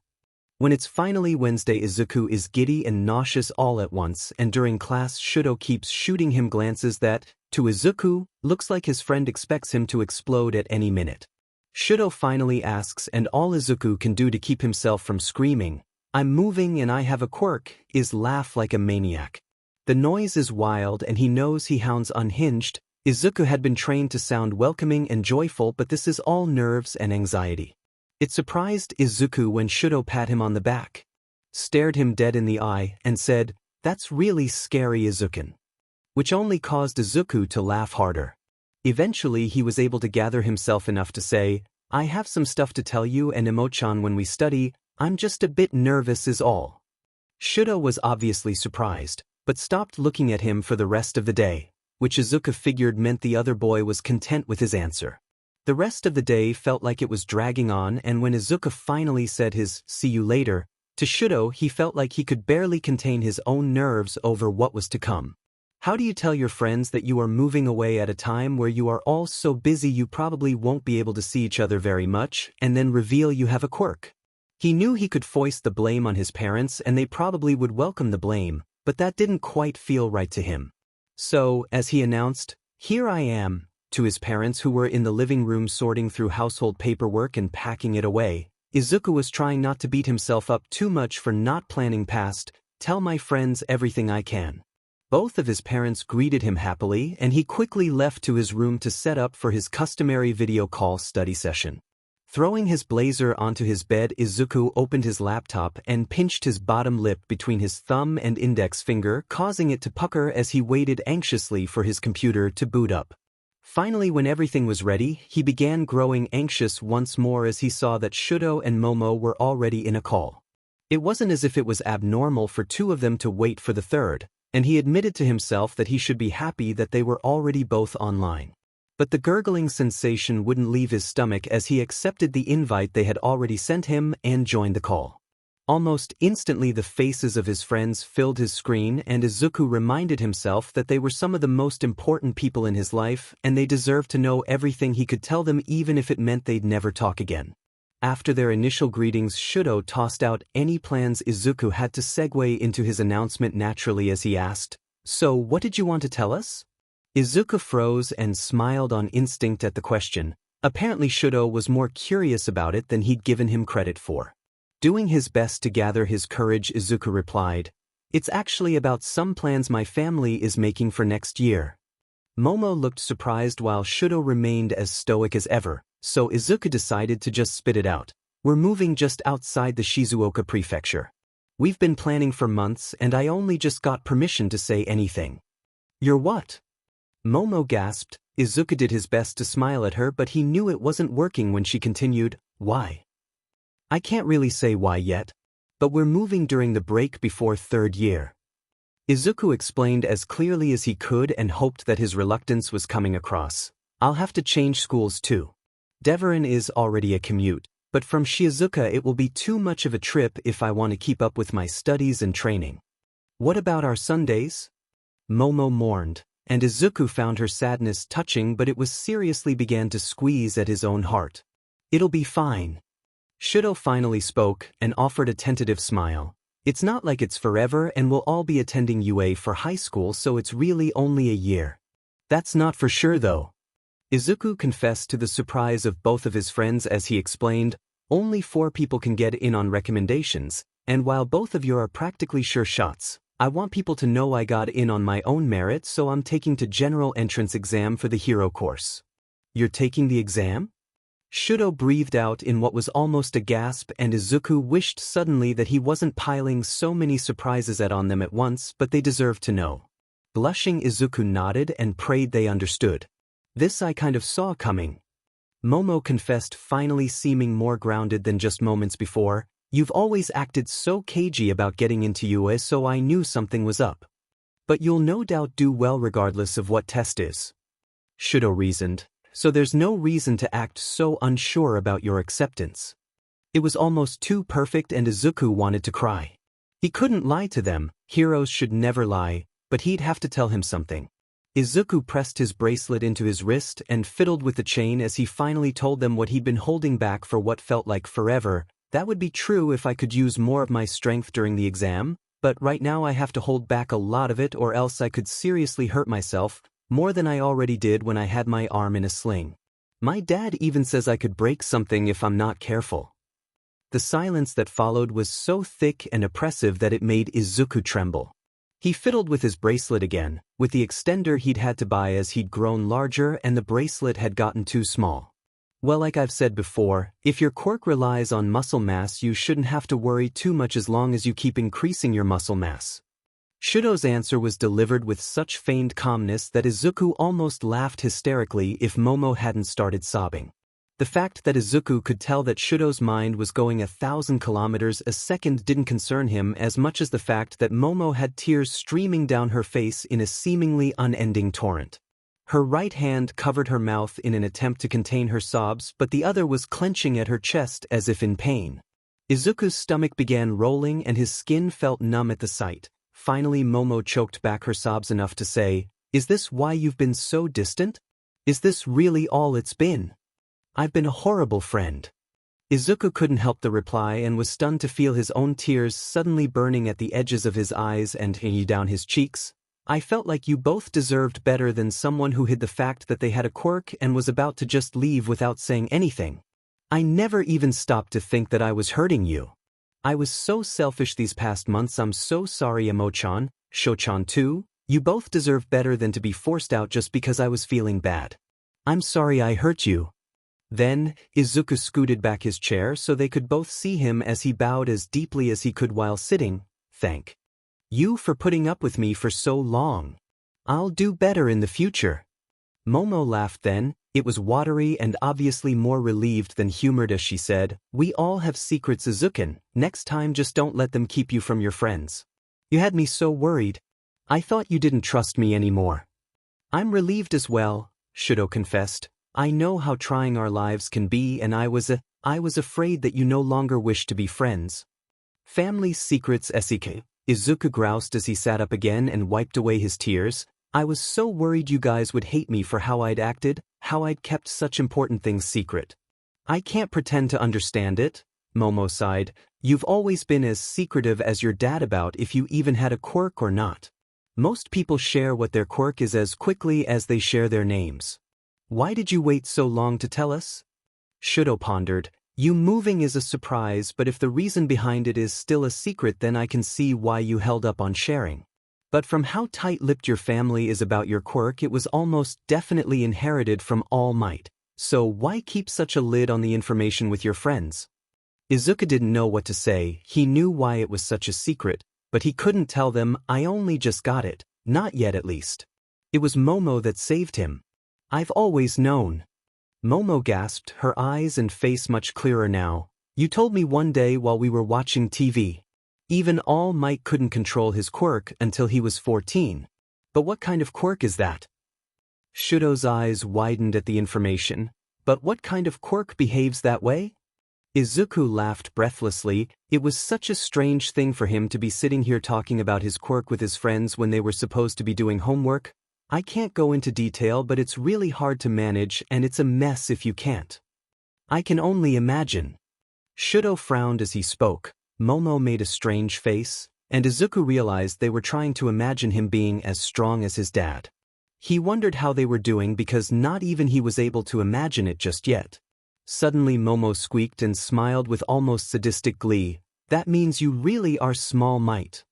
When it's finally Wednesday, Izuku is giddy and nauseous all at once, and during class Shudo keeps shooting him glances that, to Izuku, looks like his friend expects him to explode at any minute. Shudo finally asks, and all Izuku can do to keep himself from screaming, "I'm moving and I have a quirk," is laugh like a maniac. The noise is wild and he knows he sounds unhinged. Izuku had been trained to sound welcoming and joyful, but this is all nerves and anxiety. It surprised Izuku when Shudo pat him on the back, stared him dead in the eye, and said, "That's really scary, Izuku," which only caused Izuku to laugh harder. Eventually he was able to gather himself enough to say, "I have some stuff to tell you and Emo-chan when we study. I'm just a bit nervous is all." Shudo was obviously surprised, but stopped looking at him for the rest of the day, which Izuku figured meant the other boy was content with his answer. The rest of the day felt like it was dragging on, and when Izuku finally said his "see you later" to Shudo, he felt like he could barely contain his own nerves over what was to come. How do you tell your friends that you are moving away at a time where you are all so busy you probably won't be able to see each other very much, and then reveal you have a quirk? He knew he could foist the blame on his parents and they probably would welcome the blame, but that didn't quite feel right to him. So, as he announced, "Here I am," to his parents who were in the living room sorting through household paperwork and packing it away, Izuku was trying not to beat himself up too much for not planning past, "Tell my friends everything I can." Both of his parents greeted him happily, and he quickly left to his room to set up for his customary video call study session. Throwing his blazer onto his bed, Izuku opened his laptop and pinched his bottom lip between his thumb and index finger, causing it to pucker as he waited anxiously for his computer to boot up. Finally, when everything was ready, he began growing anxious once more as he saw that Shudo and Momo were already in a call. It wasn't as if it was abnormal for two of them to wait for the third, and he admitted to himself that he should be happy that they were already both online. But the gurgling sensation wouldn't leave his stomach as he accepted the invite they had already sent him and joined the call. Almost instantly the faces of his friends filled his screen, and Izuku reminded himself that they were some of the most important people in his life and they deserved to know everything he could tell them, even if it meant they'd never talk again. After their initial greetings, Shudo tossed out any plans. Izuku had to segue into his announcement naturally as he asked, "So what did you want to tell us?" Izuku froze and smiled on instinct at the question. Apparently Shudo was more curious about it than he'd given him credit for. Doing his best to gather his courage, Izuku replied, "It's actually about some plans my family is making for next year." Momo looked surprised while Shudo remained as stoic as ever, so Izuku decided to just spit it out. "We're moving just outside the Shizuoka prefecture. We've been planning for months and I only just got permission to say anything." "You're what?" Momo gasped. Izuku did his best to smile at her, but he knew it wasn't working when she continued, "Why?" "I can't really say why yet, but we're moving during the break before third year." Izuku explained as clearly as he could and hoped that his reluctance was coming across. "I'll have to change schools too. Deverin is already a commute, but from Shizuoka it will be too much of a trip if I want to keep up with my studies and training." "What about our Sundays?" Momo mourned, and Izuku found her sadness touching, but it was seriously began to squeeze at his own heart. "It'll be fine." Shudo finally spoke and offered a tentative smile. "It's not like it's forever and we'll all be attending UA for high school, so it's really only a year." "That's not for sure though." Izuku confessed to the surprise of both of his friends as he explained, "Only 4 people can get in on recommendations, and while both of you are practically sure shots, I want people to know I got in on my own merit, so I'm taking the general entrance exam for the hero course." "You're taking the exam?" Shudo breathed out in what was almost a gasp, and Izuku wished suddenly that he wasn't piling so many surprises on them at once, but they deserved to know. Blushing, Izuku nodded and prayed they understood. "This I kind of saw coming." Momo confessed, finally seeming more grounded than just moments before. "You've always acted so cagey about getting into UA, so I knew something was up. But you'll no doubt do well regardless of what test is." Shudo reasoned, "So there's no reason to act so unsure about your acceptance." It was almost too perfect and Izuku wanted to cry. He couldn't lie to them, heroes should never lie, but he'd have to tell him something. Izuku pressed his bracelet into his wrist and fiddled with the chain as he finally told them what he'd been holding back for what felt like forever. "That would be true if I could use more of my strength during the exam, but right now I have to hold back a lot of it or else I could seriously hurt myself, more than I already did when I had my arm in a sling. My dad even says I could break something if I'm not careful." The silence that followed was so thick and oppressive that it made Izuku tremble. He fiddled with his bracelet again, with the extender he'd had to buy as he'd grown larger and the bracelet had gotten too small. "Well, like I've said before, if your quirk relies on muscle mass, you shouldn't have to worry too much as long as you keep increasing your muscle mass." Shudo's answer was delivered with such feigned calmness that Izuku almost laughed hysterically if Momo hadn't started sobbing. The fact that Izuku could tell that Shudo's mind was going 1,000 kilometers a second didn't concern him as much as the fact that Momo had tears streaming down her face in a seemingly unending torrent. Her right hand covered her mouth in an attempt to contain her sobs, but the other was clenching at her chest as if in pain. Izuku's stomach began rolling and his skin felt numb at the sight. Finally Momo choked back her sobs enough to say, "Is this why you've been so distant? Is this really all it's been? I've been a horrible friend." Izuku couldn't help the reply and was stunned to feel his own tears suddenly burning at the edges of his eyes and down his cheeks. "I felt like you both deserved better than someone who hid the fact that they had a quirk and was about to just leave without saying anything. I never even stopped to think that I was hurting you. I was so selfish these past months. I'm so sorry, Emo-chan, Sho-chan too." You both deserve better than to be forced out just because I was feeling bad. I'm sorry I hurt you. Then, Izuku scooted back his chair so they could both see him as he bowed as deeply as he could while sitting. Thank you for putting up with me for so long. I'll do better in the future. Momo laughed then. It was watery and obviously more relieved than humored as she said, "We all have secrets, Izuku. Next time just don't let them keep you from your friends. You had me so worried. I thought you didn't trust me anymore." "I'm relieved as well," Shudo confessed. "I know how trying our lives can be and I was afraid that you no longer wish to be friends." "Family secrets, Esike," Izuku groused as he sat up again and wiped away his tears. "I was so worried you guys would hate me for how I'd acted, how I'd kept such important things secret." "I can't pretend to understand it," Momo sighed. "You've always been as secretive as your dad about if you even had a quirk or not. Most people share what their quirk is as quickly as they share their names. Why did you wait so long to tell us?" Shudo pondered. "You moving is a surprise, but if the reason behind it is still a secret, then I can see why you held up on sharing. But from how tight-lipped your family is about your quirk, it was almost definitely inherited from All Might. So why keep such a lid on the information with your friends?" Izuku didn't know what to say. He knew why it was such a secret, but he couldn't tell them. "I only just got it. Not yet at least. It was Momo that saved him. I've always known." Momo gasped, her eyes and face much clearer now. "You told me one day while we were watching TV. Even All Might couldn't control his quirk until he was 14. But what kind of quirk is that?" Shudo's eyes widened at the information. "But what kind of quirk behaves that way?" Izuku laughed breathlessly. It was such a strange thing for him to be sitting here talking about his quirk with his friends when they were supposed to be doing homework. "I can't go into detail, but it's really hard to manage and it's a mess if you can't." "I can only imagine." Shudo frowned as he spoke. Momo made a strange face, and Izuku realized they were trying to imagine him being as strong as his dad. He wondered how they were doing because not even he was able to imagine it just yet. Suddenly Momo squeaked and smiled with almost sadistic glee. "That means you really are Small Might."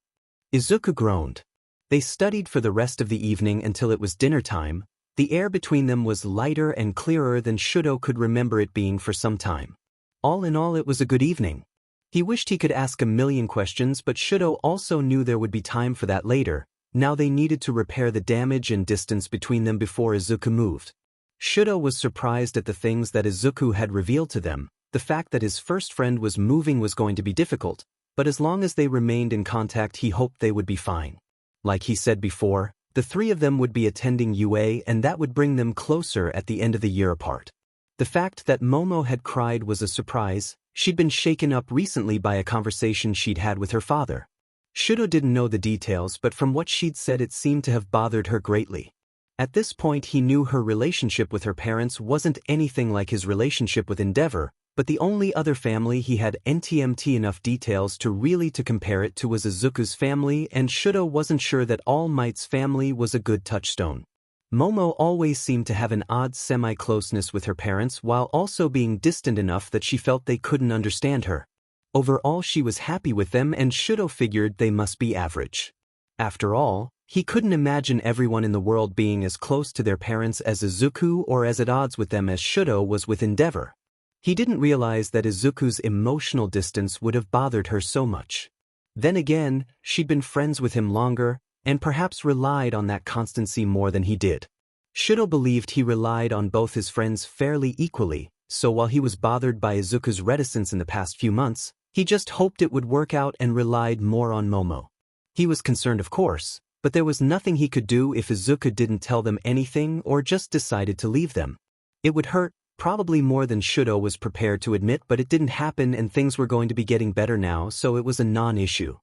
Izuku groaned. They studied for the rest of the evening until it was dinner time. The air between them was lighter and clearer than Shudo could remember it being for some time. All in all, it was a good evening. He wished he could ask a million questions, but Shudo also knew there would be time for that later. Now they needed to repair the damage and distance between them before Izuku moved. Shudo was surprised at the things that Izuku had revealed to them. The fact that his first friend was moving was going to be difficult, but as long as they remained in contact he hoped they would be fine. Like he said before, the three of them would be attending UA and that would bring them closer at the end of the year apart. The fact that Momo had cried was a surprise. She'd been shaken up recently by a conversation she'd had with her father. Shudo didn't know the details, but from what she'd said it seemed to have bothered her greatly. At this point he knew her relationship with her parents wasn't anything like his relationship with Endeavor, but the only other family he had NTMT enough details to compare it to was Izuku's family, and Shudo wasn't sure that All Might's family was a good touchstone. Momo always seemed to have an odd semi-closeness with her parents while also being distant enough that she felt they couldn't understand her. Overall she was happy with them and Shudo figured they must be average. After all, he couldn't imagine everyone in the world being as close to their parents as Izuku or as at odds with them as Shudo was with Endeavor. He didn't realize that Izuku's emotional distance would have bothered her so much. Then again, she'd been friends with him longer, and perhaps relied on that constancy more than he did. Shudo believed he relied on both his friends fairly equally, so while he was bothered by Izuku's reticence in the past few months, he just hoped it would work out and relied more on Momo. He was concerned of course, but there was nothing he could do if Izuku didn't tell them anything or just decided to leave them. It would hurt, probably more than Shudo was prepared to admit, but it didn't happen and things were going to be getting better now, so it was a non-issue.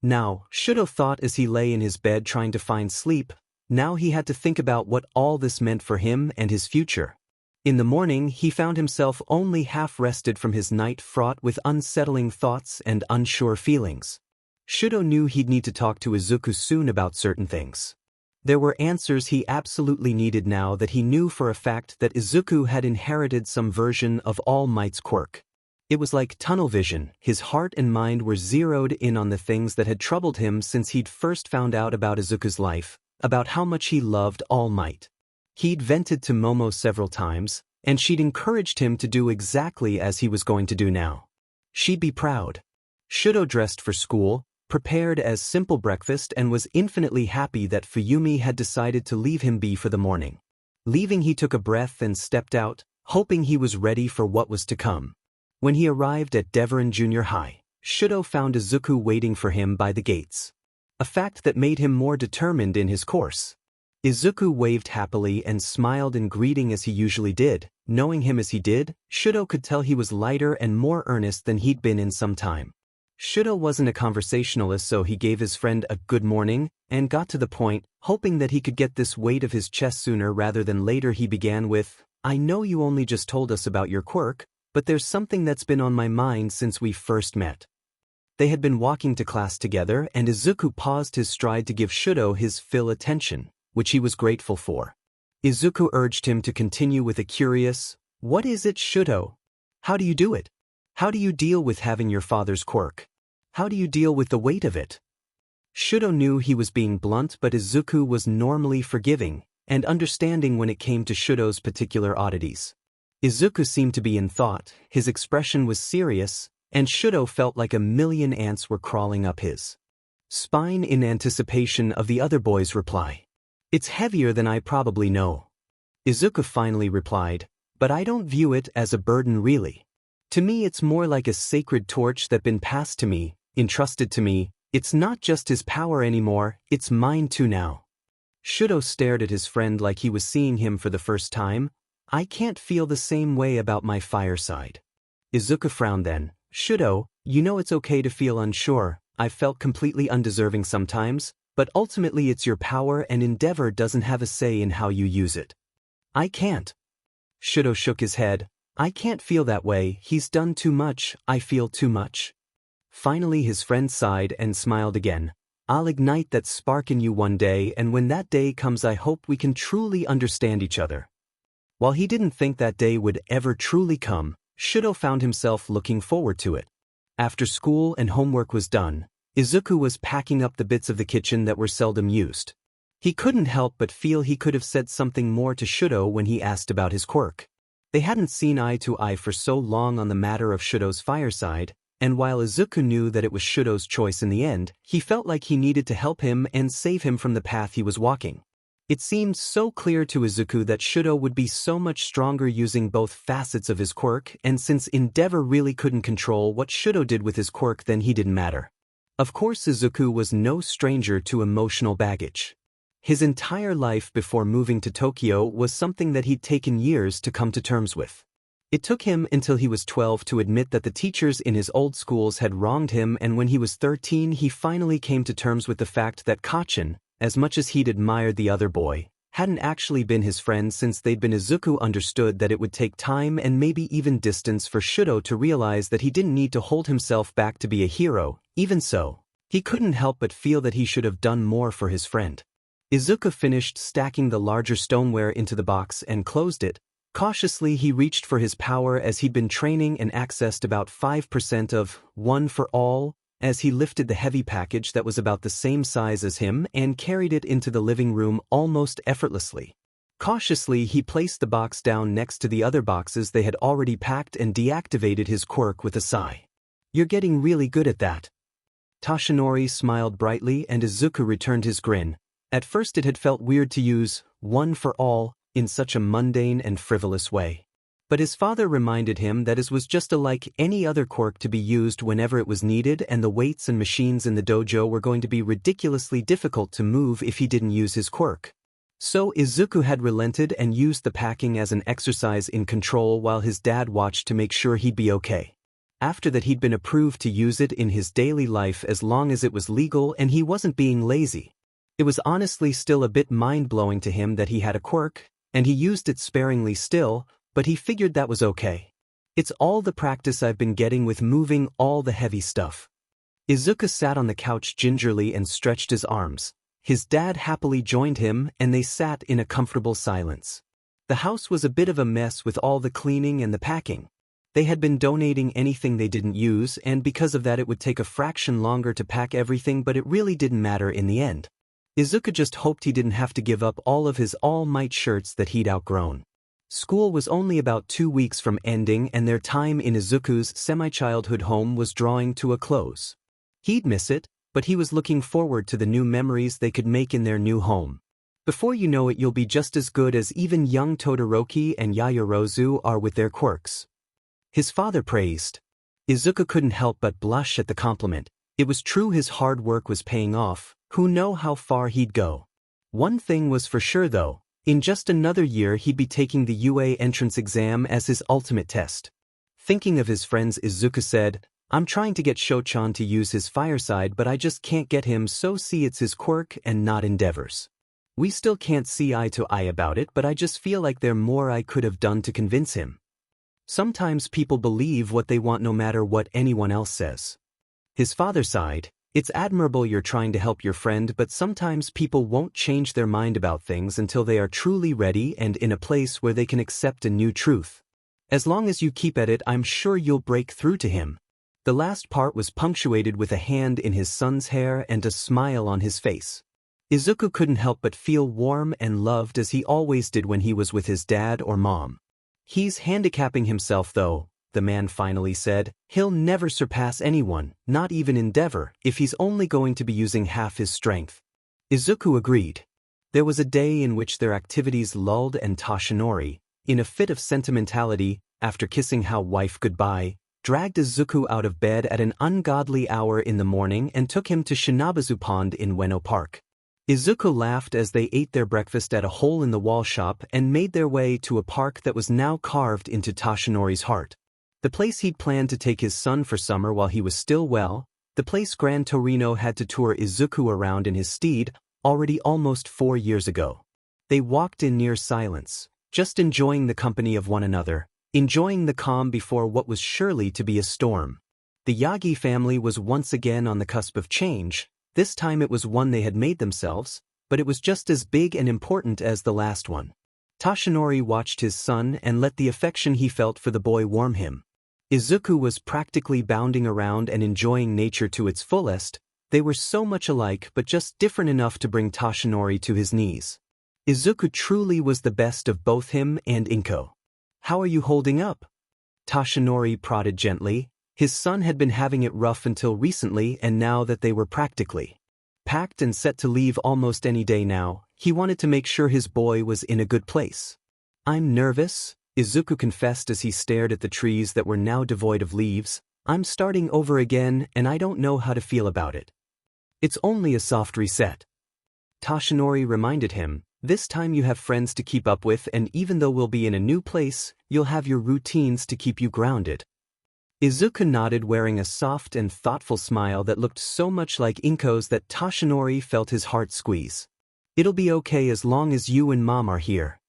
Now, Shudo thought as he lay in his bed trying to find sleep, now he had to think about what all this meant for him and his future. In the morning, he found himself only half-rested from his night fraught with unsettling thoughts and unsure feelings. Shudo knew he'd need to talk to Izuku soon about certain things. There were answers he absolutely needed now that he knew for a fact that Izuku had inherited some version of All Might's quirk. It was like tunnel vision. His heart and mind were zeroed in on the things that had troubled him since he'd first found out about Izuku's life. about how much he loved All Might. He'd vented to Momo several times, and she'd encouraged him to do exactly as he was going to do now. She'd be proud. Shudo dressed for school, prepared as simple breakfast, and was infinitely happy that Fuyumi had decided to leave him be for the morning. Leaving, he took a breath and stepped out, hoping he was ready for what was to come. When he arrived at Deveron Junior High, Shudo found Izuku waiting for him by the gates. A fact that made him more determined in his course. Izuku waved happily and smiled in greeting as he usually did. Knowing him as he did, Shudo could tell he was lighter and more earnest than he'd been in some time. Shudo wasn't a conversationalist, so he gave his friend a good morning and got to the point, hoping that he could get this weight of his chest sooner rather than later. He began with, "I know you only just told us about your quirk, but there's something that's been on my mind since we first met." They had been walking to class together, and Izuku paused his stride to give Shudo his full attention, which he was grateful for. Izuku urged him to continue with a curious, "What is it, Shudo? How do you do it? How do you deal with having your father's quirk? How do you deal with the weight of it?" Shudo knew he was being blunt, but Izuku was normally forgiving and understanding when it came to Shudo's particular oddities. Izuku seemed to be in thought, his expression was serious, and Shudo felt like a million ants were crawling up his spine in anticipation of the other boy's reply. "It's heavier than I probably know," Izuku finally replied, "but I don't view it as a burden really. To me it's more like a sacred torch that's been passed to me, entrusted to me. It's not just his power anymore, it's mine too now." Shudo stared at his friend like he was seeing him for the first time. "I can't feel the same way about my fireside." Izuku frowned then. "Shudo, you know it's okay to feel unsure. I've felt completely undeserving sometimes, but ultimately it's your power and Endeavor doesn't have a say in how you use it." "I can't." Shudo shook his head. "I can't feel that way. He's done too much. I feel too much." Finally his friend sighed and smiled again. "I'll ignite that spark in you one day, and when that day comes I hope we can truly understand each other." While he didn't think that day would ever truly come, Shudo found himself looking forward to it. After school and homework was done, Izuku was packing up the bits of the kitchen that were seldom used. He couldn't help but feel he could have said something more to Shudo when he asked about his quirk. They hadn't seen eye to eye for so long on the matter of Shudo's fireside, and while Izuku knew that it was Shudo's choice in the end, he felt like he needed to help him and save him from the path he was walking. It seemed so clear to Izuku that Shudo would be so much stronger using both facets of his quirk, and since Endeavor really couldn't control what Shudo did with his quirk, then he didn't matter. Of course Izuku was no stranger to emotional baggage. His entire life before moving to Tokyo was something that he'd taken years to come to terms with. It took him until he was 12 to admit that the teachers in his old schools had wronged him, and when he was 13 he finally came to terms with the fact that Kachin, as much as he'd admired the other boy, hadn't actually been his friend since they'd been. Izuku understood that it would take time and maybe even distance for Shudo to realize that he didn't need to hold himself back to be a hero. Even so, he couldn't help but feel that he should have done more for his friend. Izuku finished stacking the larger stoneware into the box and closed it. Cautiously he reached for his power as he'd been training and accessed about 5% of One for All, as he lifted the heavy package that was about the same size as him and carried it into the living room almost effortlessly. Cautiously he placed the box down next to the other boxes they had already packed and deactivated his quirk with a sigh. "You're getting really good at that." Toshinori smiled brightly and Izuku returned his grin. At first it had felt weird to use One for All in such a mundane and frivolous way. But his father reminded him that it was just like any other quirk to be used whenever it was needed, and the weights and machines in the dojo were going to be ridiculously difficult to move if he didn't use his quirk. So Izuku had relented and used the packing as an exercise in control while his dad watched to make sure he'd be okay. After that he'd been approved to use it in his daily life as long as it was legal and he wasn't being lazy. It was honestly still a bit mind-blowing to him that he had a quirk, and he used it sparingly still, but he figured that was okay. "It's all the practice I've been getting with moving all the heavy stuff." Izuku sat on the couch gingerly and stretched his arms. His dad happily joined him and they sat in a comfortable silence. The house was a bit of a mess with all the cleaning and the packing. They had been donating anything they didn't use, and because of that it would take a fraction longer to pack everything, but it really didn't matter in the end. Izuku just hoped he didn't have to give up all of his all-might shirts that he'd outgrown. School was only about 2 weeks from ending and their time in Izuku's semi-childhood home was drawing to a close. He'd miss it, but he was looking forward to the new memories they could make in their new home. Before you know it, you'll be just as good as even young Todoroki and Yaoyorozu are with their quirks. His father praised. Izuku couldn't help but blush at the compliment. It was true, his hard work was paying off. Who knew how far he'd go? One thing was for sure though, in just another year he'd be taking the UA entrance exam as his ultimate test. Thinking of his friends, Izuku said, "I'm trying to get Shochan to use his fire side, but I just can't get him, so see, it's his quirk and not Endeavor's. We still can't see eye to eye about it, but I just feel like there's more I could have done to convince him." Sometimes people believe what they want no matter what anyone else says. His father sighed. It's admirable you're trying to help your friend, but sometimes people won't change their mind about things until they are truly ready and in a place where they can accept a new truth. As long as you keep at it, I'm sure you'll break through to him. The last part was punctuated with a hand in his son's hair and a smile on his face. Izuku couldn't help but feel warm and loved, as he always did when he was with his dad or mom. He's handicapping himself though, the man finally said. He'll never surpass anyone, not even Endeavor, if he's only going to be using half his strength. Izuku agreed. There was a day in which their activities lulled and Toshinori, in a fit of sentimentality, after kissing his wife goodbye, dragged Izuku out of bed at an ungodly hour in the morning and took him to Shinabazu Pond in Ueno Park. Izuku laughed as they ate their breakfast at a hole-in-the-wall shop and made their way to a park that was now carved into Toshinori's heart. The place he'd planned to take his son for summer while he was still well, the place Gran Torino had to tour Izuku around in his steed, already almost 4 years ago. They walked in near silence, just enjoying the company of one another, enjoying the calm before what was surely to be a storm. The Yagi family was once again on the cusp of change. This time it was one they had made themselves, but it was just as big and important as the last one. Toshinori watched his son and let the affection he felt for the boy warm him. Izuku was practically bounding around and enjoying nature to its fullest. They were so much alike but just different enough to bring Toshinori to his knees. Izuku truly was the best of both him and Inko. "How are you holding up?" Toshinori prodded gently. His son had been having it rough until recently, and now that they were practically packed and set to leave almost any day now, he wanted to make sure his boy was in a good place. "I'm nervous," Izuku confessed as he stared at the trees that were now devoid of leaves. "I'm starting over again and I don't know how to feel about it." "It's only a soft reset," Toshinori reminded him. "This time you have friends to keep up with, and even though we'll be in a new place, you'll have your routines to keep you grounded." Izuku nodded, wearing a soft and thoughtful smile that looked so much like Inko's that Toshinori felt his heart squeeze. "It'll be okay as long as you and Mom are here."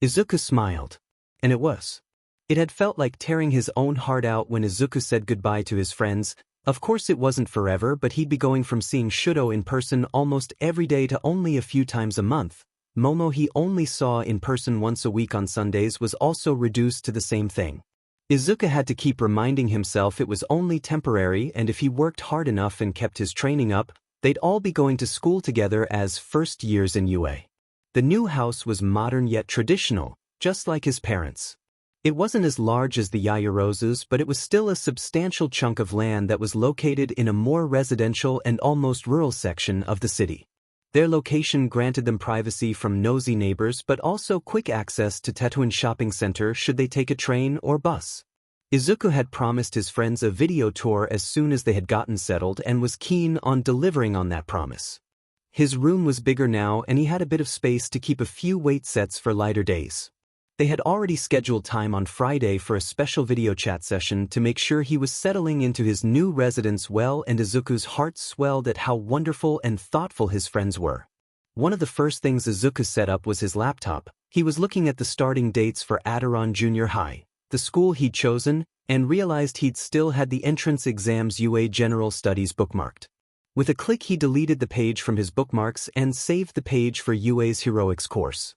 Izuku smiled. And it was. It had felt like tearing his own heart out when Izuku said goodbye to his friends. Of course it wasn't forever, but he'd be going from seeing Shudo in person almost every day to only a few times a month. Momo he only saw in person once a week on Sundays was also reduced to the same thing. Izuku had to keep reminding himself it was only temporary, and if he worked hard enough and kept his training up, they'd all be going to school together as first years in UA. The new house was modern yet traditional, just like his parents'. It wasn't as large as the Yaoyorozu's, but it was still a substantial chunk of land that was located in a more residential and almost rural section of the city. Their location granted them privacy from nosy neighbors but also quick access to Tetuan Shopping Center should they take a train or bus. Izuku had promised his friends a video tour as soon as they had gotten settled and was keen on delivering on that promise. His room was bigger now and he had a bit of space to keep a few weight sets for lighter days. They had already scheduled time on Friday for a special video chat session to make sure he was settling into his new residence well, and Izuku's heart swelled at how wonderful and thoughtful his friends were. One of the first things Izuku set up was his laptop. He was looking at the starting dates for Adiron Junior High, the school he'd chosen, and realized he'd still had the entrance exams UA General Studies bookmarked. With a click he deleted the page from his bookmarks and saved the page for UA's Heroics course.